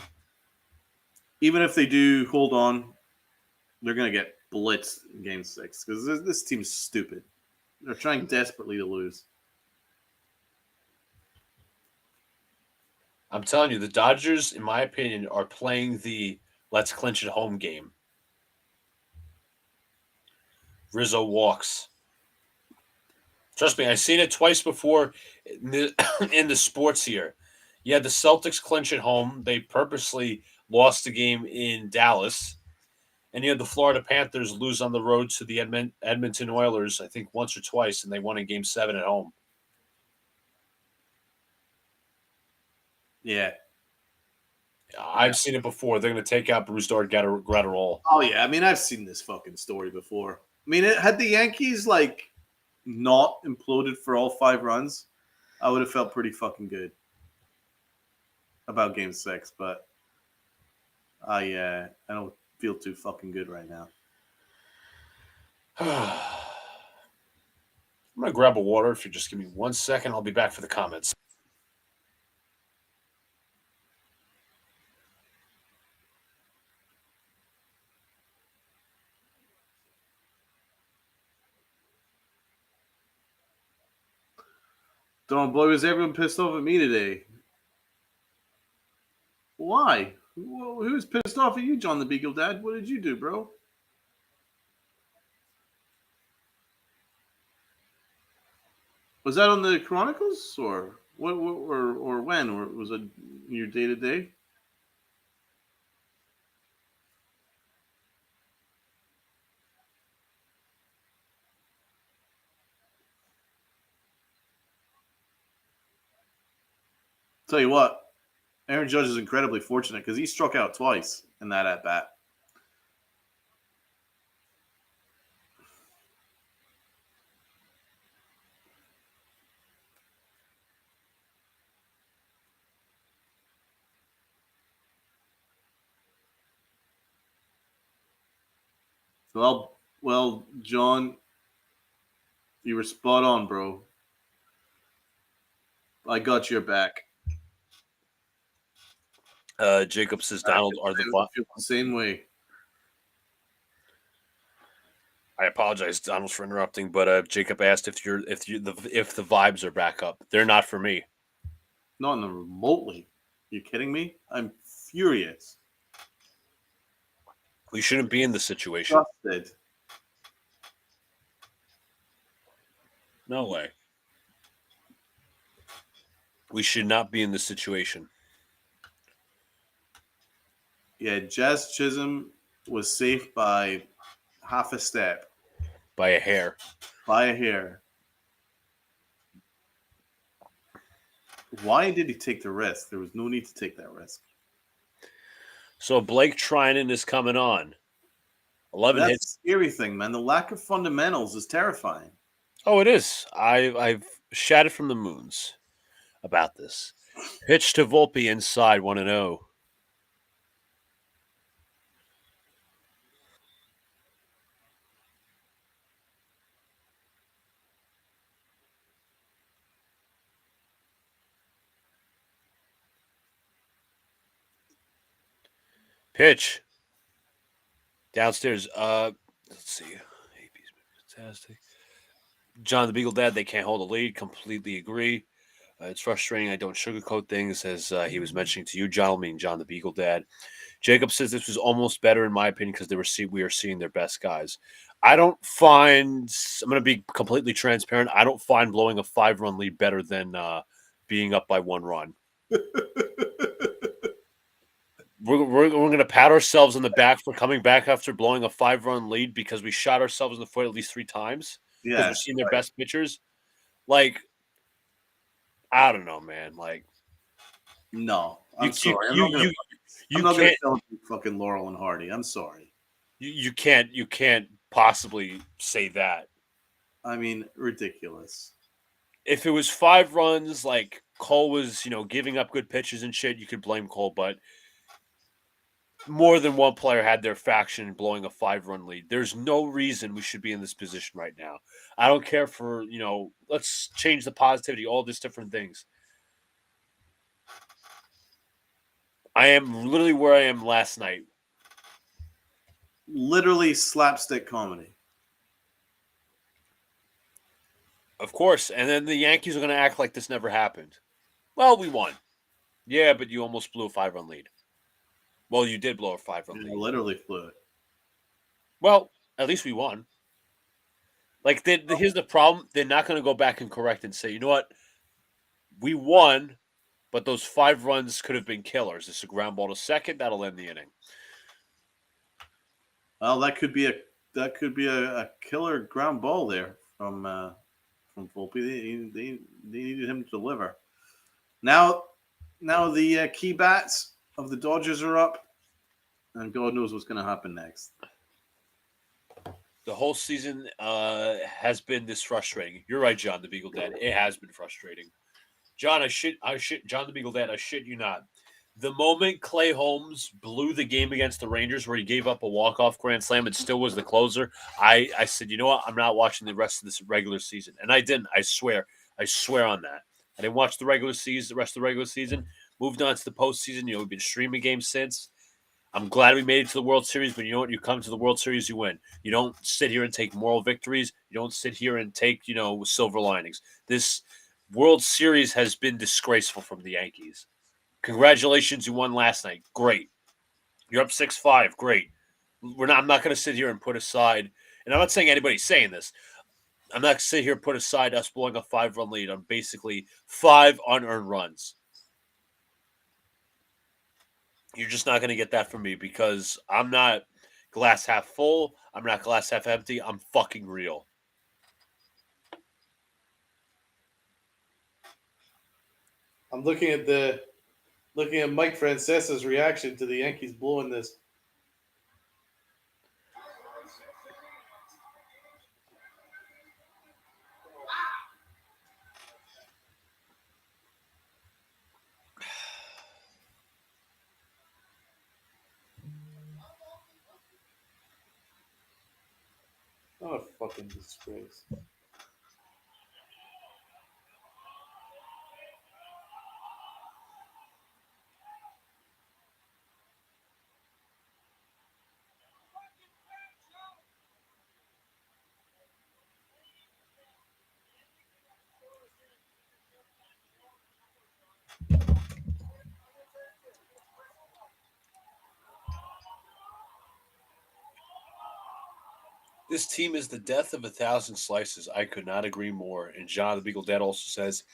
Even if they do hold on, they're going to get blitzed in Game 6 because this team's stupid. They're trying desperately to lose. I'm telling you, the Dodgers, in my opinion, are playing the let's clinch it home game. Rizzo walks. Trust me, I've seen it twice before in the sports here. Yeah, the Celtics clinch at home. They purposely lost the game in Dallas. And you had the Florida Panthers lose on the road to the Edmonton Oilers, I think once or twice, and they won in Game 7 at home. Yeah. I've seen it before. They're going to take out Bruce Gratterall. Oh yeah, I mean I've seen this fucking story before. I mean, had the Yankees like not imploded for all 5 runs, I would have felt pretty fucking good about Game 6. But I don't feel too fucking good right now. I'm going to grab a water. If you just give me 1 second, I'll be back for the comments. Don't boy, was everyone pissed off at me today? Why? Who was pissed off at you, John the Beagle Dad? What did you do, bro? Was that on the Chronicles or what? Or when? Or was it your day to day? Tell you what, Aaron Judge is incredibly fortunate because he struck out twice in that at bat. Well, John, you were spot on, bro. I got your back. Jacob says Donald are the I feel the same way. I apologize, Donald, for interrupting, but Jacob asked if the vibes are back up. They're not for me. Not in the remotely. You kidding me? I'm furious. We shouldn't be in this situation. Trusted. No way. We should not be in this situation. Yeah, Jazz Chisholm was safe by half a step. By a hair. By a hair. Why did he take the risk? There was no need to take that risk. So Blake Trinan is coming on. 11 That's hits. the scary thing, man. The lack of fundamentals is terrifying. Oh, it is. I've shouted from the moons about this. Pitch to Volpe inside 1-0. Pitch. Downstairs. Let's see. AP's been fantastic. John the Beagle Dad, they can't hold a lead. Completely agree. It's frustrating. I don't sugarcoat things, as he was mentioning to you, John, meaning John the Beagle Dad. Jacob says this was almost better, in my opinion, because we are seeing their best guys. I don't find, I'm going to be completely transparent, I don't find blowing a 5-run lead better than being up by 1 run. We're going to pat ourselves on the back for coming back after blowing a 5-run lead because we shot ourselves in the foot at least 3 times. Because we're seeing their best pitchers. Like, I don't know, man. Like, no, I'm sorry. I'm not going to celebrate fucking Laurel and Hardy. I'm sorry. You can't possibly say that. I mean, ridiculous. If it was 5 runs, like Cole was, giving up good pitches and shit, you could blame Cole, but more than one player had their faction blowing a 5-run lead. There's no reason we should be in this position right now. I don't care for, let's change the positivity, all these different things. I am literally where I am last night. Literally slapstick comedy. Of course. And then the Yankees are going to act like this never happened. Well, we won. Yeah, but you almost blew a 5-run lead. Well, you did blow a 5-run Yeah, lead. literally flew it. Well, at least we won. Like, here's the problem. They're not going to go back and correct and say, you know what? We won, but those 5 runs could have been killers. It's a ground ball to second. That'll end the inning. Well, that could be a killer ground ball there from Volpe. They needed him to deliver. Now the key bats of the Dodgers are up, and God knows what's going to happen next. The whole season has been this frustrating. You're right, John the Beagle Dad. It has been frustrating. John, John the Beagle Dad, I shit you not. The moment Clay Holmes blew the game against the Rangers where he gave up a walk-off grand slam and still was the closer, I said, you know what? I'm not watching the rest of this regular season. And I didn't. I swear. I swear on that. I didn't watch the rest of the regular season. Moved on to the postseason. We've been streaming games since. I'm glad we made it to the World Series, but you know what? You come to the World Series, you win. You don't sit here and take moral victories. You don't sit here and take, silver linings. This World Series has been disgraceful from the Yankees. Congratulations, you won last night. Great. You're up 6-5. Great. I'm not going to sit here and put aside, and I'm not saying anybody's saying this. I'm not going to sit here and put aside us blowing a 5-run lead on basically 5 unearned runs. You're just not going to get that from me because I'm not glass half full. I'm not glass half empty. I'm fucking real. I'm looking at Mike Francesa's reaction to the Yankees blowing this. What a fucking disgrace. This team is the death of 1,000 slices. I could not agree more. And John the Beagle Dad also says,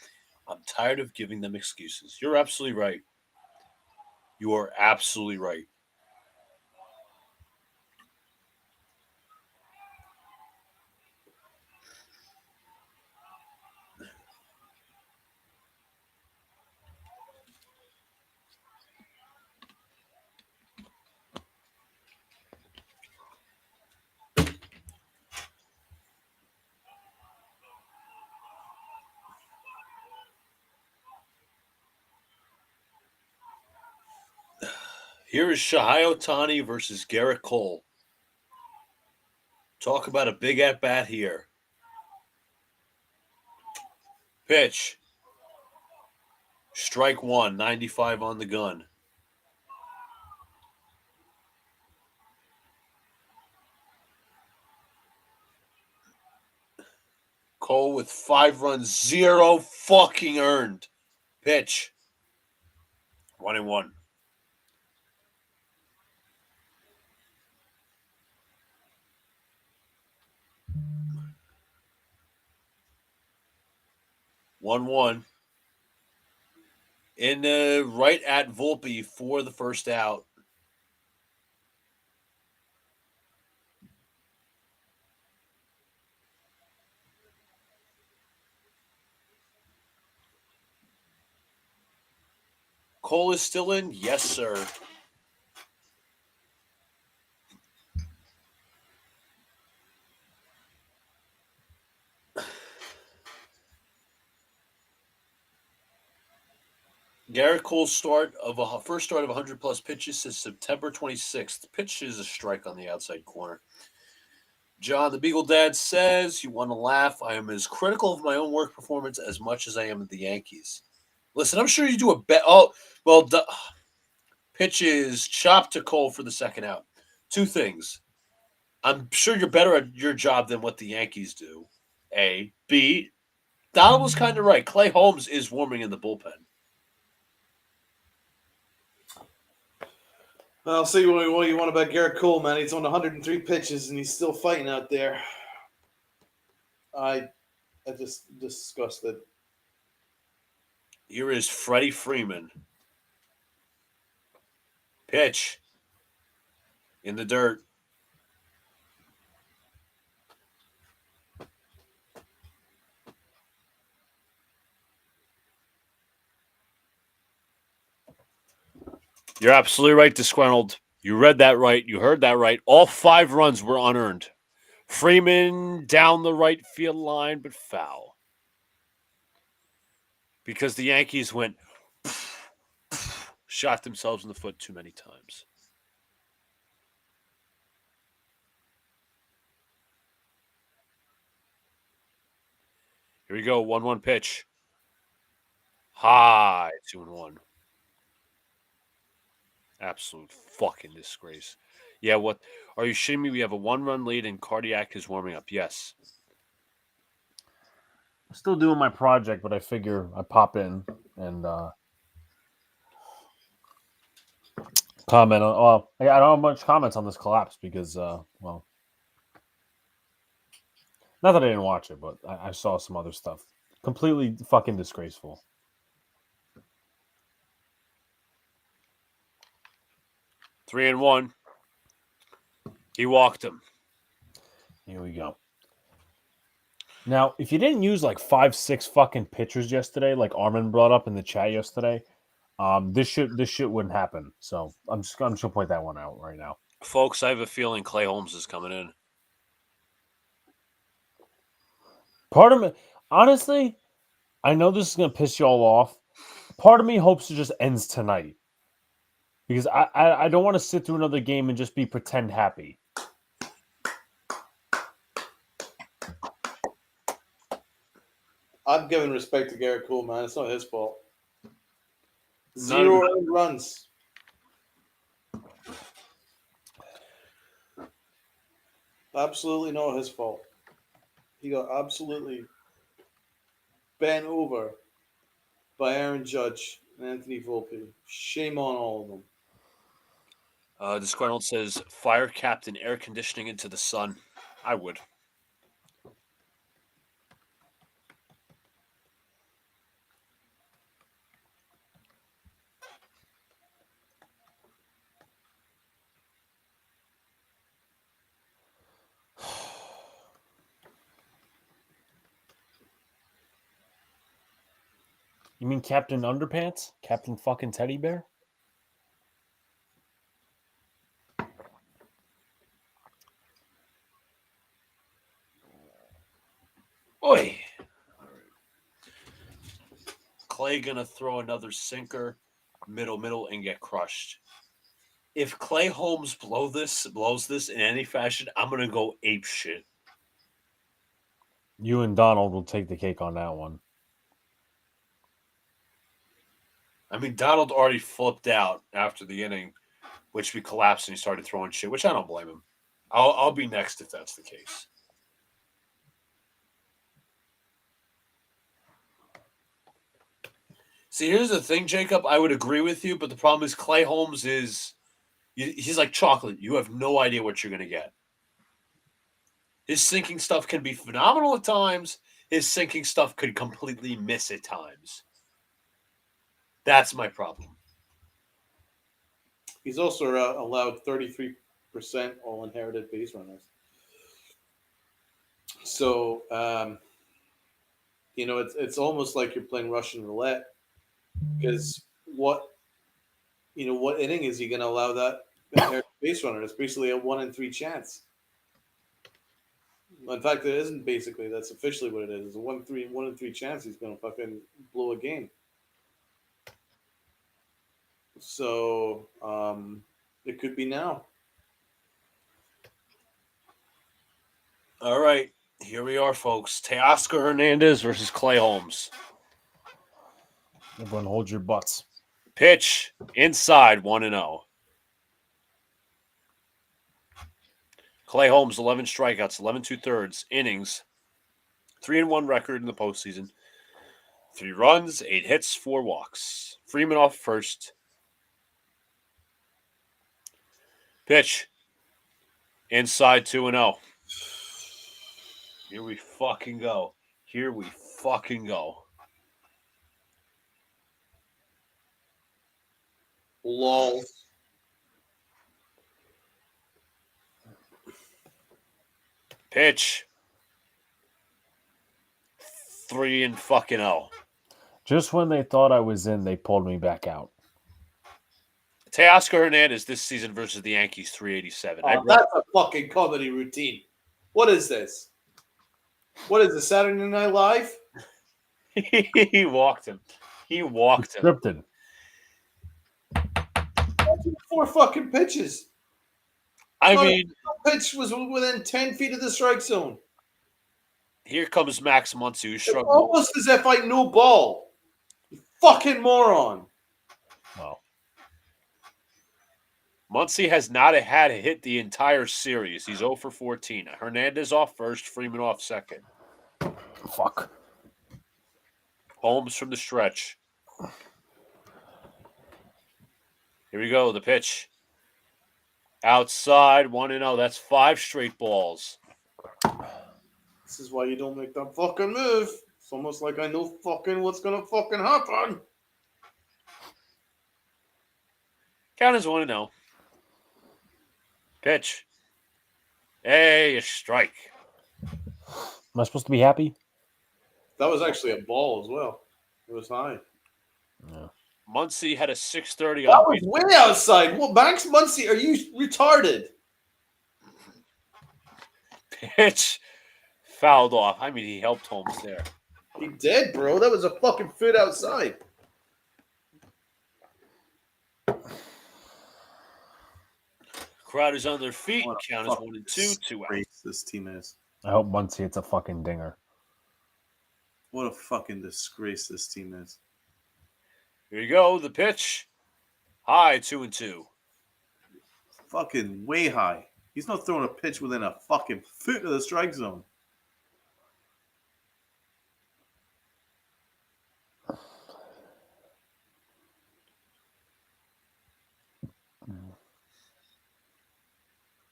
I'm tired of giving them excuses. You're absolutely right. You are absolutely right. Here is Shohei Ohtani versus Gerrit Cole. Talk about a big at-bat here. Pitch. Strike 1, 95 on the gun. Cole with 5 runs, 0 fucking earned. Pitch. 1-1. One. In right at Volpe for the first out. Cole is still in? Yes, sir. Gerrit Cole's first start of 100 plus pitches since September 26th. Pitch is a strike on the outside corner. John the Beagle Dad says, you want to laugh. I am as critical of my own work performance as much as I am of the Yankees. Listen, I'm sure you do a bet. Oh, well, pitch is chopped to Cole for the second out. 2 things. I'm sure you're better at your job than what the Yankees do. A. B. Donald was kind of right. Clay Holmes is warming in the bullpen. I'll see what you want about Gerrit Cole, man. He's on 103 pitches and he's still fighting out there. I just disgusted. Here is Freddie Freeman. Pitch. In the dirt. You're absolutely right, Disgruntled. You read that right. You heard that right. All 5 runs were unearned. Freeman down the right field line, but foul. Because the Yankees went, shot themselves in the foot too many times. Here we go. 1-1 pitch. High. 2-1. Absolute fucking disgrace. Yeah, what? Are you shitting me? We have a 1-run lead and Cardiac is warming up. Yes. I'm still doing my project, but I figure I pop in and comment on. Well, I don't have much comments on this collapse because, well, not that I didn't watch it, but I saw some other stuff. Completely fucking disgraceful. Three and one. He walked him. Here we go. Now, if you didn't use like 5-6 fucking pitchers yesterday, like Armin brought up in the chat yesterday, this shit wouldn't happen. So I'm just gonna point that one out right now. Folks, I have a feeling Clay Holmes is coming in. Part of me, honestly, I know this is gonna piss you all off. Part of me hopes it just ends tonight. Because I don't want to sit through another game and just be pretend happy. I'm giving respect to Gerrit Cole, man. It's not his fault. 0 earned runs. Absolutely not his fault. He got absolutely bent over by Aaron Judge and Anthony Volpe. Shame on all of them. Disgruntled says, fire captain air conditioning into the sun. I would. You mean Captain Underpants? Captain fucking Teddy Bear? Oi! Clay gonna throw another sinker, middle, and get crushed. If Clay Holmes blows this in any fashion, I'm gonna go ape shit. You and Donald will take the cake on that one. I mean, Donald already flipped out after the inning, which we collapsed and he started throwing shit, which I don't blame him. I'll be next if that's the case. See, here's the thing, Jacob. I would agree with you, but the problem is Clay Holmes he's like chocolate. You have no idea what you're going to get. His sinking stuff can be phenomenal at times. His sinking stuff could completely miss at times. That's my problem. He's also allowed 33% all inherited base runners. So, it's almost like you're playing Russian roulette because what inning is he going to allow that inherited base runner? It's basically a 1 in 3 chance. In fact, it isn't basically. That's officially what it is. It's a 1 in 3 chance he's going to fucking blow a game. So, it could be now. All right. Here we are, folks. Teoscar Hernandez versus Clay Holmes. Everyone hold your butts. Pitch inside 1-0. Clay Holmes, 11 strikeouts, 11 2/3 innings, 3-1 record in the postseason. 3 runs, 8 hits, 4 walks. Freeman off first. Pitch. Inside 2-0. Here we fucking go. Here we fucking go. Lol. Pitch. 3-0. Just when they thought I was in, they pulled me back out. Teoscar Hernandez this season versus the Yankees, 387. That's a fucking comedy routine. What is this? What is this, Saturday Night Live? He walked him. He walked him. Scripted. 4 fucking pitches. I mean, The pitch was within 10 feet of the strike zone. here comes Max Muncy, who's It's struggling. almost as if I knew ball. You fucking moron. Wow. Muncy has not had a hit the entire series. He's 0 for 14. Hernandez off first, Freeman off second. Fuck. Holmes from the stretch. Here we go, the pitch. Outside, 1-0. That's 5 straight balls. This is why you don't make that fucking move. It's almost like I know fucking what's gonna fucking happen. Count is 1-0. Pitch. Hey, a strike. Am I supposed to be happy? That was actually a ball as well. It was high. Yeah. Muncy had a 630 That on was way outside. Well, Max Muncy, are you retarded? pitch. Fouled off. I mean, he helped Holmes there. He did, bro. That was a fucking foot outside. Crowd is on their feet. What a Count is fucking 1 and 2. 2 out. disgrace this team is. I hope Muncy hits a fucking dinger. What a fucking disgrace this team is. Here you go. The pitch. High, 2 and 2. Fucking way high. He's not throwing a pitch within a fucking foot of the strike zone.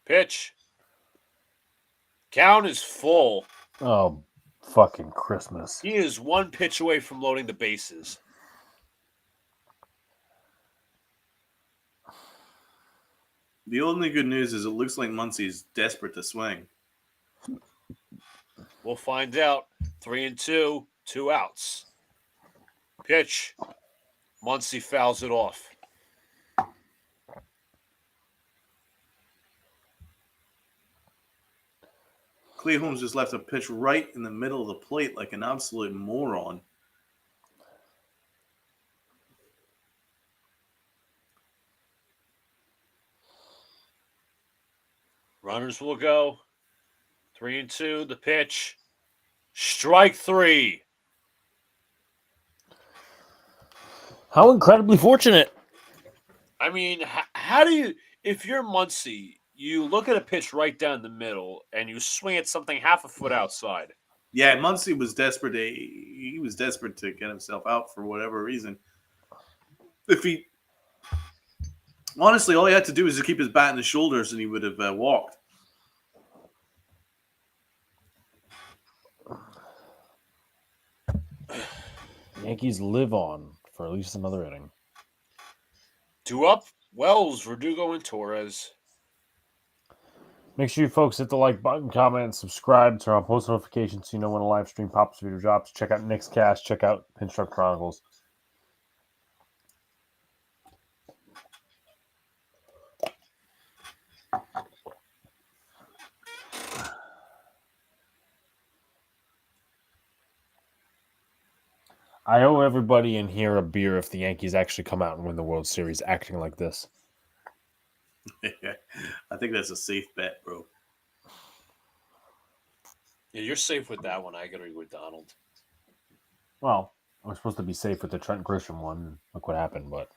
Pitch. Count is full. Oh, fucking Christmas. He is 1 pitch away from loading the bases. The only good news is it looks like Muncy's desperate to swing. We'll find out. 3 and 2. 2 outs. Pitch. Muncy fouls it off. Clay Holmes just left a pitch right in the middle of the plate like an absolute moron. Runners will go. 3 and 2. The pitch. Strike 3. How incredibly fortunate. I mean, how do you, if you're Muncy, you look at a pitch right down the middle and you swing at something half a foot outside. Yeah, Muncy was desperate. He was desperate to get himself out for whatever reason. If he honestly, all he had to do was to keep his bat in his shoulders, and he would have walked. Yankees live on for at least another inning. 2 up. Wells, Verdugo, and Torres. Make sure you folks hit the like button, comment, and subscribe, turn on post notifications so you know when a live stream pops video drops. Check out Nick's Cast, check out Pinstripe Chronicles. I owe everybody in here a beer if the Yankees actually come out and win the World Series acting like this. I think that's a safe bet, bro. Yeah, you're safe with that one. I agree with Donald. Well, I was supposed to be safe with the Trent Grisham one. Look what happened, but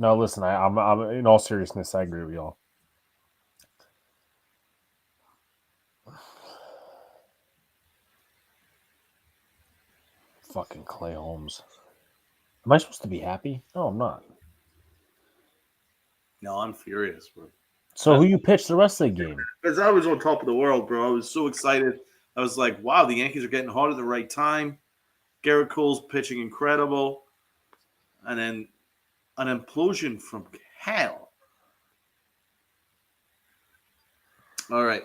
no. Listen, I'm in all seriousness, I agree with y'all. Fucking Clay Holmes. Am I supposed to be happy? No, I'm not. No, I'm furious, bro. So who you pitched the rest of the game? Because I was on top of the world, bro. I was so excited. I was like, wow, the Yankees are getting hot at the right time. Gerrit Cole's pitching incredible. And then an implosion from hell. All right.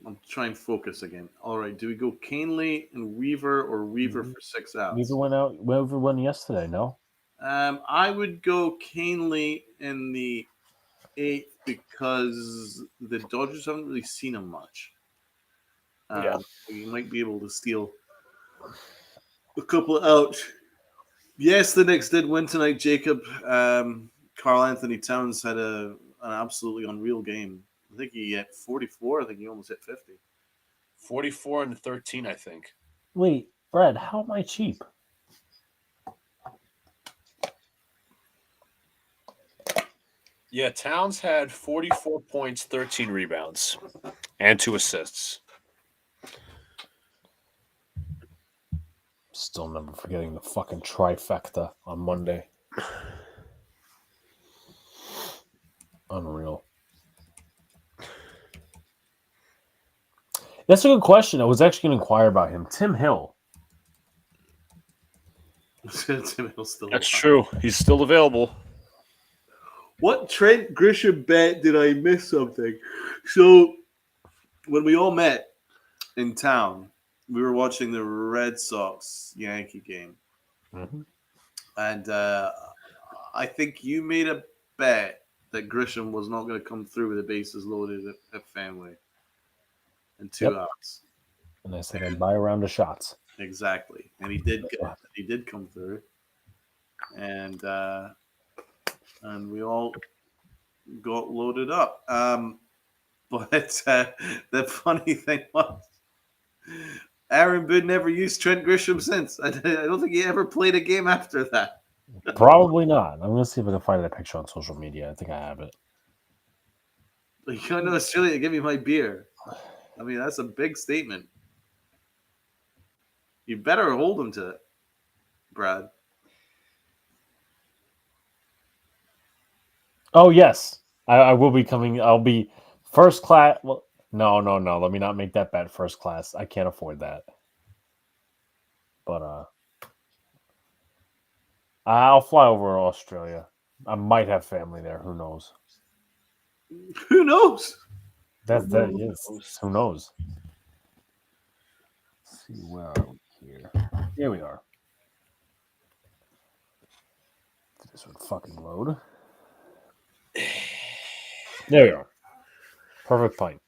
I'm trying to focus again. All right. Do we go Canely and Weaver or Weaver for 6 outs? Weaver went out. Weaver won yesterday. No. I would go Canely in the 8th because the Dodgers haven't really seen him much. Yeah. You might be able to steal a couple of outs. Yes, the Knicks did win tonight, Jacob. Carl Anthony Towns had an absolutely unreal game. I think he hit 44. I think he almost hit 50. 44 and 13, I think. Wait, Brad, how am I cheap? Yeah, Towns had 44 points, 13 rebounds, and 2 assists. Still never forgetting the fucking trifecta on Monday. Unreal. That's a good question. I was actually going to inquire about him. Tim Hill. Tim Hill's still That's alive. true. He's still available. What Trent Grisham bet did I miss something? So when we all met in town, we were watching the Red Sox Yankee game. Mm-hmm. And I think you made a bet that Grisham was not going to come through with the bases loaded at Fenway in 2 outs. And I said I'd buy a round of shots. Exactly, and he did. He did come through, and we all got loaded up. But the funny thing was, Aaron Boone never used Trent Grisham since. I don't think he ever played a game after that. Probably not. I'm going to see if I can find that picture on social media. I think I have it. You come to Australia to give me my beer. I mean, that's a big statement. You better hold him to it, Brad. Oh, yes. I will be coming. I'll be first class. Well, no. Let me not make that bet first class. I can't afford that. But I'll fly over to Australia. I might have family there. Who knows? Who knows? Yes. Who knows? Let's see, where are we here? Here we are. This would fucking load. There we are. Perfect pint.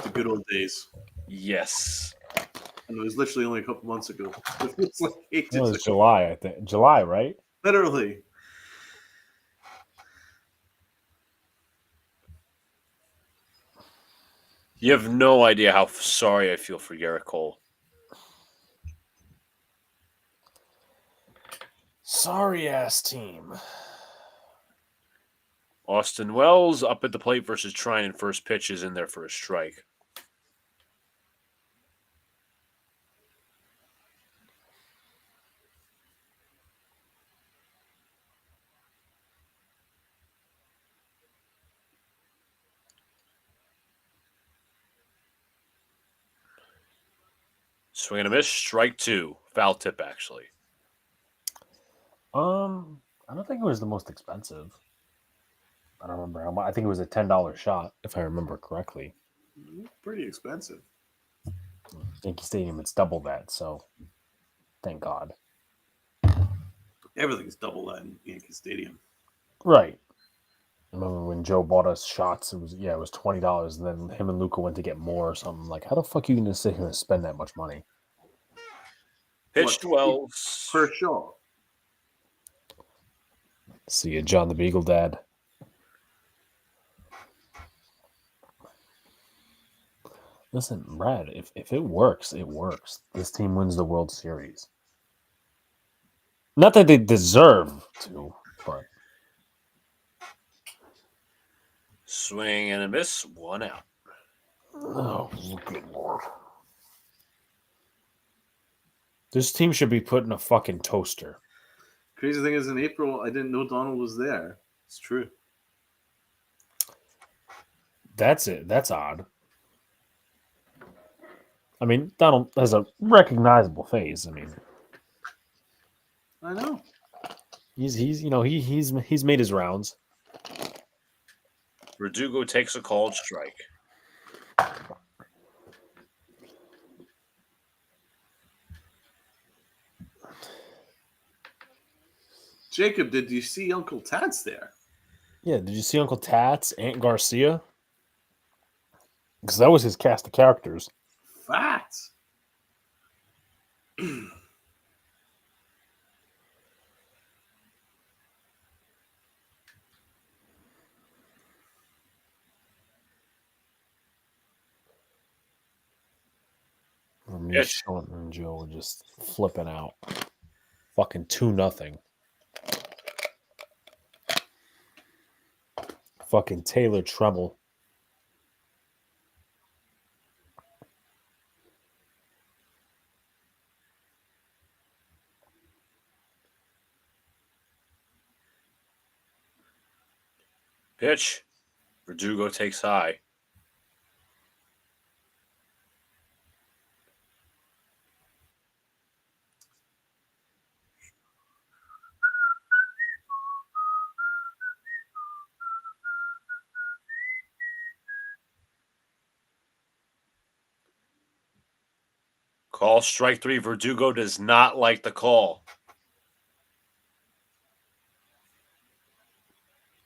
The good old days. Yes. And it was literally only a couple months ago. It was like ages It was ago. July, I think. July, right? Literally. You have no idea how sorry I feel for Gerrit Cole. Sorry ass team. Austin Wells up at the plate versus Trine in first pitch is in there for a strike. Swing and a miss, strike 2. Foul tip, actually. I don't think it was the most expensive. I don't remember how much. I think it was a $10 shot, if I remember correctly. Pretty expensive. Yankee Stadium, it's double that, so thank God. Everything's double that in Yankee Stadium. Right. I remember when Joe bought us shots, it was $20, and then him and Luca went to get more or something. Like, how the fuck are you gonna sit here and spend that much money? Pitch to Wells. Per shot. See you, John the Beagle Dad. Listen, Brad, if it works, it works. This team wins the World Series. Not that they deserve to, but Swing and a miss, 1 out. Oh, good lord. This team should be put in a fucking toaster. Crazy thing is, in April, I didn't know Donald was there. It's true. That's it. That's odd. I mean, Donald has a recognizable face. I mean, I know. he's made his rounds. Verdugo takes a called strike. Jacob, did you see Uncle Tats there? Yeah, did you see Uncle Tats, Aunt Garcia? Because that was his cast of characters. Facts. Me, Yes. Sean, and Joe were just flipping out. Fucking 2-0. Fucking Taylor Treble. Pitch. Verdugo takes high. Call strike 3. Verdugo does not like the call.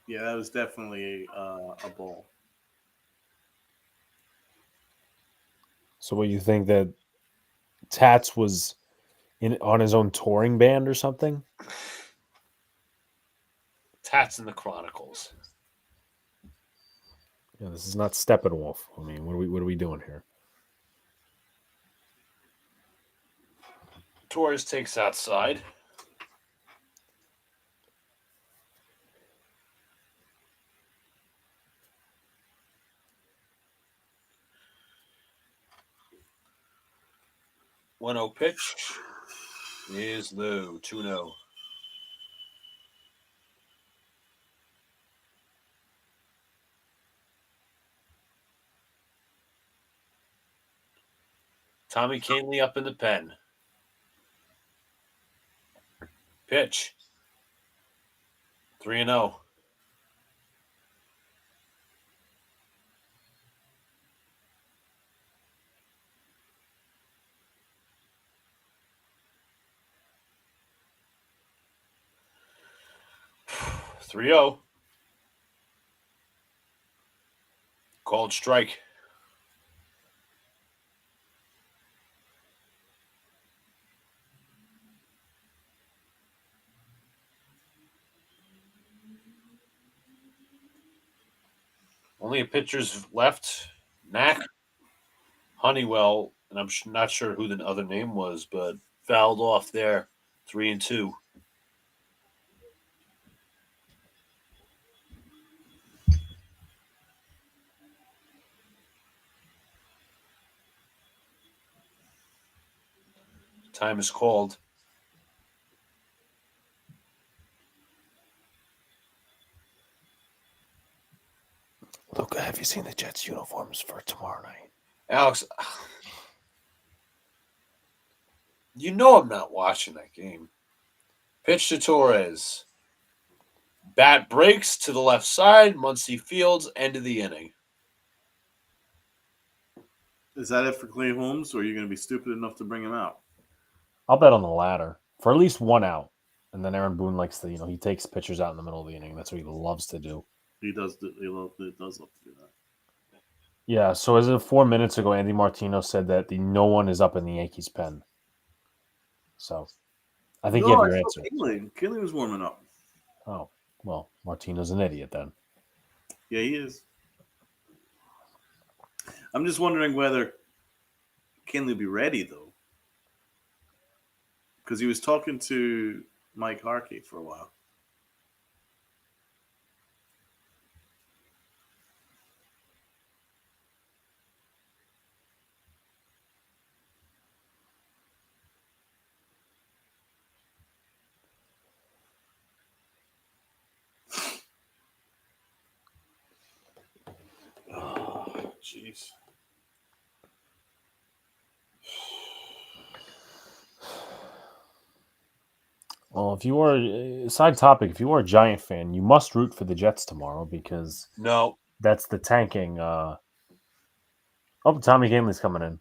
Yeah, that was definitely a ball. So what, you think that Tats was on his own touring band or something? Tats in the Chronicles. Yeah, this is not Steppenwolf. I mean, what are we doing here? Torres takes outside. One-0 pitch is low. 2-0. Tommy Canley up in the pen. Pitch. 3-0. Three 0. Called strike. Only a pitcher's left. Knack, Honeywell, and I'm not sure who the other name was, but fouled off there. 3-2. Time is called. Luca, have you seen the Jets uniforms for tomorrow night? Alex, you know I'm not watching that game. Pitch to Torres. Bat breaks to the left side. Muncie Fields, end of the inning. Is that it for Clay Holmes, or are you going to be stupid enough to bring him out? I'll bet on the latter for at least 1 out. And then Aaron Boone likes to, he takes pitchers out in the middle of the inning. That's what he loves to do. He does love to do that. Yeah, so as of 4 minutes ago, Andy Martino said that no one is up in the Yankees pen. So I think you have your answer. Kinley was warming up. Oh, well, Martino's an idiot then. Yeah, he is. I'm just wondering whether Kinley will be ready, though. Because he was talking to Mike Harkey for a while. jeez. Well, if you are side topic, if you are a Giant fan, you must root for the Jets tomorrow because No, that's the tanking. Oh, Tommy Gainley's coming in.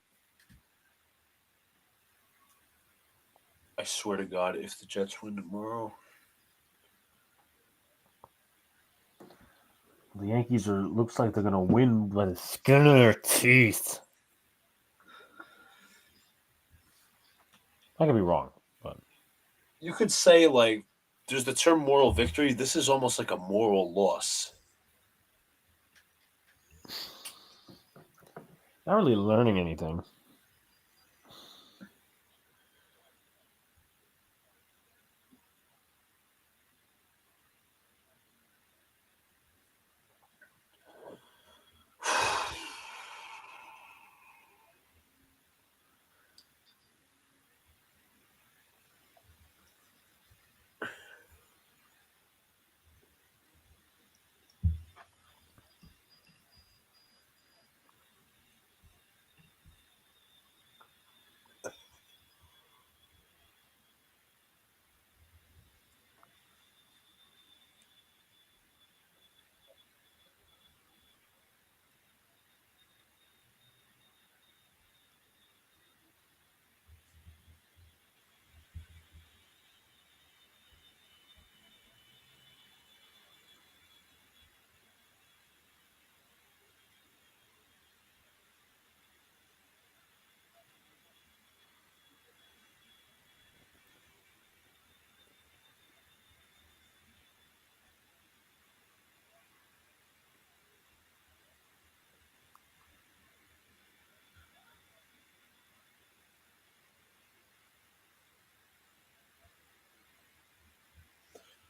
I swear to God, if the Jets win tomorrow, The Yankees looks like they're gonna win by the skin of their teeth. I could be wrong, but you could say like there's the term moral victory. This is almost like a moral loss. not really learning anything.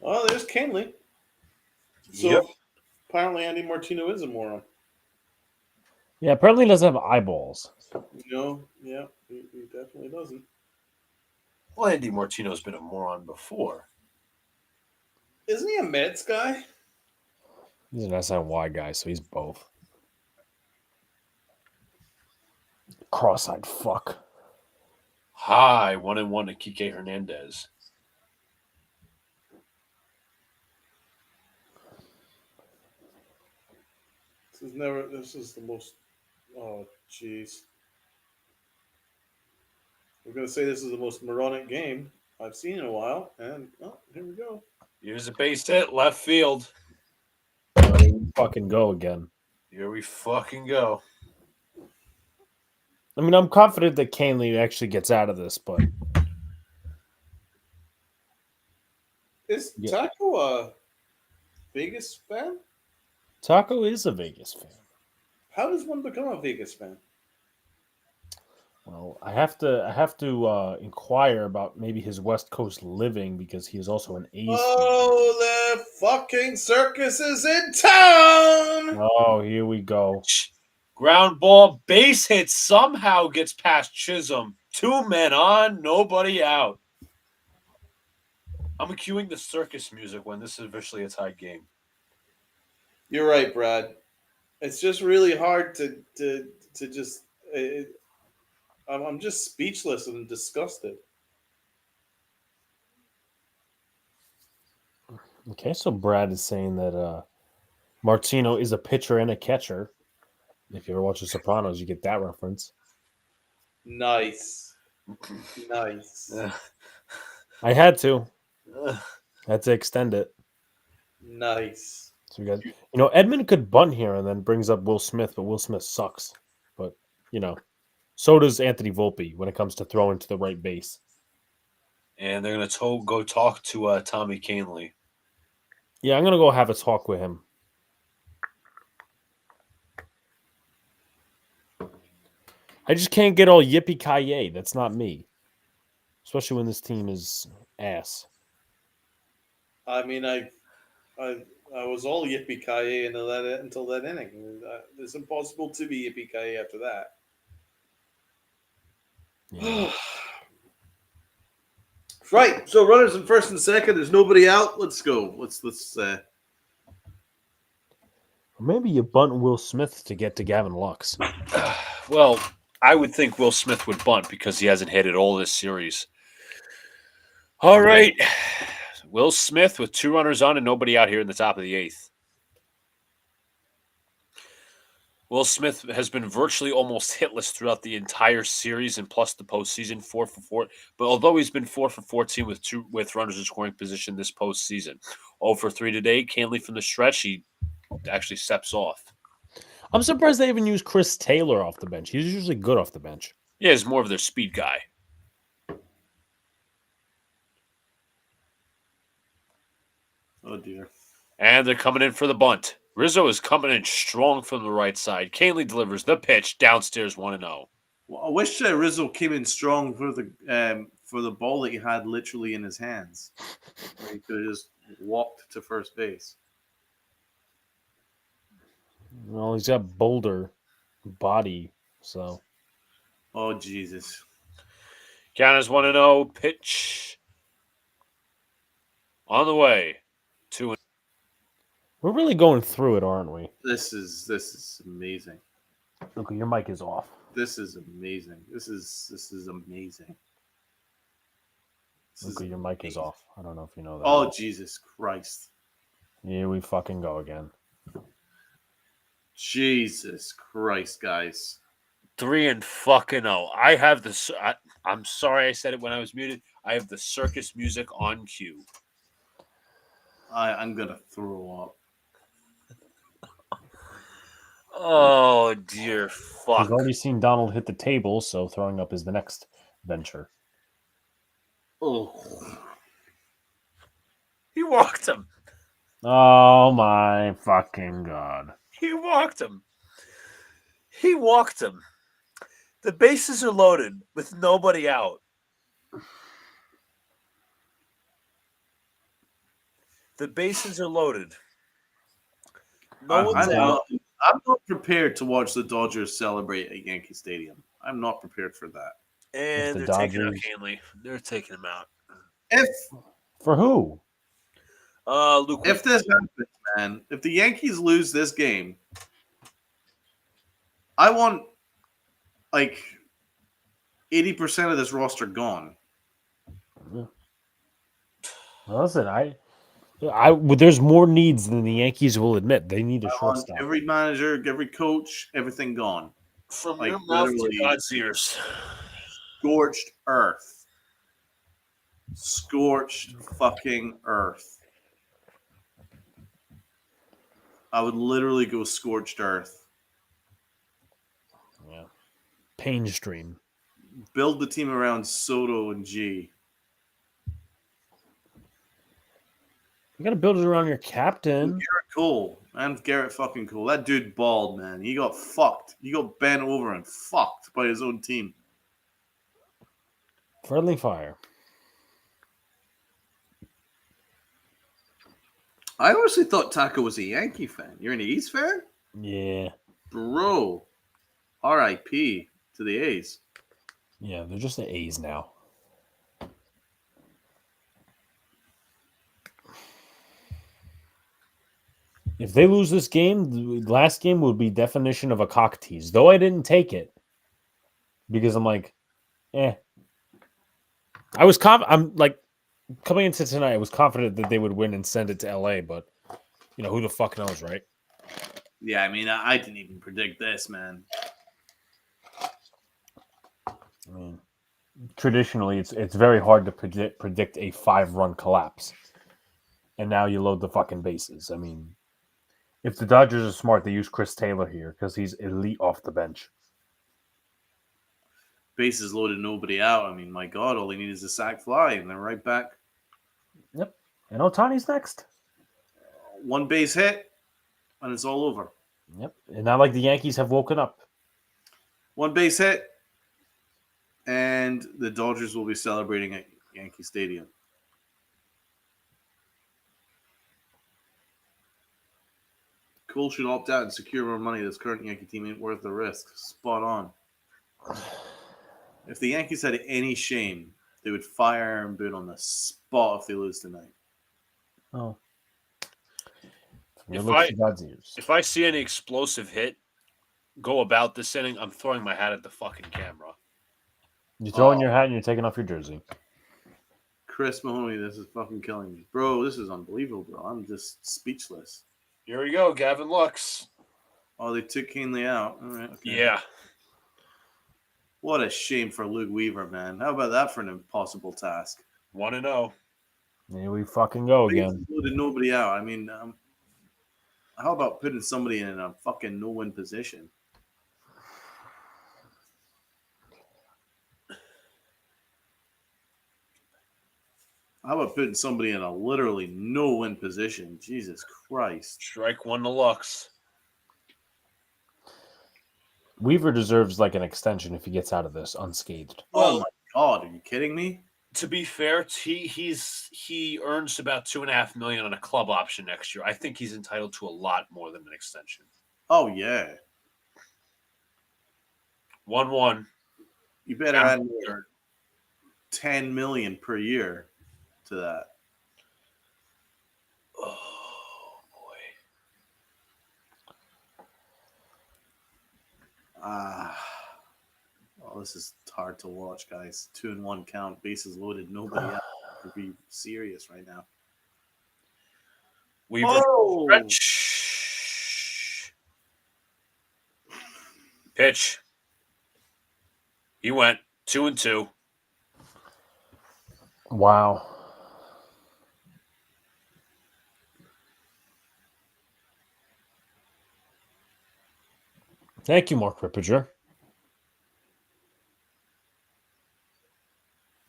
Well, there's Canley. So Yep. apparently Andy Martino is a moron. Yeah, apparently he doesn't have eyeballs. Yeah, he definitely doesn't. Well, Andy Martino's been a moron before. Isn't he a Mets guy? He's an SNY guy, so he's both. Cross-eyed fuck. Hi, 1-1 to Kike Hernandez. This is the most. Oh, jeez. I'm gonna say this is the most moronic game I've seen in a while, and here we go. Here's a base hit, left field. Here we fucking go again. Here we fucking go. I mean, I'm confident that Canley actually gets out of this, but Is Yeah. Taco a Vegas fan? Taco is a Vegas fan. How does one become a Vegas fan? Well, I have to inquire about maybe his West Coast living because he is also an A's fan. Oh, the fucking circus is in town! Oh, here we go. Ground ball, base hit somehow gets past Chisholm. 2 men on, nobody out. I'm cueing the circus music when this is officially a tied game. You're right, Brad. It's just really hard to just. I'm just speechless and disgusted. Okay, so Brad is saying that Martino is a pitcher and a catcher. If you ever watch The Sopranos, you get that reference. Nice. I had to extend it. Nice. So we got, Edmund could bunt here and then brings up Will Smith, but Will Smith sucks. But so does Anthony Volpe when it comes to throwing to the right base. And they're going to go talk to Tommy Canley. Yeah, I'm gonna go have a talk with him. I just can't get all yippee-ki-yay. That's not me. Especially when this team is ass. I mean, I was all yippee ki until that inning. It's impossible to be yippee ki after that. Yeah. Right. So runners in first and second. There's nobody out. Let's go. Let's. Or maybe you bunt Will Smith to get to Gavin Lux. Well, I would think Will Smith would bunt because he hasn't hit it all this series. All right. Will Smith with 2 runners on and nobody out here in the top of the 8th. Will Smith has been virtually almost hitless throughout the entire series and plus the postseason, 4 for 4. But although he's been 4 for 14 with runners in scoring position this postseason, 0 for 3 today. Canley from the stretch, he actually steps off. I'm surprised they even use Chris Taylor off the bench. He's usually good off the bench. Yeah, he's more of their speed guy. Oh dear. And they're coming in for the bunt. Rizzo is coming in strong from the right side. Canley delivers the pitch downstairs 1-0. Well, I wish Rizzo came in strong for the ball that he had literally in his hands. Where he could have just walked to first base. Well, he's got boulder body, so. Oh Jesus. Count is 1-0. Pitch on the way. 2. We're really going through it, aren't we? This is amazing. Luca, your mic is off. This is amazing. This is amazing. Luca, your mic is off. I don't know if you know that. Oh Jesus Christ. Here we fucking go again. Jesus Christ, guys. 3-0. I have the. I'm sorry I said it when I was muted. I have the circus music on cue. I'm gonna throw up. Oh dear fuck! We've already seen Donald hit the table, so throwing up is the next venture. Oh. He walked him. Oh my fucking god! He walked him. He walked him. The bases are loaded with nobody out. The bases are loaded. No one's out. I'm not prepared to watch the Dodgers celebrate at Yankee Stadium. I'm not prepared for that. And the they're taking out Dodgers- Canley. They're taking him out. For who? Luca. If this happens, man, if the Yankees lose this game, I want like 80% of this roster gone. Listen, there's more needs than the Yankees will admit. They need a I want shortstop. every manager, every coach, everything gone. From Like, your mouth to literally- God's ears. Scorched earth. Scorched fucking earth. I would literally go scorched earth. Yeah. Pain stream. Build the team around Soto and G. You got to build it around your captain. Gerrit Cole. And Gerrit fucking Cole. That dude bald, man. He got fucked. He got bent over and fucked by his own team. Friendly fire. I honestly thought Taco was a Yankee fan. You're an A's fan? Yeah. Bro. R.I.P. to the A's. Yeah, they're just the A's now. If they lose this game, the last game would be definition of a cock tease. Though I didn't take it because I'm like, I was I'm like coming into tonight. I was confident that they would win and send it to LA, but who the fuck knows, right? Yeah, I mean, I didn't even predict this, man. I mean, traditionally, it's very hard to predict a 5-run collapse, and now you load the fucking bases. I mean, if the Dodgers are smart, they use Chris Taylor here because he's elite off the bench. Bases loaded, nobody out. I mean, my God, all they need is a sac fly, and they're right back. Yep, and Ohtani's next. One base hit, and it's all over. Yep, and not like the Yankees have woken up. One base hit, and the Dodgers will be celebrating at Yankee Stadium. Cole should opt out and secure more money. This current Yankee team ain't worth the risk. Spot on. If the Yankees had any shame, they would fire Aaron Boone on the spot if they lose tonight. Oh, Your lips to God's ears. If I see any explosive hit go about this inning, I'm throwing my hat at the fucking camera. You're throwing your hat and you're taking off your jersey. Chris Mahoney, this is fucking killing me. Bro, this is unbelievable, bro. I'm just speechless. Here we go, Gavin Lux. Oh, they took Canely out. All right, okay. Yeah. What a shame for Luke Weaver, man. How about that for an impossible task? 1-0. Here we fucking go again. Loaded nobody out. I mean, how about putting somebody in a fucking no-win position? How about putting somebody in a literally no-win position? Jesus Christ. Strike one to Lux. Weaver deserves like an extension if he gets out of this unscathed. Oh my God, are you kidding me? To be fair, he earns about $2.5 million on a club option next year. I think he's entitled to a lot more than an extension. Oh yeah. 1-1. You better add another $10 million per year to that. Oh boy. Oh, this is hard to watch, guys. 2-1 count, bases loaded, nobody out. To be serious right now. Weaver stretch. Pitch. He went 2-2. Wow. Thank you, Mark Rippiger.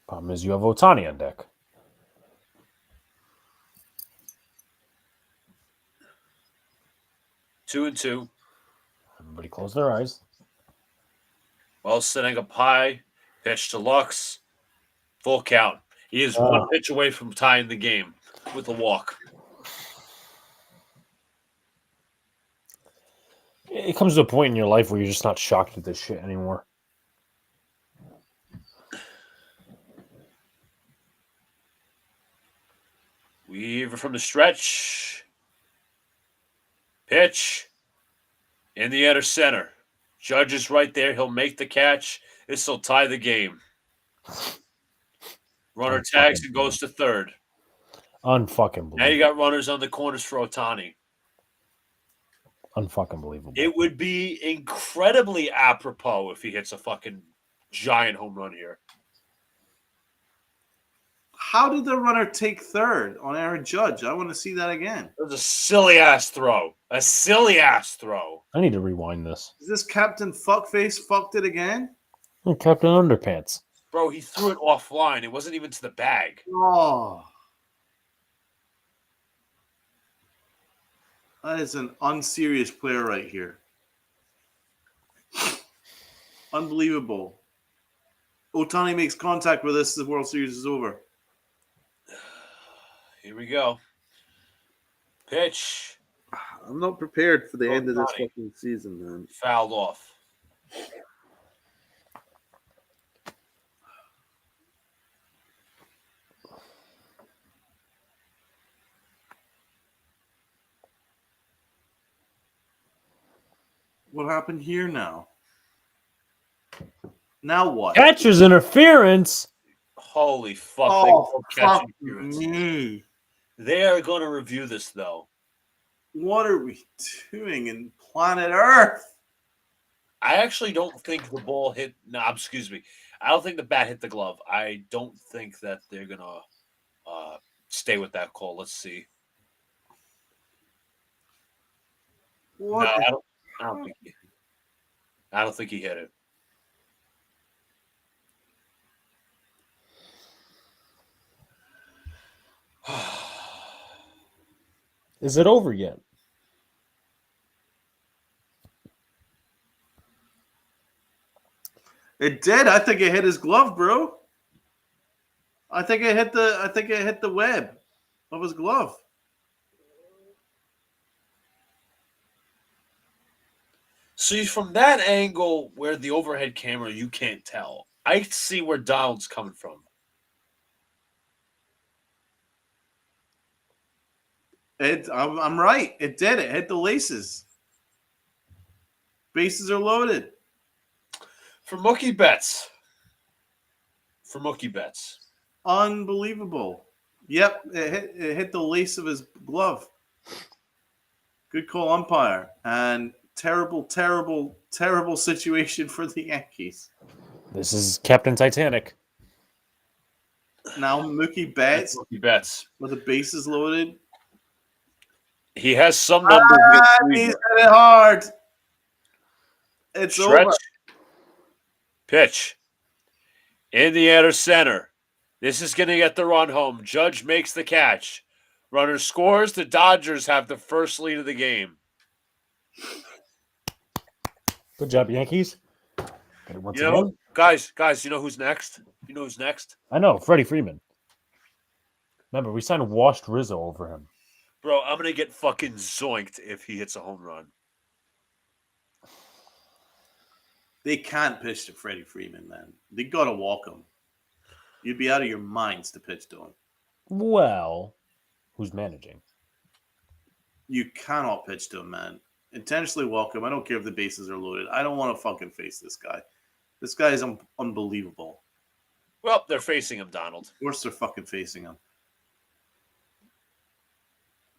Problem is you have Ohtani on deck. Two and two. Everybody close their eyes. Well, setting up high. Pitch to Lux. Full count. He is one pitch away from tying the game with a walk. It comes to a point in your life where you're just not shocked at this shit anymore. Weaver from the stretch. Pitch. In the inner center. Judge is right there. He'll make the catch. This will tie the game. Runner tags and goes to third. Unfucking believable. Now you got runners on the corners for Ohtani. Unfucking believable. It would be incredibly apropos if he hits a fucking giant home run here. How did the runner take third on Aaron Judge? I want to see that again. It was a silly-ass throw. A silly-ass throw. I need to rewind this. Is this Captain Fuckface fucked it again? Captain Underpants. Bro, he threw it offline. It wasn't even to the bag. Oh. That is an unserious player right here. Unbelievable. Ohtani makes contact with us. The World Series is over. Here we go. Pitch. I'm not prepared for the end of this Ohtani. fucking season, man. Fouled off. What happened here now? Now what? Catcher's interference. Holy fuck. Oh, They catch fuck interference. me. They are going to review this, though. What are we doing in planet Earth? I actually don't think the ball hit. No, excuse me. I don't think the bat hit the glove. I don't think that they're going to stay with that call. Let's see. What? No, I don't think he hit it. Is it over yet? It did. I think it hit his glove, bro. I think it hit the web of his glove. See, from that angle where the overhead camera, you can't tell. I see where Donald's coming from. I'm right. It did. It hit the laces. Bases are loaded. For Mookie Betts. Unbelievable. Yep, it hit the lace of his glove. Good call, umpire. And terrible, terrible, terrible situation for the Yankees. This is Captain Titanic. Now Mookie That's Betts Mookie Betts. with the bases loaded. He has some numbers He's against hit it hard. It's Stretch. over. Pitch. Indiana center. This is going to get the run home. Judge makes the catch. Runner scores. The Dodgers have the first lead of the game. Good job, Yankees. But once You know, again, guys, you know who's next? You know who's next? I know Freddie Freeman. Remember, we signed Washed Rizzo over him. Bro, I'm going to get fucking zoinked if he hits a home run. They can't pitch to Freddie Freeman, man. They got to walk him. You'd be out of your minds to pitch to him. Well, who's managing? You cannot pitch to him, man. Intentionally walk him. I don't care if the bases are loaded. I don't want to fucking face this guy. This guy is unbelievable. Well, they're facing him, Donald. Of course they're fucking facing him.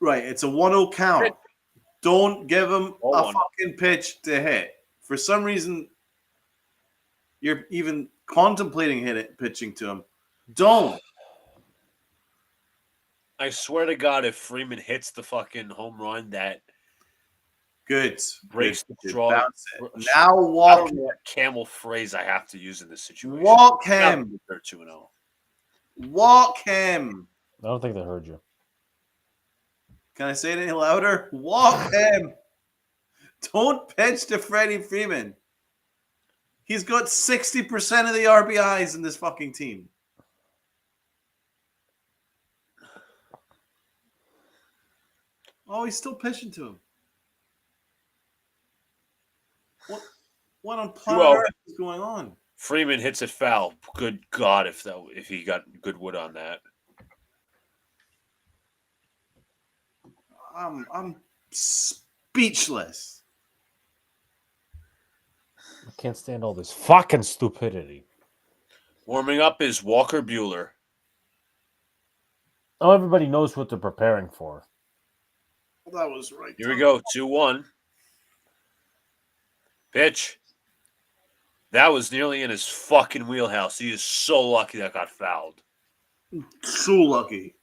Right, it's a 1-0 count. Don't give him a fucking pitch to hit. For some reason, you're even contemplating pitching to him. Don't. I swear to God, if Freeman hits the fucking home run, that Good. breaks Good. the draw. Bounce it. Now I walk don't him. know what camel phrase I have to use in this situation. Walk him. They're 2-0. Walk him. I don't think they heard you. Can I say it any louder? Walk him. Don't pitch to Freddie Freeman. He's got 60% of the RBIs in this fucking team. Oh, he's still pitching to him. What on planet Earth is going on? Freeman hits it foul. Good God, if he got good wood on that. I'm speechless. I can't stand all this fucking stupidity. Warming up is Walker Buehler. Oh, everybody knows what they're preparing for. Well, that was right. Here we go, 2-1. Pitch. That was nearly in his fucking wheelhouse. He is so lucky that got fouled. So lucky.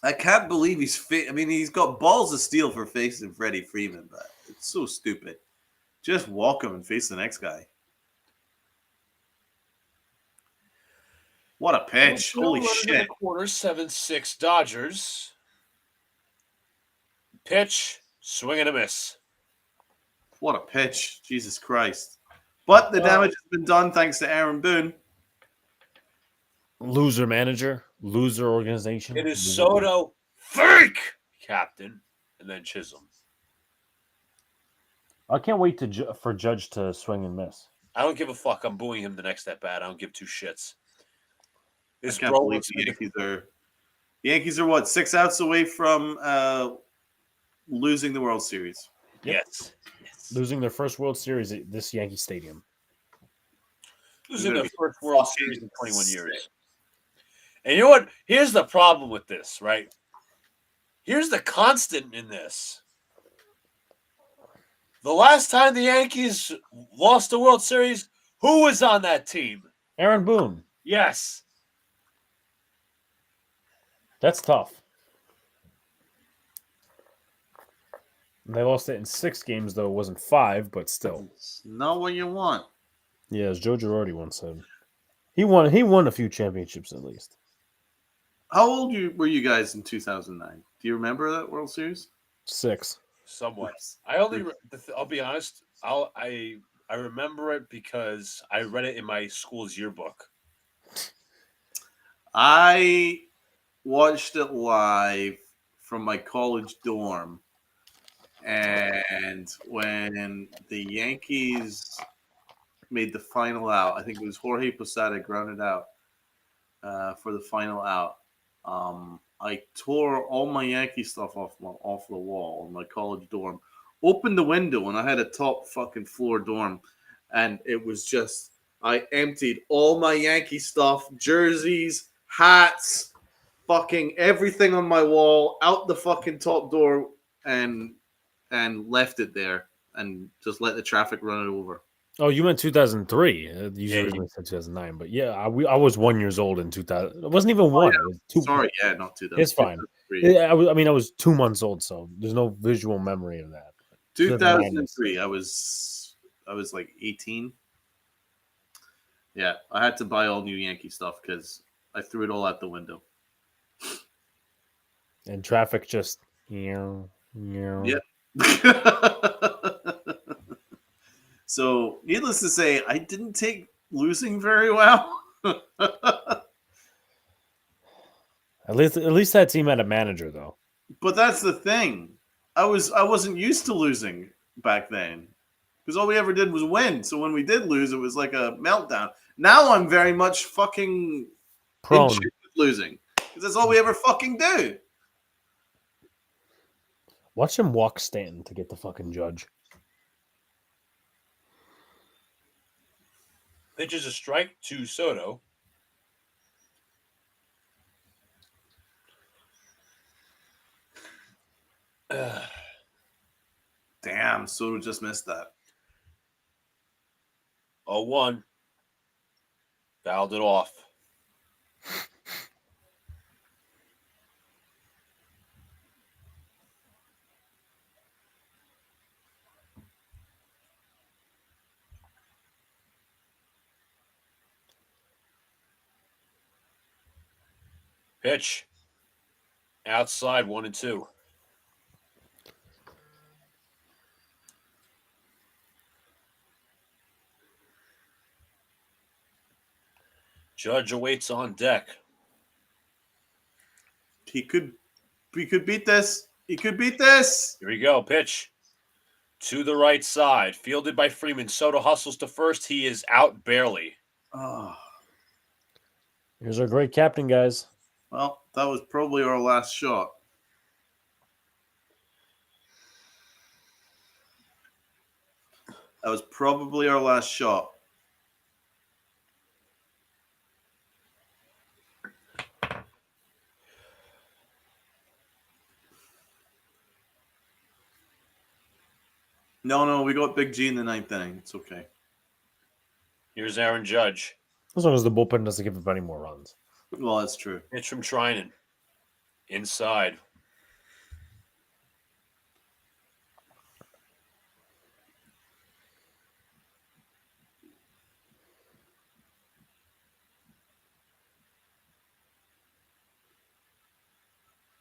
I can't believe he's got balls of steel for facing Freddie Freeman, but it's so stupid. Just walk him and face the next guy. What a pitch. Holy shit. Quarter 7-6 Dodgers. Pitch, swing and a miss. What a pitch. Jesus Christ. But the damage has been done thanks to Aaron Boone. Loser manager, loser organization. It is Soto, fake captain, and then Chisholm. I can't wait for Judge to swing and miss. I don't give a fuck. I'm booing him the next at bat. I don't give two shits. I can't believe the Yankees are what, 6 outs away from losing the World Series. Yep. Yes. Losing their first World Series at this Yankee Stadium. Losing their first World Series in 21 years. And you know what? Here's the problem with this, right? Here's the constant in this. The last time the Yankees lost the World Series, who was on that team? Aaron Boone. Yes. That's tough. They lost it in 6 games, though. It wasn't 5, but still. It's not what you want. Yeah, as Joe Girardi once said. He won a few championships at least. How old were you guys in 2009? Do you remember that World Series? 6. Somewhat. I'll be honest. I remember it because I read it in my school's yearbook. I watched it live from my college dorm. And when the Yankees made the final out, I think it was Jorge Posada grounded out for the final out. I tore all my Yankee stuff off the wall in my college dorm. Opened the window, and I had a top fucking floor dorm, and it was just I emptied all my Yankee stuff, jerseys, hats, fucking everything on my wall out the fucking top door, and left it there, and just let the traffic run it over. Oh, you meant 2003. You Yeah, originally said 2009, but yeah, I was 1 years old in 2000. It wasn't even Oh, one. yeah. It was two. Sorry, yeah, not 2000. It's fine. 2003. I was 2 months old, so there's no visual memory of that. 2003. I was like 18. Yeah, I had to buy all new Yankee stuff because I threw it all out the window. And traffic just, you know. Yep. So, needless to say, I didn't take losing very well. At least that team had a manager, though. But that's the thing. I wasn't used to losing back then because all we ever did was win. So when we did lose, it was like a meltdown. Now I'm very much fucking in Prone. tune with losing because that's all we ever fucking do. Watch him walk Stanton to get the fucking judge. Pitches a strike to Soto. Damn, Soto just missed that. 0-1. Fouled it off. Pitch. Outside 1-2. Judge awaits on deck. He could beat this. He could beat this. Here we go. Pitch to the right side. Fielded by Freeman. Soto hustles to first. He is out barely. Oh, Here's our great captain, guys. well, that was probably our last shot. That was probably our last shot. No, we got Big G in the ninth inning. It's okay. Here's Aaron Judge. As long as the bullpen doesn't give up any more runs. Well, that's true. Pitch from Trinan. Inside.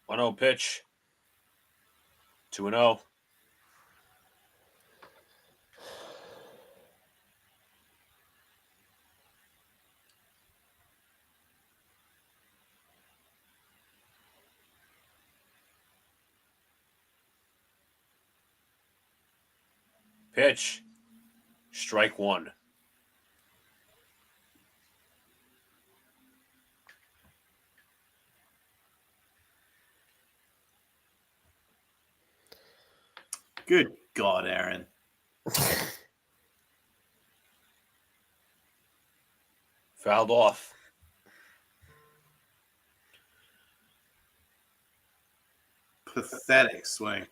One 0 pitch. 2-0. Pitch. Strike one. Good God, Aaron. Fouled off. Pathetic swing.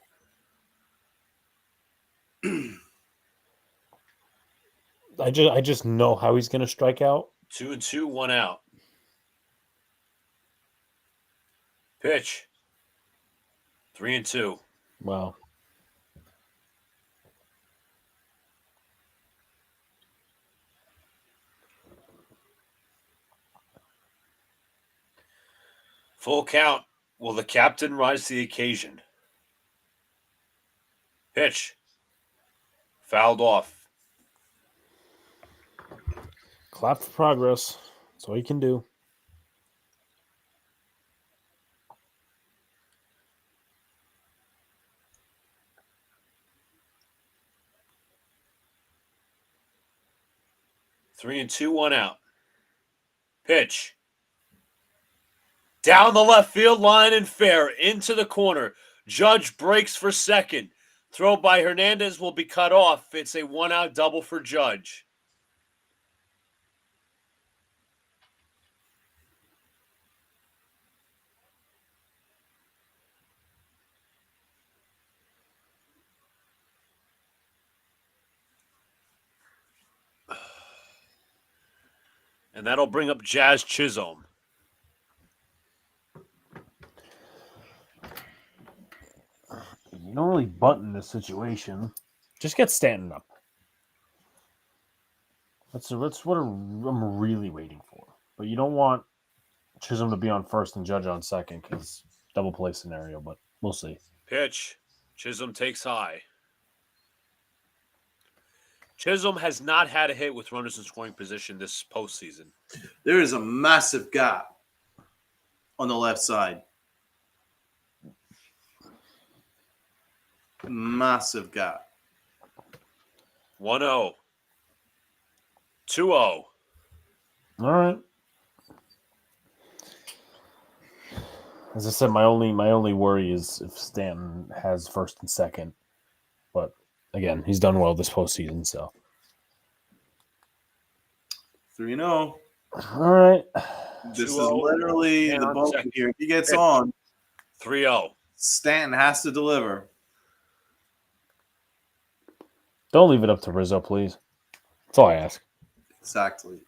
I just know how he's going to strike out. 2-2, 1 out. Pitch. 3-2. Wow. Full count. Will the captain rise to the occasion? Pitch. Fouled off. Clap for progress. That's all you can do. Three and two, 1 out. Pitch. Down the left field line and fair into the corner. Judge breaks for second. Throw by Hernandez will be cut off. It's a 1-out double for Judge. And that'll bring up Jazz Chisholm. You don't really bunt in this situation. Just get Stanton up. That's what I'm really waiting for. But you don't want Chisholm to be on first and Judge on second because double play scenario, but we'll see. Pitch. Chisholm takes high. Chisholm has not had a hit with runners in scoring position this postseason. There is a massive gap on the left side. Massive gap. 1-0. 2-0. All right. As I said, my only worry is if Stanton has first and second. But again, he's done well this postseason, so 3-0. all right. This is 2-0. literally And the on ball second. here. If he gets on, 3-0. Stanton has to deliver. Don't leave it up to Rizzo, please. That's all I ask. Exactly.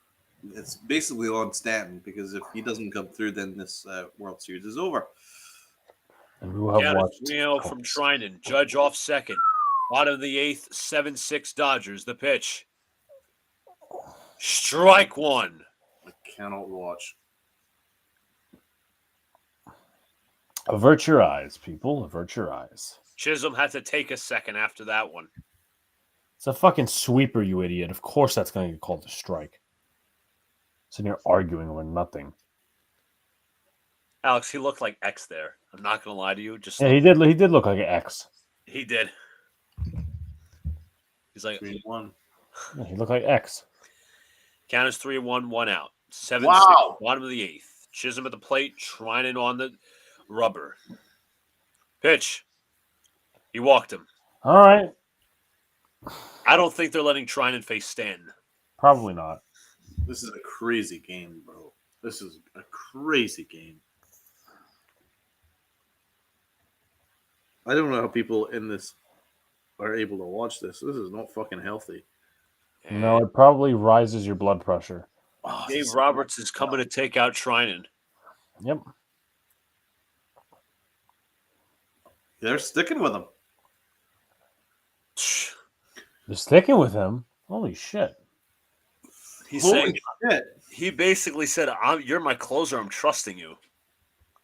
It's basically on Stanton because if he doesn't come through, then this World Series is over. And we will have Count watched 3-0 from Trinan. Judge off second. Bottom of the eighth, 7-6 Dodgers. The pitch. Strike one. I cannot watch. Avert your eyes, people. Avert your eyes. Chisholm had to take a second after that one. It's a fucking sweeper, you idiot. Of course that's going to get called a strike. Sitting here arguing over nothing. Alex, he looked like X there. I'm not going to lie to you. Just Yeah, he did look like an X. He did. He's like, 3-1. Yeah, he looked like X. count is 3-1, 1 out. 7-6, Wow. bottom of the eighth. Chisholm at the plate, Trinan on the rubber. Pitch. He walked him. All right. I don't think they're letting Trinan face Stanton. Probably not. This is a crazy game, bro. This is a crazy game. I don't know how people in this are able to watch this. This is not fucking healthy. No, it probably rises your blood pressure. Oh, Dave this- Roberts is coming to take out Trinan. Yep. They're sticking with him. They're sticking with him. Holy shit. He's Holy saying, shit. he basically said, you're my closer. I'm trusting you.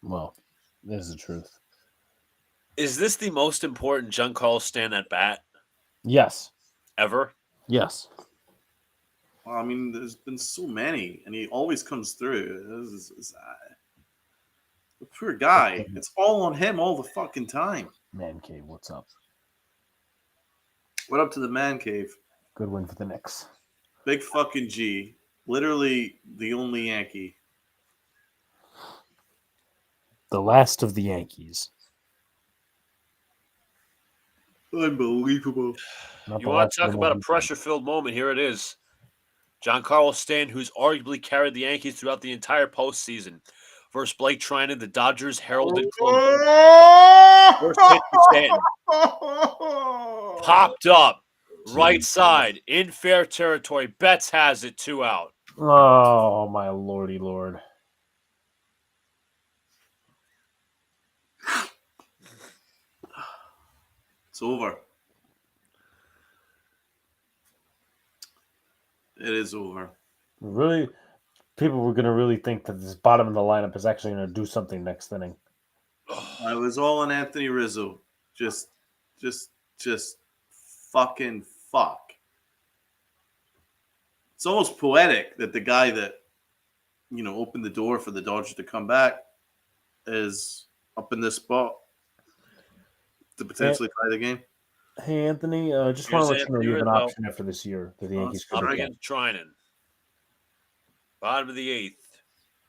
Well, this is the truth. Is this the most important Giancarlo Stanton at bat Yes. ever? Yes. Well, I mean, there's been so many, and he always comes through. The poor guy. It's all on him all the fucking time. Man cave, what's up? What up to the man cave? Good win for the Knicks. Big fucking G. Literally the only Yankee. The last of the Yankees. Unbelievable. Not You the want last to talk of the about a Yankees. pressure-filled moment? Here it is. Giancarlo Stanton, who's arguably carried the Yankees throughout the entire postseason, versus Blake Trinan, the Dodgers heralded closer. First pitch to Stanton. Popped up. Right side. In fair territory. Betts has it. 2 out. Oh, my lordy lord. It's over. It is over. Really, people were going to really think that this bottom of the lineup is actually going to do something next inning. I was all on Anthony Rizzo. Just fucking fuck. It's almost poetic that the guy that, opened the door for the Dodgers to come back is up in this spot to potentially tie the game. Hey, Anthony, just Here's want to let you know Anthony you have an Rizzo. option after this year that the Yankees that's could Up get. against Trinan. Bottom of the eighth.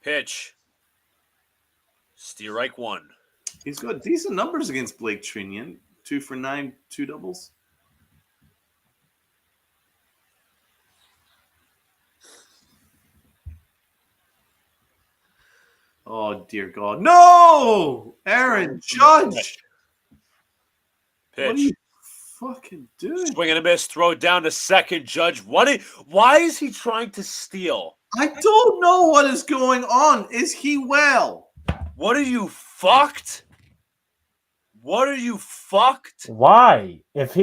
Pitch. Strike one. He's got decent numbers against Blake Trinian. 2 for 9, 2 doubles. Oh, dear God. No! Aaron Judge! What are Pitch. you fucking doing? Swing and a miss. Throw it down to second. Judge. Why is he trying to steal? I don't know what is going on. Is he well? What are you fucked? What are you fucked? Why? If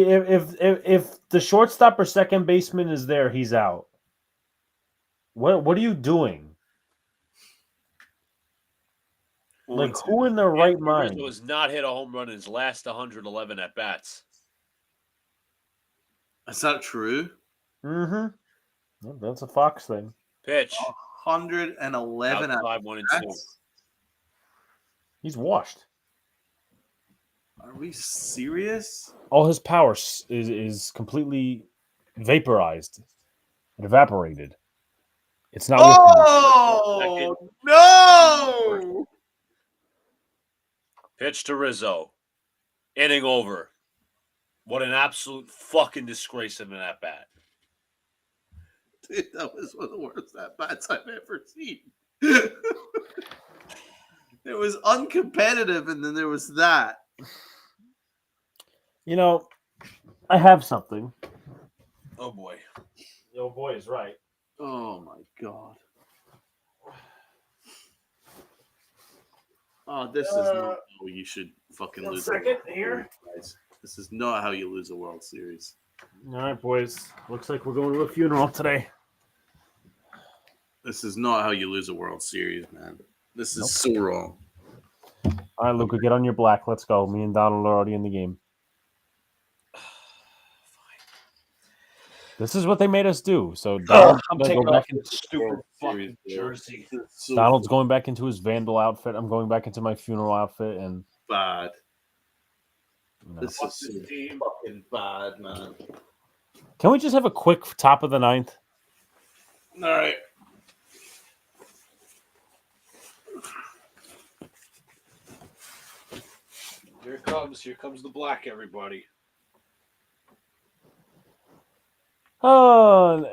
the shortstop or second baseman is there, he's out. What are you doing? Like, who in their right Anthony mind? Rizzo has not hit a home run in his last 111 at bats. Is that true? Mm-hmm. That's a Fox thing. Pitch. 111 at Outside 1 and 2. bats? He's washed. Are we serious? All his power is completely vaporized and evaporated. It's not. Oh no! Pitch to Rizzo. Inning over. What an absolute fucking disgrace of an at bat. Dude, that was one of the worst at bats I've ever seen. It was uncompetitive, and then there was that. You know, I have something. Oh boy. The old boy is right. Oh my God. Oh, this is not how you should fucking lose. Second here. Guys. This is not how you lose a World Series. All right, boys. Looks like we're going to a funeral today. This is not how you lose a World Series, man. This is so wrong. All right, Luca, get on your black. Let's go. Me and Donald are already in the game. This is what they made us do. So Donald's I'm gonna taking go back off into this stupid fucking jersey. So Donald's going back into his Vandal outfit. I'm going back into my funeral outfit, and bad. you know. This is so fucking bad, man. Can we just have a quick top of the ninth? All right. Here it comes. Here comes the black, everybody. So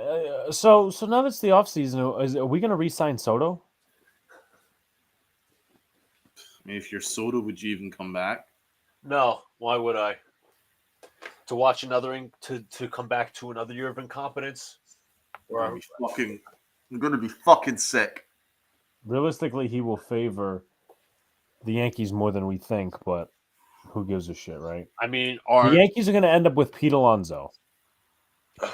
now that's the offseason, are we going to re-sign Soto? I mean, if you're Soda, would you even come back? No, why would I? To watch to come back to another year of incompetence? I'm gonna be fucking sick. Realistically, he will favor the Yankees more than we think, but who gives a shit, right? I mean, The Yankees are going to end up with Pete Alonso. Here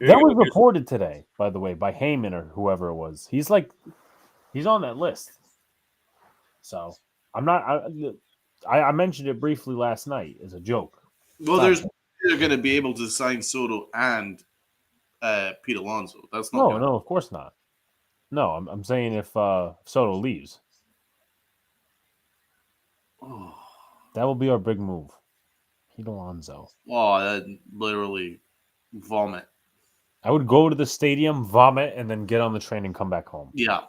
That you was go. reported today, by the way, by Heyman or whoever it was. He's on that list. So I'm not. I mentioned it briefly last night as a joke. Well, they're going to be able to sign Soto and Pete Alonso. That's not. No, of course not. No, I'm saying if Soto leaves, that will be our big move. Pete Alonso. Oh, that literally vomit. I would go to the stadium, vomit, and then get on the train and come back home. Yeah.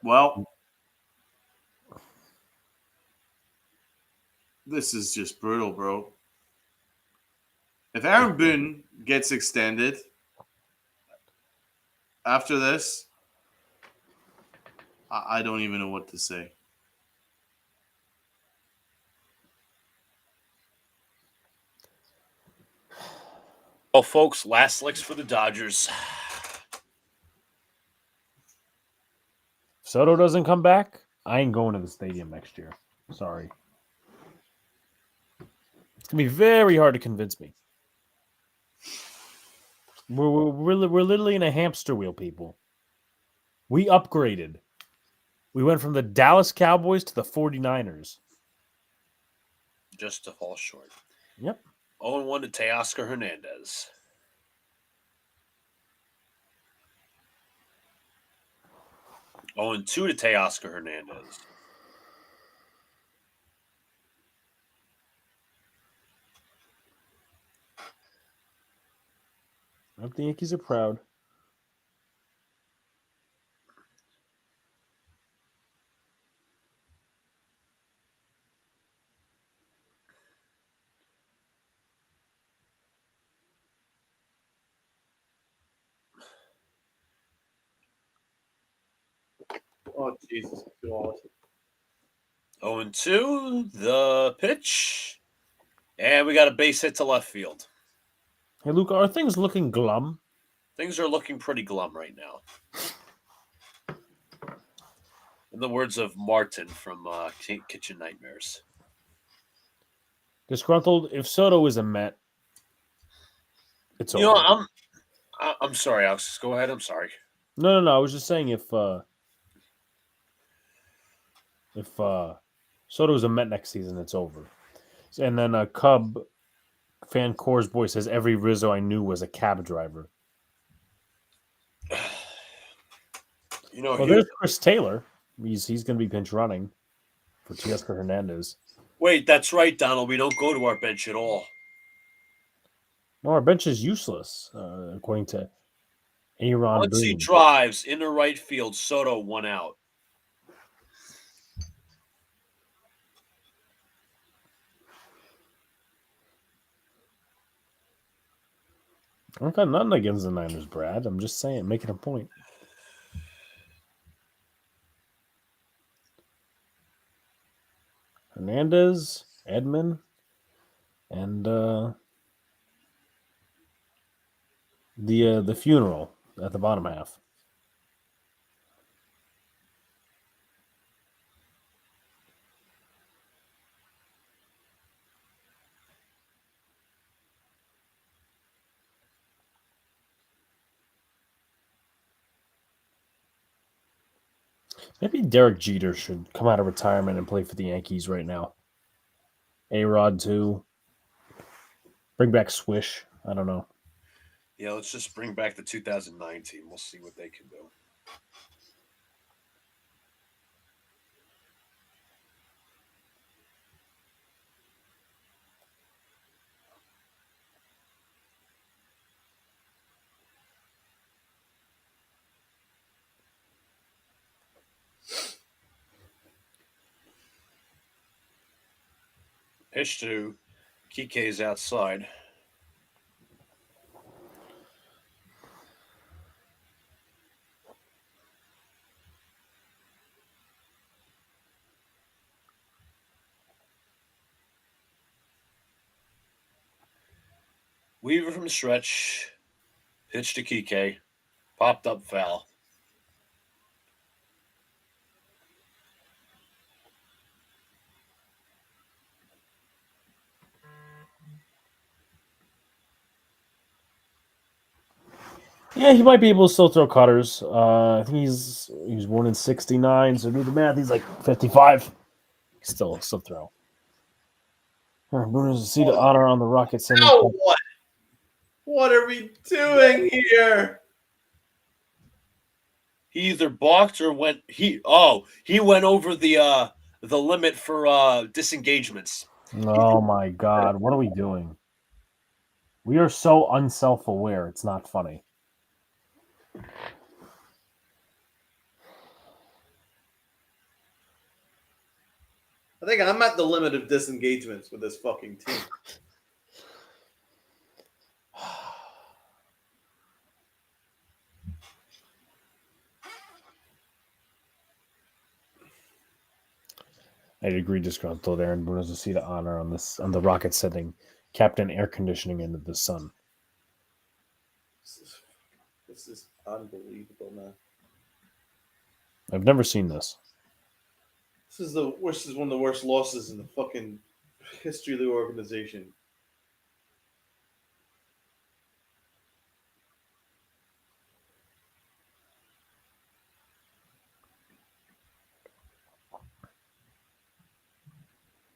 Well, this is just brutal, bro. If Aaron Boone gets extended after this, I don't even know what to say. Oh, folks, last licks for the Dodgers. If Soto doesn't come back, I ain't going to the stadium next year. Sorry. It's going to be very hard to convince me. We're literally in a hamster wheel, people. We upgraded. We went from the Dallas Cowboys to the 49ers. Just to fall short. Yep. 0-1 to Teoscar Hernandez. Oh, and 2 to Teoscar Hernandez. I hope the Yankees are proud. Oh, Jesus. God. 0-2, the pitch. And we got a base hit to left field. Hey, Luca, are things looking glum? Things are looking pretty glum right now. In the words of Martin from Kitchen Nightmares. Disgruntled, if Soto is a Met, it's You know, over. I'm sorry, Alex. Go ahead. I'm sorry. No. I was just saying if Soto is a Met next season, it's over. And then a Cub fan Coors boy says every Rizzo I knew was a cab driver. You know, Well, there's Chris Taylor. He's going to be pinch running for Teoscar Hernandez. wait, that's right, Donald. We don't go to our bench at all. No, our bench is useless, according to Aaron Once he Boone. drives into right field, Soto 1 out. I've got nothing against the Niners, Brad. I'm just saying, making a point. Hernandez, Edman, and the funeral at the bottom half. Maybe Derek Jeter should come out of retirement and play for the Yankees right now. A-Rod too. Bring back Swish. I don't know. Yeah, let's just bring back the 2019. We'll see what they can do. Pitch to Kike's outside. Weaver from the stretch. Pitch to Kike. Popped up foul. Yeah, he might be able to still throw cutters. I think he was born in '69, so do the math. He's like 55. Still throw. Boone has a seat of honor on the Rocket Center. Now what? What are we doing here? He either balked or went. He went over the limit for disengagements. Oh my God, what are we doing? We are so unself-aware. It's not funny. I think I'm at the limit of disengagements with this fucking team. I'd agree, disgruntled. Aaron Boone has a seat of honor on the Rocket setting. Captain air conditioning into the sun. This is unbelievable, man. I've never seen this. This is one of the worst losses in the fucking history of the organization.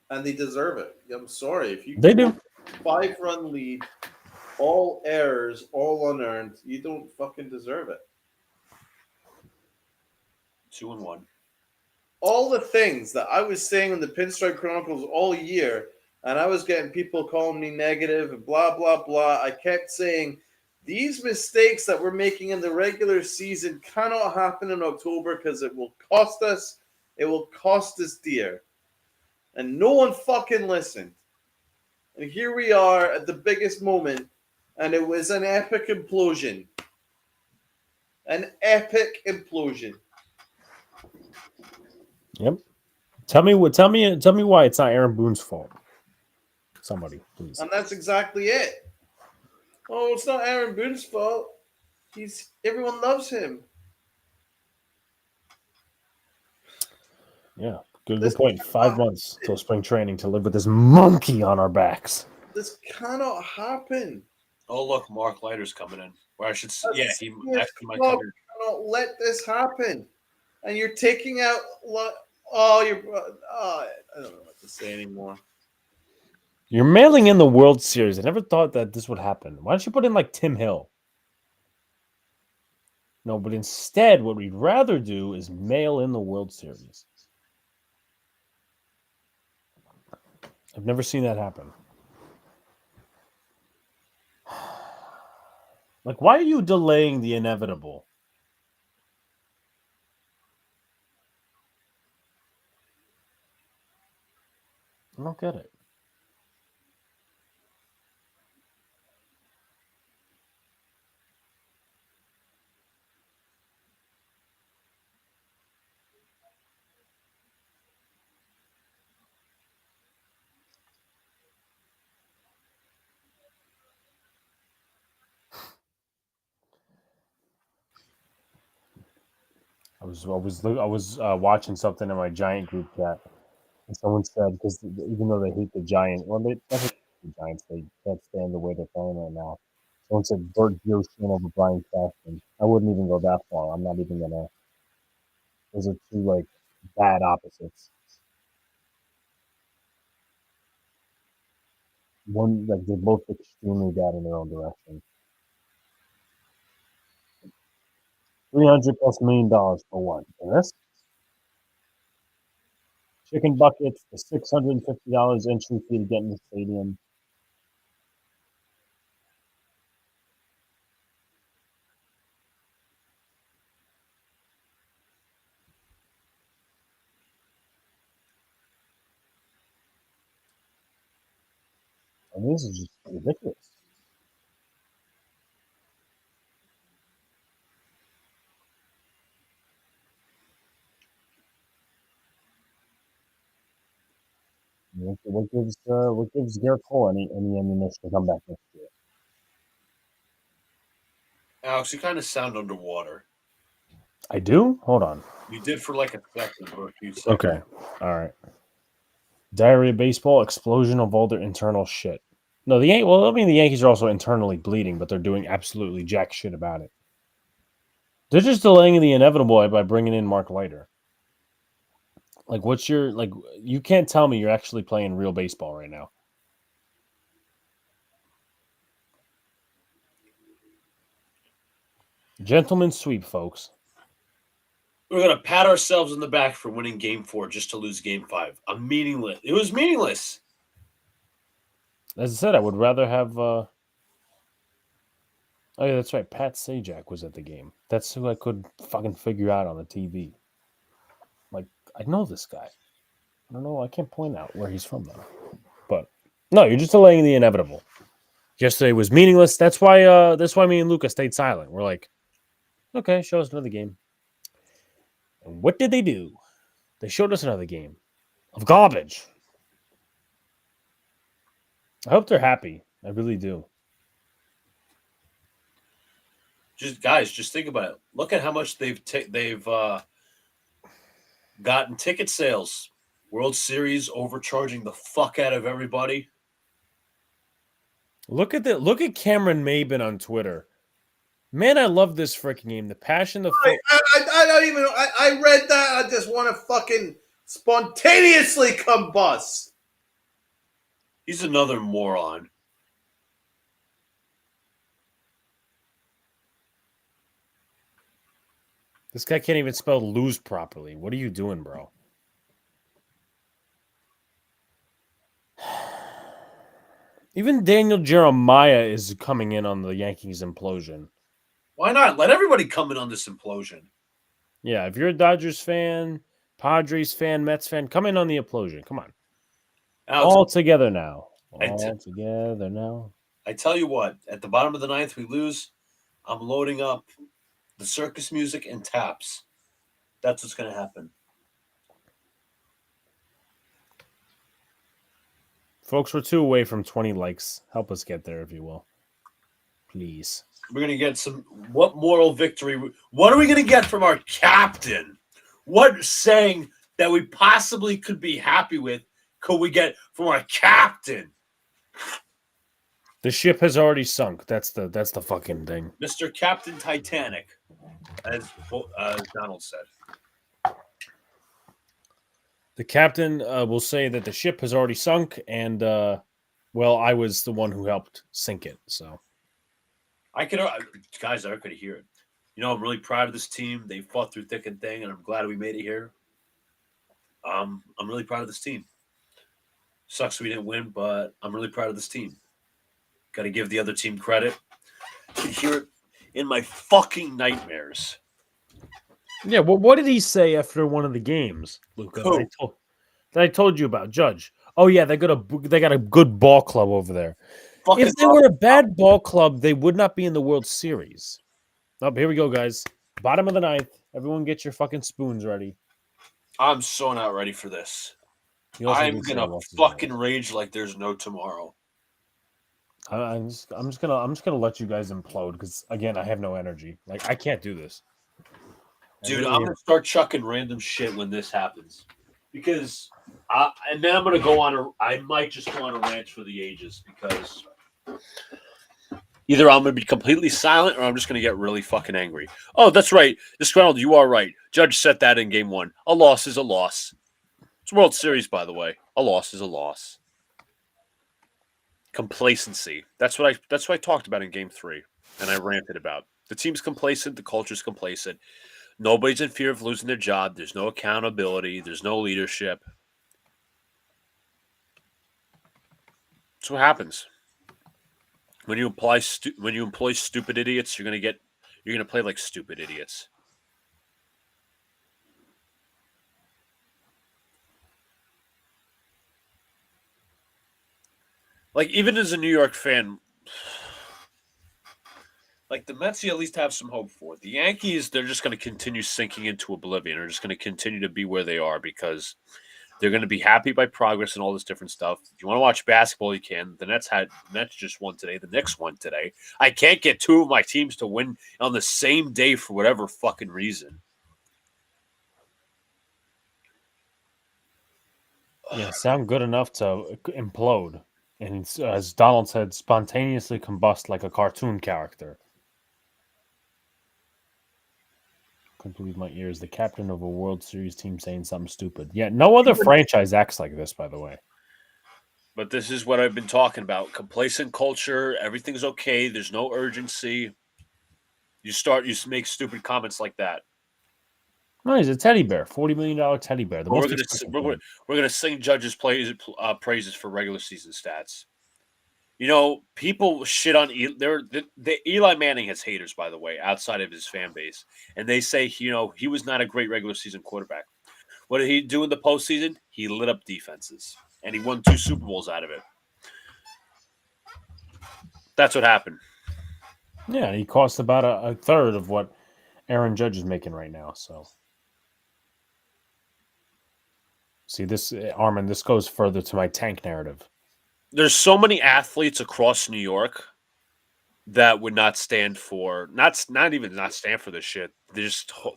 And they deserve it. I'm sorry. If you They do. 5-run lead, all errors, all unearned, you don't fucking deserve it. 2-1. All the things that I was saying in the Pinstripe Chronicles all year, and I was getting people calling me negative and blah, blah, blah. I kept saying these mistakes that we're making in the regular season cannot happen in October because it will cost us. It will cost us dear. And no one fucking listened. And here we are at the biggest moment, and it was an epic implosion. An epic implosion. Yep. Tell me why it's not Aaron Boone's fault. Somebody, please. And that's exactly it. Oh, it's not Aaron Boone's fault. Everyone loves him. Yeah. Good This point. 5 months till spring training to live with this monkey on our backs. This cannot happen. Oh, look, Mark Leiter's coming in. Or I should say, A yeah, he senior actually might club come in. cannot let this happen. And you're taking out. I don't know what to say anymore. You're mailing in the World Series. I never thought that this would happen. Why don't you put in like Tim Hill? No, but instead, what we'd rather do is mail in the World Series. I've never seen that happen. Like, why are you delaying the inevitable? I don't get it. I was watching something in my Giant group chat, and someone said because even though they hate the Giant, well, they definitely hate the Giants. They can't stand the way they're playing right now. Someone said Bert Gilshin over Brian Cashman. I wouldn't even go that far. I'm not even gonna. Those are two like bad opposites. One like they're both extremely bad in their own direction. $300+ million for what? For this? Chicken buckets, the $650 entry fee to get in the stadium. I mean, this is just ridiculous. What gives Gerrit Cole any ammunition to come back next year? Alex, you kind of sound underwater. I do. Hold on. You did for like a second or a few seconds. Okay. All right. Diarrhea baseball, explosion of all their internal shit. No, the Yankees are also internally bleeding, but they're doing absolutely jack shit about it. They're just delaying the inevitable by bringing in Mark Leiter. Like, you can't tell me you're actually playing real baseball right now. Gentlemen's sweep, folks. We're gonna pat ourselves on the back for winning Game 4 just to lose Game 5. It was meaningless. As I said, I would rather have. Oh yeah, that's right. Pat Sajak was at the game. That's who I could fucking figure out on the TV. Like, I know this guy. I don't know. I can't point out where he's from though. But no, you're just delaying the inevitable. Yesterday was meaningless. That's why me and Luca stayed silent. We're like, okay, show us another game. And what did they do? They showed us another game of garbage. I hope they're happy. I really do. Just think about it. Look at how much they've gotten ticket sales. World Series overcharging the fuck out of everybody. Look at Cameron Maben on Twitter. Man, I love this freaking game. The passion, I don't even. I read that. I just want to fucking spontaneously combust. He's another moron. This guy can't even spell lose properly. What are you doing, bro? Even Daniel Jeremiah is coming in on the Yankees implosion. Why not? Let everybody come in on this implosion. Yeah, if you're a Dodgers fan, Padres fan, Mets fan, come in on the implosion. Come on. Alex, All together now. I All together now. I tell you what, at the bottom of the ninth, we lose. I'm loading up the circus music and taps. That's what's going to happen. Folks, we're 2 away from 20 likes. Help us get there, if you will. Please. We're going to get some. What moral victory? What are we going to get from our captain? What saying that we possibly could be happy with could we get from our captain? The ship has already sunk. That's the fucking thing. Mr. Captain Titanic, as Donald said. The captain will say that the ship has already sunk, and well, I was the one who helped sink it. So, Guys, I could hear it. You know, I'm really proud of this team. They fought through thick and thin, and I'm glad we made it here. I'm really proud of this team. Sucks we didn't win, but I'm really proud of this team. Got to give the other team credit. I hear it in my fucking nightmares. yeah. Well, what did he say after one of the games, Luca? Who? That I told you about, Judge. Oh yeah, they got a good ball club over there. Fucking If they were a bad ball club, they would not be in the World Series. Oh, here we go, guys. Bottom of the ninth. Everyone get your fucking spoons ready. I'm so not ready for this. He also I'm did say I gonna lost his fucking mind. rage like there's no tomorrow. I'm just gonna let you guys implode because again, I have no energy. Like I can't do this. Dude, I'm gonna start chucking random shit when this happens, because and then I'm gonna go on I might just go on a rant for the ages, because either I'm gonna be completely silent or I'm just gonna get really fucking angry. Oh, that's right, Disgruntled, you are right. Judge set that in game 1. A loss is a loss. It's World Series, by the way. A loss is a loss. Complacency. That's what I talked about in game 3, and I ranted about. The team's complacent. The culture's complacent. Nobody's in fear of losing their job. There's no accountability. There's no leadership. That's what happens when you employ stupid idiots. You're gonna play like stupid idiots. Like, even as a New York fan, like the Mets, you at least have some hope for. The Yankees, they're just going to continue sinking into oblivion. They're just going to continue to be where they are because they're going to be happy by progress and all this different stuff. If you want to watch basketball, you can. The Nets just won today. The Knicks won today. I can't get 2 of my teams to win on the same day for whatever fucking reason. Yeah, sound good enough to implode. And as Donald said, spontaneously combust like a cartoon character. Couldn't believe my ears. The captain of a World Series team saying something stupid. Yeah, no other franchise acts like this, by the way. But this is what I've been talking about. Complacent culture. Everything's okay. There's no urgency. You make stupid comments like that. No, he's a teddy bear. $40 million teddy bear. We're gonna sing Judge's praises for regular season stats. You know, people shit on the Eli Manning has haters, by the way, outside of his fan base, and they say he was not a great regular season quarterback. What did he do in the postseason? He lit up defenses, and he won 2 Super Bowls out of it. That's what happened. Yeah, he costs about a third of what Aaron Judge is making right now. So, see this, Armin. This goes further to my tank narrative. There's so many athletes across New York that would not stand for not stand for this shit.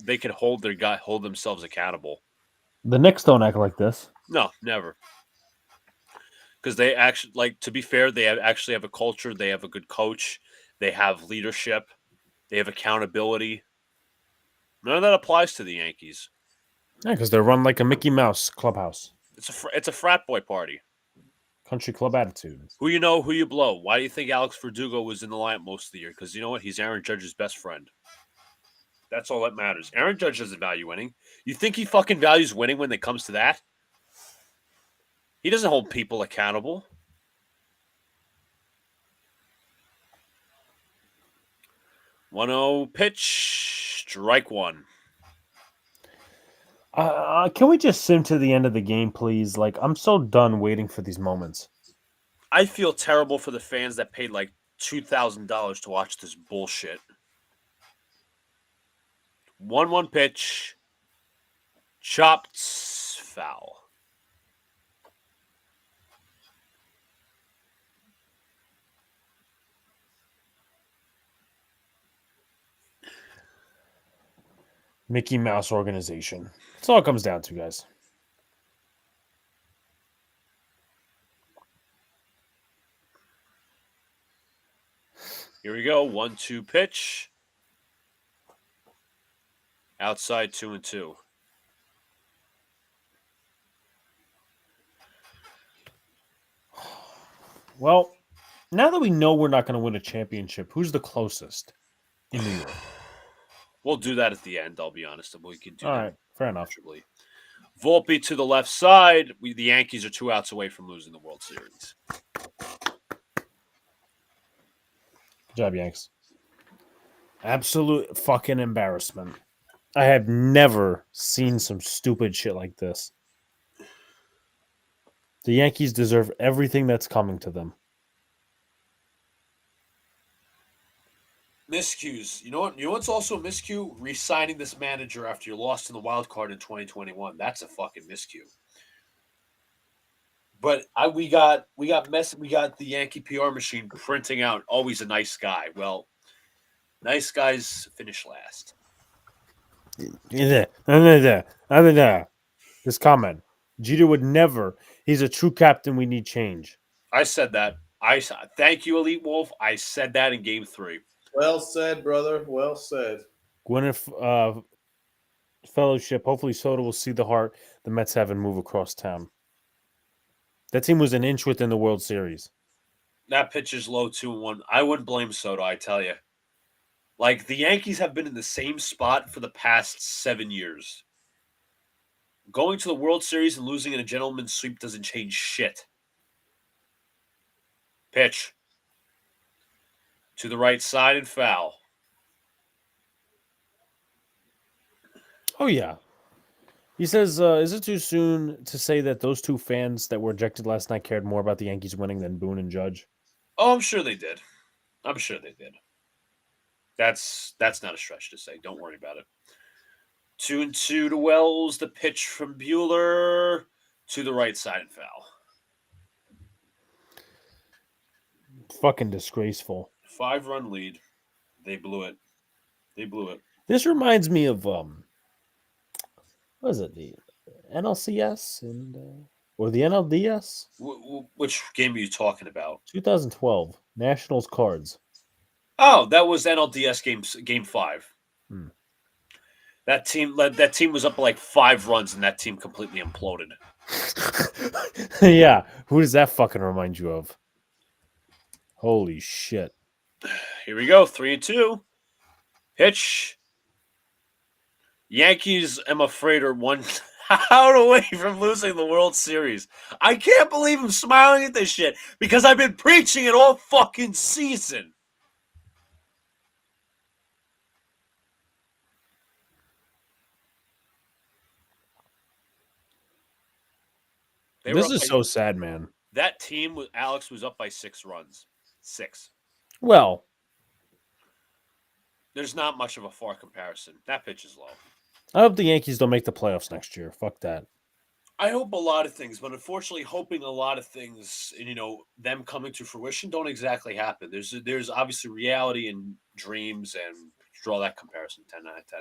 They can hold themselves accountable. The Knicks don't act like this. No, never. Because they actually, like, to be fair, they actually have a culture. They have a good coach. They have leadership. They have accountability. None of that applies to the Yankees. Yeah, because they're run like a Mickey Mouse clubhouse. It's a frat boy party. Country club attitude. Who you know, who you blow. Why do you think Alex Verdugo was in the lineup most of the year? Because you know what? He's Aaron Judge's best friend. That's all that matters. Aaron Judge doesn't value winning. You think he fucking values winning when it comes to that? He doesn't hold people accountable. One-0 pitch, strike 1. Can we just sim to the end of the game, please? Like, I'm so done waiting for these moments. I feel terrible for the fans that paid like $2,000 to watch this bullshit. 1-1 pitch, chopped, foul. Mickey Mouse organization. That's all it comes down to, guys. Here we go. 1-2 pitch. Outside 2-2. Well, now that we know we're not going to win a championship, who's the closest in New York? We'll do that at the end, I'll be honest. We can do All that right, fair enough. comfortably. Volpe to the left side. The Yankees are 2 outs away from losing the World Series. Good job, Yanks. Absolute fucking embarrassment. I have never seen some stupid shit like this. The Yankees deserve everything that's coming to them. Miscues. You know what? You know what's also a miscue? Re-signing this manager after you lost in the wild card in 2021. That's a fucking miscue. But we got the Yankee PR machine printing out always a nice guy. Well, nice guys finish last. This comment. Jeter would never. He's a true captain. We need change. I said that. Thank you, Elite Wolf. I said that in Game 3. Well said, brother. Well said. Gwyneth Fellowship. Hopefully, Soto will see the heart the Mets have and move across town. That team was an inch within the World Series. That pitch is low 2-1. I wouldn't blame Soto, I tell you. Like, the Yankees have been in the same spot for the past 7 years. Going to the World Series and losing in a gentleman's sweep doesn't change shit. Pitch. To the right side and foul. Oh, yeah. He says, is it too soon to say that those two fans that were ejected last night cared more about the Yankees winning than Boone and Judge? Oh, I'm sure they did. That's not a stretch to say. Don't worry about it. 2-2 to Wells. The pitch from Bueller to the right side and foul. Fucking disgraceful. 5-run lead. They blew it. This reminds me of what is it, the NLCS or the NLDS? Which game are you talking about? 2012 Nationals Cards. Oh, that was NLDS game 5. Hmm. That team was up by like 5 runs, and that team completely imploded. Yeah, who does that fucking remind you of? Holy shit! Here we go, 3-2. Pitch. Yankees, I'm afraid, are 1 out away from losing the World Series. I can't believe I'm smiling at this shit because I've been preaching it all fucking season. This is so sad, man. That team with Alex was up by 6 runs. 6. Well, there's not much of a far comparison. That pitch is low. I hope the Yankees don't make the playoffs next year. Fuck that. I hope a lot of things, but unfortunately, hoping a lot of things, them coming to fruition don't exactly happen. There's obviously reality and dreams, and draw that comparison 10 out of 10.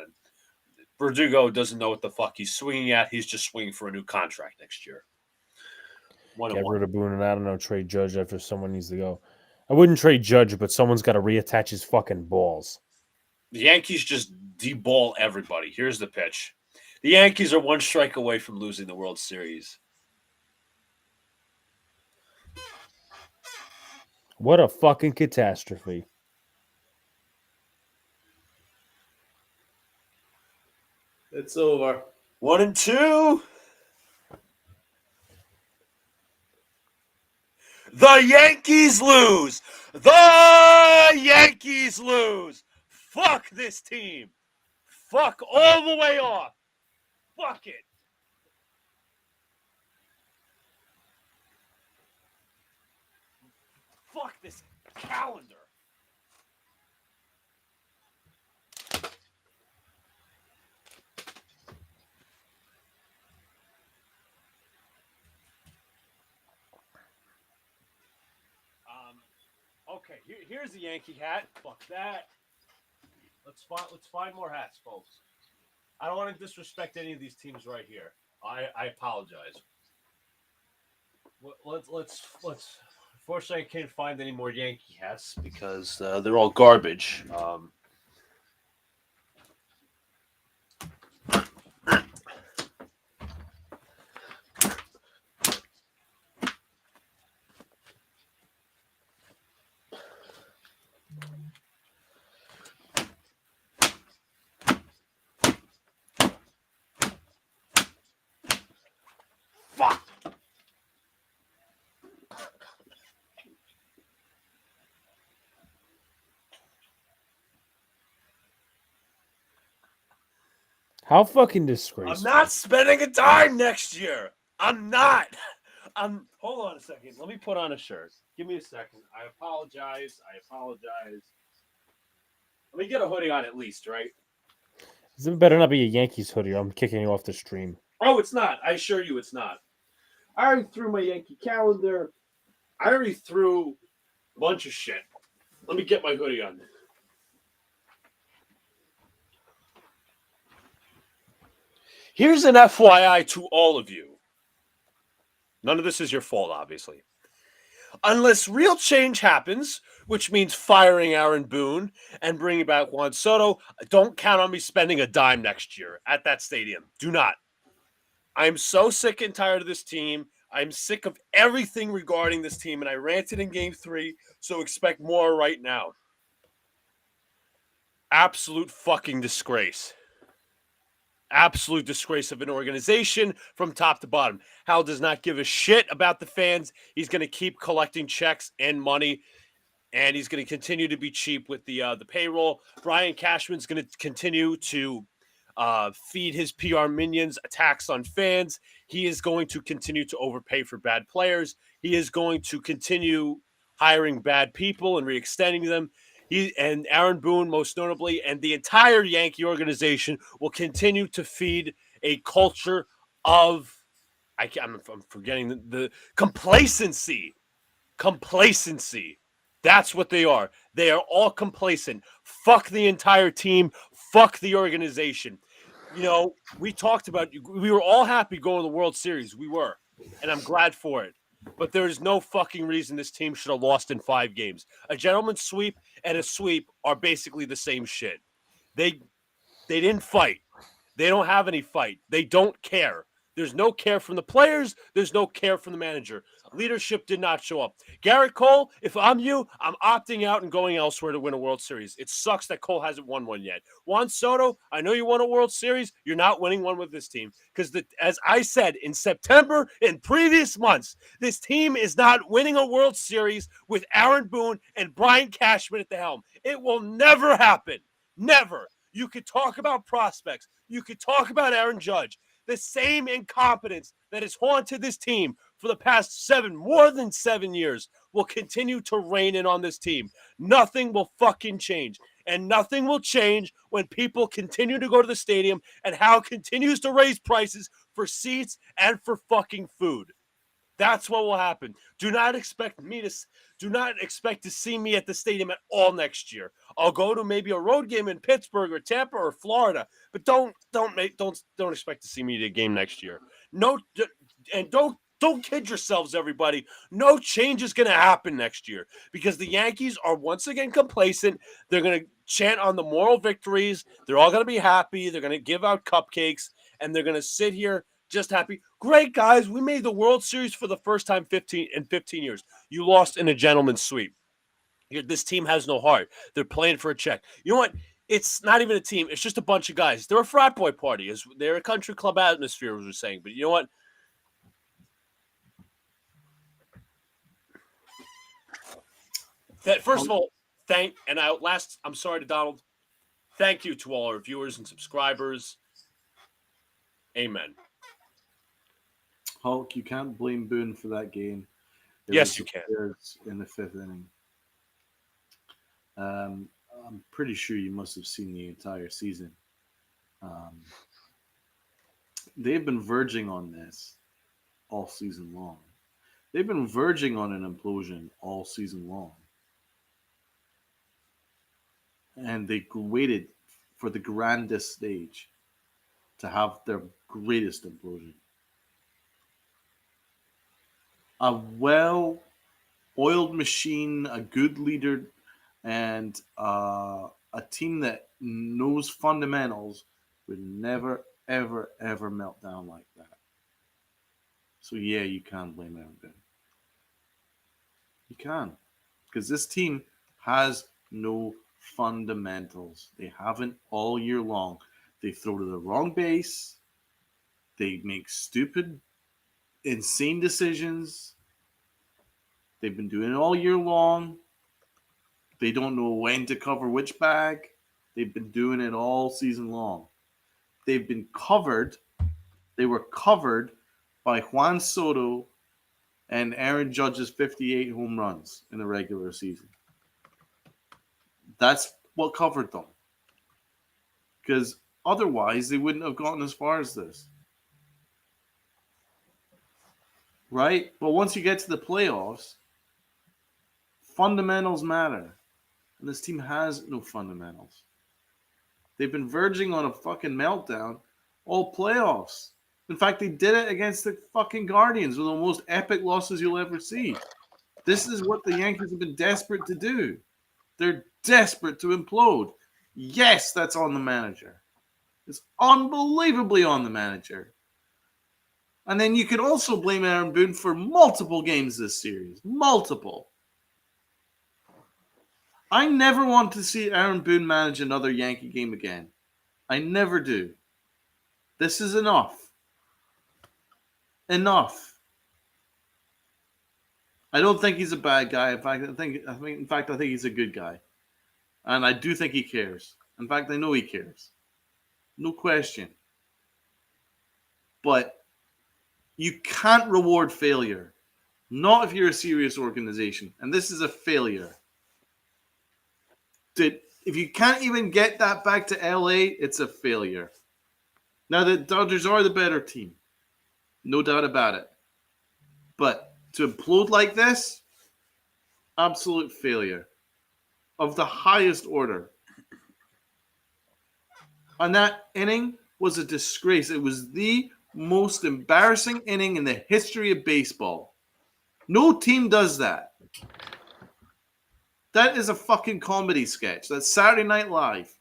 Verdugo doesn't know what the fuck he's swinging at. He's just swinging for a new contract next year. Get rid of Boone, and I don't know, trade Judge after someone needs to go. I wouldn't trade Judge, but someone's got to reattach his fucking balls. The Yankees just de-ball everybody. Here's the pitch. The Yankees are 1 strike away from losing the World Series. What a fucking catastrophe. It's over. 1-2. The Yankees lose. The Yankees lose. Fuck this team. Fuck all the way off. Fuck it. Fuck this calendar. Okay, here's the Yankee hat. Fuck that. Let's find more hats, folks. I don't want to disrespect any of these teams right here. I apologize. Let's. Unfortunately, I can't find any more Yankee hats because they're all garbage. Fuck. How fucking I'm disgraceful. not spending a dime next year. I'm not. Hold on a second. Let me put on a shirt. Give me a second. I apologize. Let me get a hoodie on at least, right? This better not be a Yankees hoodie or I'm kicking you off the stream. Oh, it's not. I assure you it's not. I already threw my Yankee calendar. I already threw a bunch of shit. Let me get my hoodie on. Here's an FYI to all of you. None of this is your fault, obviously. Unless real change happens, which means firing Aaron Boone and bringing back Juan Soto, don't count on me spending a dime next year at that stadium. Do not. I'm so sick and tired of this team. I'm sick of everything regarding this team, and I ranted in Game 3, so expect more right now. Absolute fucking disgrace. Absolute disgrace of an organization from top to bottom. Hal does not give a shit about the fans. He's going to keep collecting checks and money, and he's going to continue to be cheap with the payroll. Brian Cashman's going to continue to feed his PR minions attacks on fans. He is going to continue to overpay for bad players. He is going to continue hiring bad people and re-extending them. He and Aaron Boone, most notably, and the entire Yankee organization will continue to feed a culture of I'm forgetting the complacency. Complacency. That's what they are. They are all complacent. Fuck the entire team. Fuck the organization. You know, we talked about, we were all happy going to the World Series. We were. And I'm glad for it. But there's no fucking reason this team should have lost in 5 games. A gentleman's sweep and a sweep are basically the same shit. They didn't fight. They don't have any fight. They don't care. There's no care from the players. There's no care from the manager. Leadership did not show up. Gerrit Cole, if I'm you, I'm opting out and going elsewhere to win a World Series. It sucks that Cole hasn't won one yet. Juan Soto, I know you won a World Series. You're not winning one with this team. Because as I said in September, in previous months, this team is not winning a World Series with Aaron Boone and Brian Cashman at the helm. It will never happen. Never. You could talk about prospects. You could talk about Aaron Judge. The same incompetence that has haunted this team for the past more than 7 years will continue to reign in on this team. Nothing will fucking change. And nothing will change when people continue to go to the stadium and Hal continues to raise prices for seats and for fucking food. That's what will happen. Do not expect to see me at the stadium at all next year. I'll go to maybe a road game in Pittsburgh or Tampa or Florida, but don't expect to see me at a game next year. No, and don't kid yourselves, everybody. No change is going to happen next year because the Yankees are once again complacent. They're going to chant on the moral victories. They're all going to be happy. They're going to give out cupcakes, and they're going to sit here just happy. Great, guys. We made the World Series for the first time 15 years. You lost in a gentleman's sweep. This team has no heart. They're playing for a check. You know what? It's not even a team. It's just a bunch of guys. They're a frat boy party. They're a country club atmosphere, as we're saying. But you know what? First of all, I'm sorry to Donald. Thank you to all our viewers and subscribers. Amen. Hulk, you can't blame Boone for that game. Yes, you can. In the 5th inning. I'm pretty sure you must have seen the entire season. They've been verging on this all season long. They've been verging on an implosion all season long. And they waited for the grandest stage to have their greatest implosion. A well-oiled machine, a good leader, and a team that knows fundamentals would never, ever, ever melt down like that. So yeah, you can blame Aaron Boone. You can, because this team has no fundamentals. They haven't all year long. They throw to the wrong base. They make stupid, insane decisions. They've been doing it all year long. They don't know when to cover which bag. They've been doing it all season long. They've been covered. They were covered by Juan Soto and Aaron Judge's 58 home runs in the regular season. That's what covered them. Because otherwise, they wouldn't have gotten as far as this. Right? But once you get to the playoffs, fundamentals matter. And this team has no fundamentals. They've been verging on a fucking meltdown all playoffs. In fact, they did it against the fucking Guardians, one of the most epic losses you'll ever see. This is what the Yankees have been desperate to do. They're desperate to implode. Yes, that's on the manager. It's unbelievably on the manager. And then you could also blame Aaron Boone for multiple games this series. Multiple. I never want to see Aaron Boone manage another Yankee game again. I never do. This is enough. Enough. I don't think he's a bad guy. In fact, I think he's a good guy. And I do think he cares. In fact, I know he cares. No question. But you can't reward failure. Not if you're a serious organization. And this is a failure. If you can't even get that back to LA, it's a failure. Now, the Dodgers are the better team. No doubt about it. But to implode like this, absolute failure of the highest order. And that inning was a disgrace. It was the most embarrassing inning in the history of baseball. No team does that. That is a fucking comedy sketch. That's Saturday Night Live.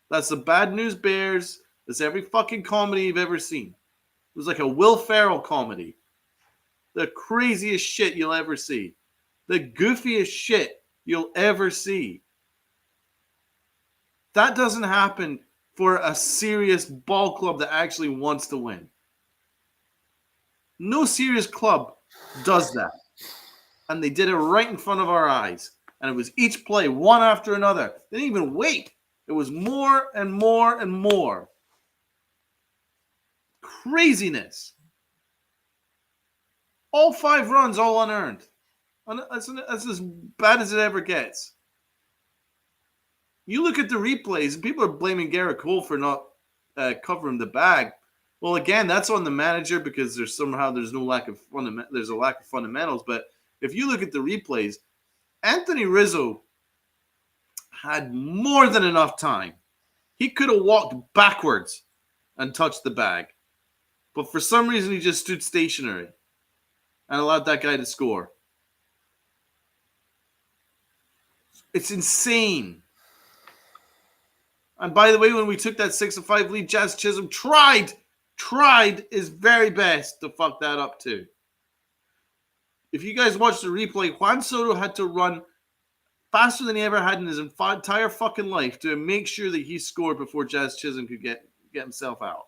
That's the Bad News Bears. That's every fucking comedy you've ever seen. It was like a Will Ferrell comedy. The craziest shit you'll ever see. The goofiest shit you'll ever see. That doesn't happen for a serious ball club that actually wants to win. No serious club does that. And they did it right in front of our eyes. And it was each play, one after another. They didn't even wait. It was more and more and more. Craziness. All 5 runs, all unearned. That's as bad as it ever gets. You look at the replays, and people are blaming Gerrit Cole for not covering the bag. Well, again, that's on the manager because there's a lack of fundamentals. But if you look at the replays, Anthony Rizzo had more than enough time. He could have walked backwards and touched the bag. But for some reason, he just stood stationary and allowed that guy to score. It's insane. And by the way, when we took that 6-5 lead, Jazz Chisholm tried his very best to fuck that up too. If you guys watch the replay, Juan Soto had to run faster than he ever had in his entire fucking life to make sure that he scored before Jazz Chisholm could get himself out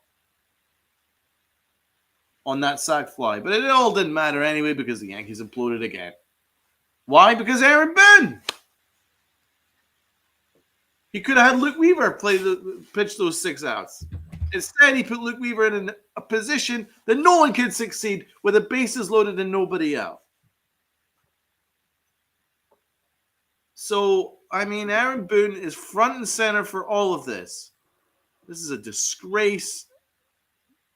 on that sac fly. But it all didn't matter anyway because the Yankees imploded again. Why? Because Aaron Boone. He could have had Luke Weaver pitch those 6 outs. Instead, he put Luke Weaver in a position that no one can succeed with the bases loaded and nobody out. So, I mean, Aaron Boone is front and center for all of this. This is a disgrace.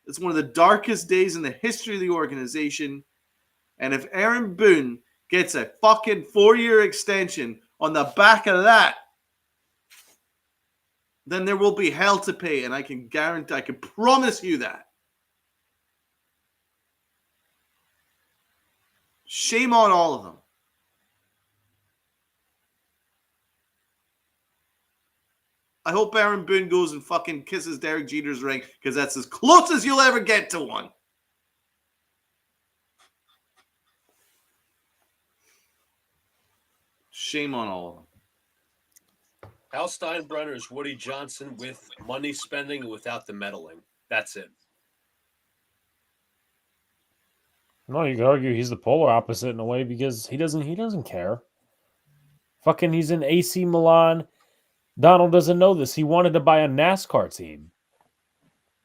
It's one of the darkest days in the history of the organization. And if Aaron Boone gets a fucking 4-year extension on the back of that, then there will be hell to pay, and I can promise you that. Shame on all of them. I hope Aaron Boone goes and fucking kisses Derek Jeter's ring, because that's as close as you'll ever get to one. Shame on all of them. Hal Steinbrenner is Woody Johnson with money spending and without the meddling. That's it. No, you could argue he's the polar opposite in a way because he doesn't care. Fucking, he's in AC Milan. Donald doesn't know this. He wanted to buy a NASCAR team.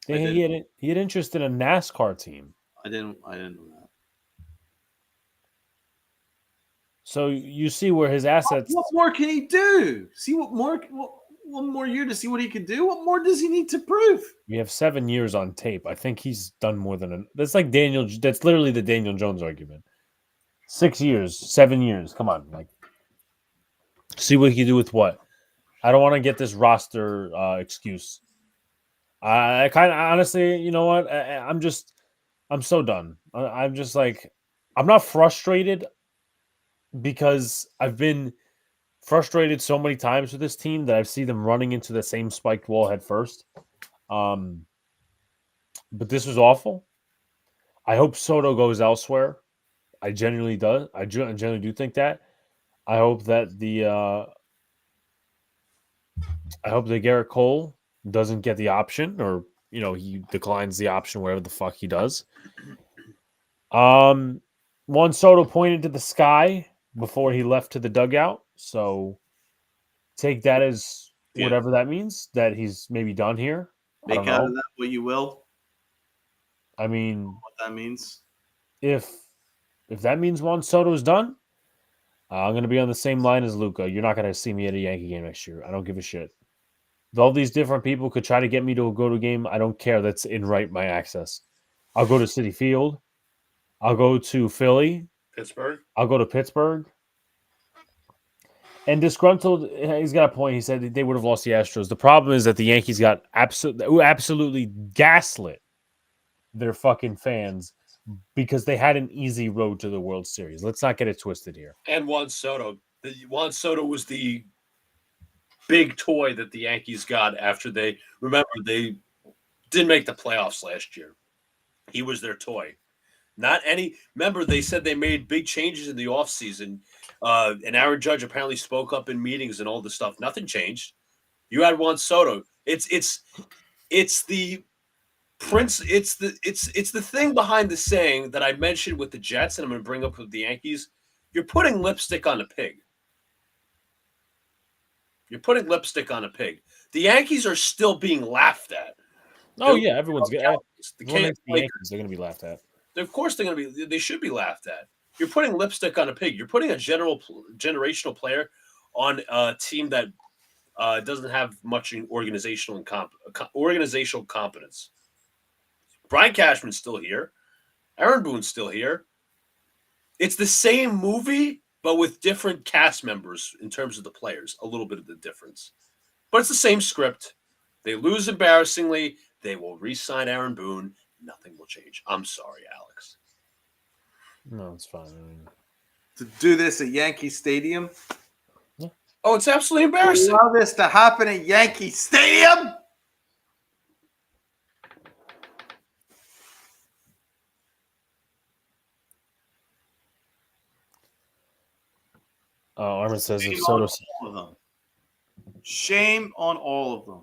He had interest in a NASCAR team. I didn't know that. So you see where his assets. What more can he do? See what more? One more year to see what he can do. What more does he need to prove? We have 7 years on tape. I think he's done more than that's like Daniel. That's literally the Daniel Jones argument. 6 years, 7 years. Come on, like, see what he can do with what. I don't want to get this roster excuse. I kind of honestly, you know what? I'm so done. I'm just like, I'm not frustrated because I've been frustrated so many times with this team that I see them running into the same spiked wall head first. But this was awful. I hope Soto goes elsewhere. I genuinely do. I genuinely do think that. I hope that Gerrit Cole doesn't get the option, or he declines the option, whatever the fuck he does. Juan Soto pointed to the sky before he left to the dugout, so take that as whatever that means, that he's maybe done here. Make out of that what you will. I mean, what that means. If that means Juan Soto's done, I'm going to be on the same line as Luca. You're not going to see me at a Yankee game next year. I don't give a shit. All these different people could try to get me to go to a game. I don't care. That's my access. I'll go to Citi Field. I'll go to Philly. Pittsburgh. I'll go to Pittsburgh. And disgruntled, he's got a point. He said they would have lost the Astros. The problem is that the Yankees got absolutely gaslit their fucking fans because they had an easy road to the World Series. Let's not get it twisted here. And Juan Soto. Juan Soto was the big toy that the Yankees got after they didn't make the playoffs last year. He was their toy. Remember, they said they made big changes in the offseason. And Aaron Judge apparently spoke up in meetings and all this stuff. Nothing changed. You had Juan Soto. It's the Prince. It's the thing behind the saying that I mentioned with the Jets, and I'm going to bring up with the Yankees. You're putting lipstick on a pig. You're putting lipstick on a pig. The Yankees are still being laughed at. Oh yeah, everyone's going to. The Yankees, they're going to be laughed at. Of course, they're going to be. They should be laughed at. You're putting lipstick on a pig. You're putting a generational player on a team that doesn't have much in organizational competence. Brian Cashman's still here. Aaron Boone's still here. It's the same movie, but with different cast members in terms of the players. A little bit of the difference. But it's the same script. They lose embarrassingly. They will re-sign Aaron Boone. Nothing will change. I'm sorry, Alex. No, it's fine. I mean, to do this at Yankee Stadium? Yeah. Oh, it's absolutely embarrassing. Allow this to happen at Yankee Stadium? Armin says if Soto. Soto. Shame on all of them.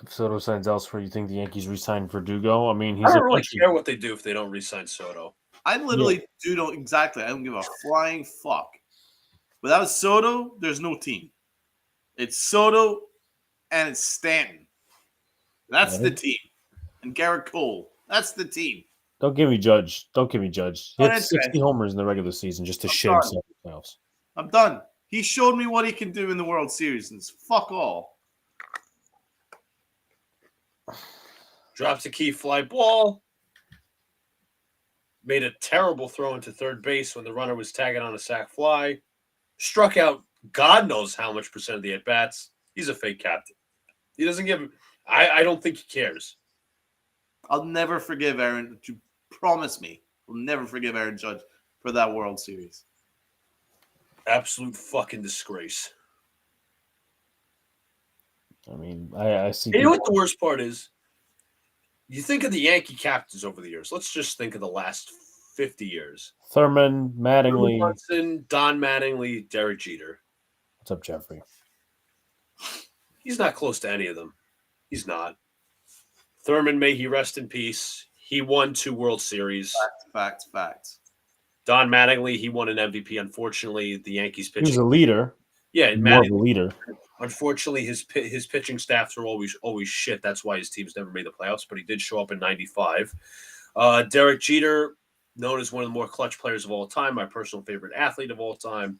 If Soto signs elsewhere, you think the Yankees re-sign Verdugo? I mean, I don't really care what they do if they don't re-sign Soto. I literally don't exactly. I don't give a flying fuck. Without Soto, there's no team. It's Soto and it's Stanton. That's the team. And Gerrit Cole. That's the team. Don't give me Judge. He had 60 homers in the regular season just to shit himself in the playoffs. I'm done. He showed me what he can do in the World Series, and it's fuck all. Drops a key fly ball. Made a terrible throw into third base when the runner was tagging on a sac fly. struck out God knows how much percent of the at-bats. He's a fake captain. He doesn't give – I don't think he cares. I'll never forgive Aaron. You promise me. I'll never forgive Aaron Judge for that World Series. Absolute fucking disgrace. I mean, I see. And you know what the worst part is? You think of the Yankee captains over the years. Let's just think of the last 50 years. Thurman, Mattingly. Munson, Don Mattingly, Derek Jeter. What's up, Jeffrey? He's not close to any of them. He's not. Thurman, may he rest in peace. He won 2 World Series. Facts. Don Mattingly, he won an MVP. Unfortunately, the Yankees pitching. He was a leader. Yeah, more of a leader. Unfortunately, his pitching staffs are always shit. That's why his teams never made the playoffs. But he did show up in '95. Derek Jeter, known as one of the more clutch players of all time, my personal favorite athlete of all time,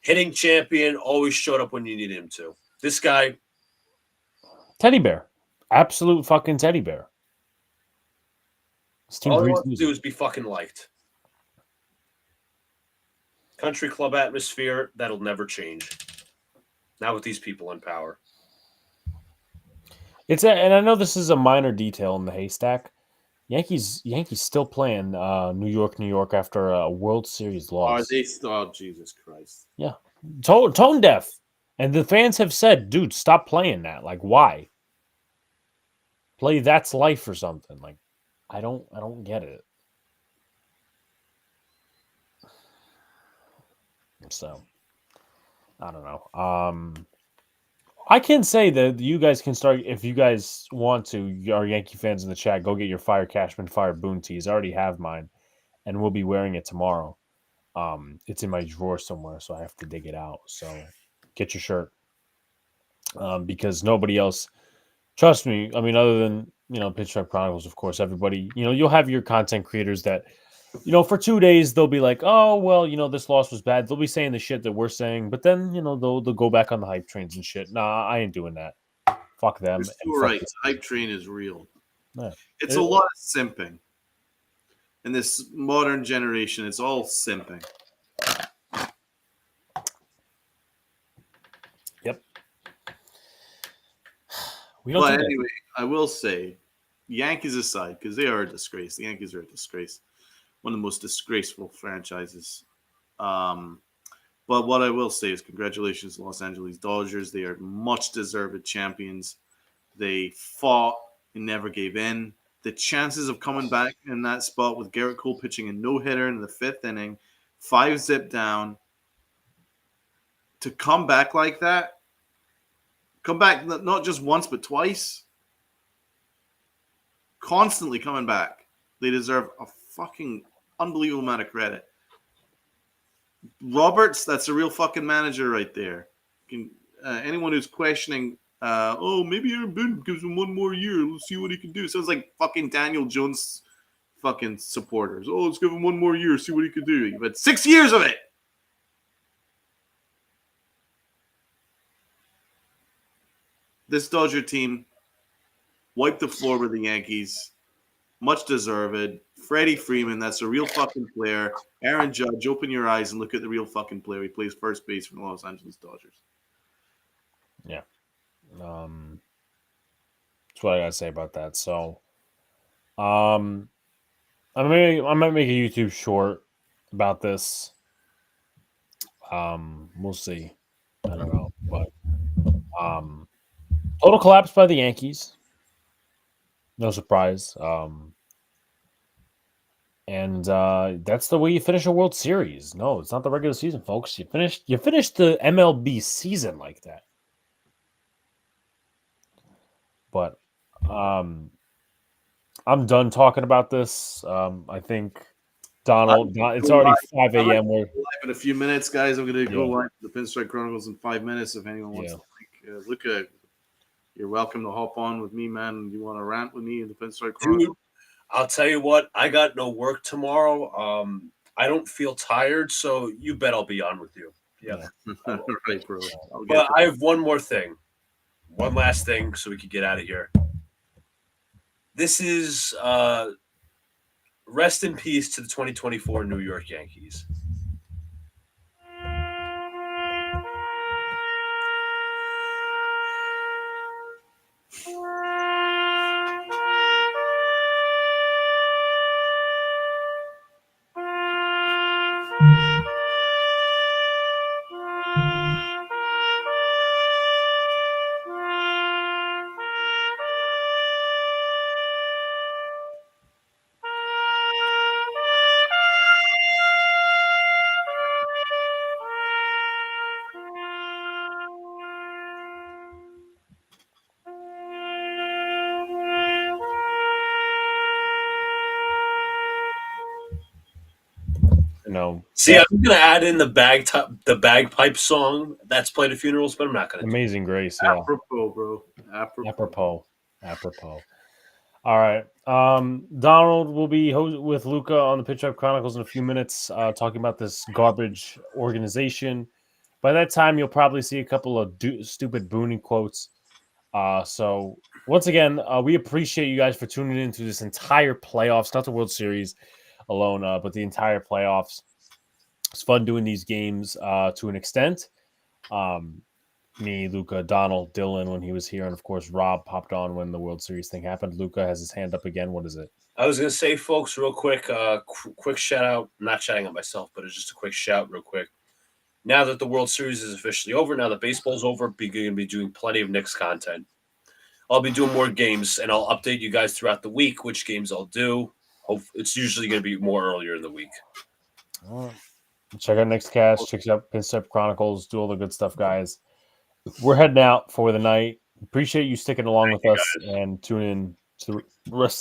hitting champion, always showed up when you needed him to. This guy, teddy bear, absolute fucking teddy bear. All he wants to do is be fucking liked. Country club atmosphere, that'll never change. Not with these people in power. And I know this is a minor detail in the haystack. Yankees still playing New York after a World Series loss. Are they still? Oh, Jesus Christ! Yeah, tone deaf, and the fans have said, "Dude, stop playing that. Like, why? Play That's Life or something." Like, I don't get it. So, I don't know. I can say that you guys can start if you guys want to. Our Yankee fans in the chat, go get your Fire Cashman, Fire Boone tees. I already have mine, and we'll be wearing it tomorrow. It's in my drawer somewhere, so I have to dig it out. So, get your shirt because nobody else. Trust me. I mean, other than Pinstripe Chronicles, of course. Everybody, you'll have your content creators that. For 2 days, they'll be like, oh, well, this loss was bad. They'll be saying the shit that we're saying, but then, they'll go back on the hype trains and shit. Nah, I ain't doing that. Fuck them. You're right. Hype train is real. Yeah. It's a lot of simping. In this modern generation, it's all simping. Yep. But anyway, I will say, Yankees aside, because they are a disgrace. The Yankees are a disgrace. One of the most disgraceful franchises. But what I will say is congratulations to Los Angeles Dodgers. They are much deserved champions. They fought and never gave in. The chances of coming back in that spot with Gerrit Cole pitching a no-hitter in the 5th inning, 5-zip down, to come back like that, come back not just once but twice, constantly coming back. They deserve a fucking unbelievable amount of credit. Roberts, that's a real fucking manager right there. Anyone who's questioning, maybe Aaron Boone gives him 1 more year. Let's see what he can do. Sounds like fucking Daniel Jones fucking supporters. Oh, let's give him 1 more year, see what he can do. You've had 6 years of it. This Dodger team wiped the floor with the Yankees. Much deserved. Freddie Freeman, that's a real fucking player. Aaron Judge, open your eyes and look at the real fucking player. He plays first base for the Los Angeles Dodgers. Yeah. That's what I gotta say about that. So, I might make a YouTube short about this. We'll see. I don't know, but total collapse by the Yankees. No surprise. And that's the way you finish a World Series. No, it's not the regular season, folks. You finished the MLB season like that. But I'm done talking about this. I think Donald, it's already 5 a.m. We're live in a few minutes, guys. I'm going to go live to the Pinstripe Chronicles in 5 minutes. If anyone wants to, Luca, you're welcome to hop on with me, man. You want to rant with me in the Pinstripe Chronicles? Dude, I'll tell you what. I got no work tomorrow. I don't feel tired, so you bet I'll be on with you. Yeah. Right, bro. But I have one more thing. One last thing so we can get out of here. This is rest in peace to the 2024 New York Yankees. See, I'm gonna add in the bagpipe song that's played at funerals, but I'm not gonna. Amazing Grace. Yeah. Apropos, bro. Apropos. All right. Donald will be with Luca on the Pitch Up Chronicles in a few minutes, talking about this garbage organization. By that time, you'll probably see a couple of stupid booning quotes. So once again, we appreciate you guys for tuning into this entire playoffs, not the World Series alone, but the entire playoffs. It's fun doing these games to an extent. Me, Luca, Donald, Dylan when he was here, and of course Rob popped on when the World Series thing happened. Luca has his hand up again. What is it? I was gonna say, folks, real quick, quick shout out. I'm not shouting at myself, but it's just a quick shout, real quick. Now that the World Series is officially over, now that baseball's over, we're going to be doing plenty of Knicks content. I'll be doing more games, and I'll update you guys throughout the week which games I'll do. It's usually going to be more earlier in the week. All right. Check out Next Cast, check out Pinstripe Chronicles, do all the good stuff, guys. We're heading out for the night. Appreciate you sticking along with us and tuning in to the rest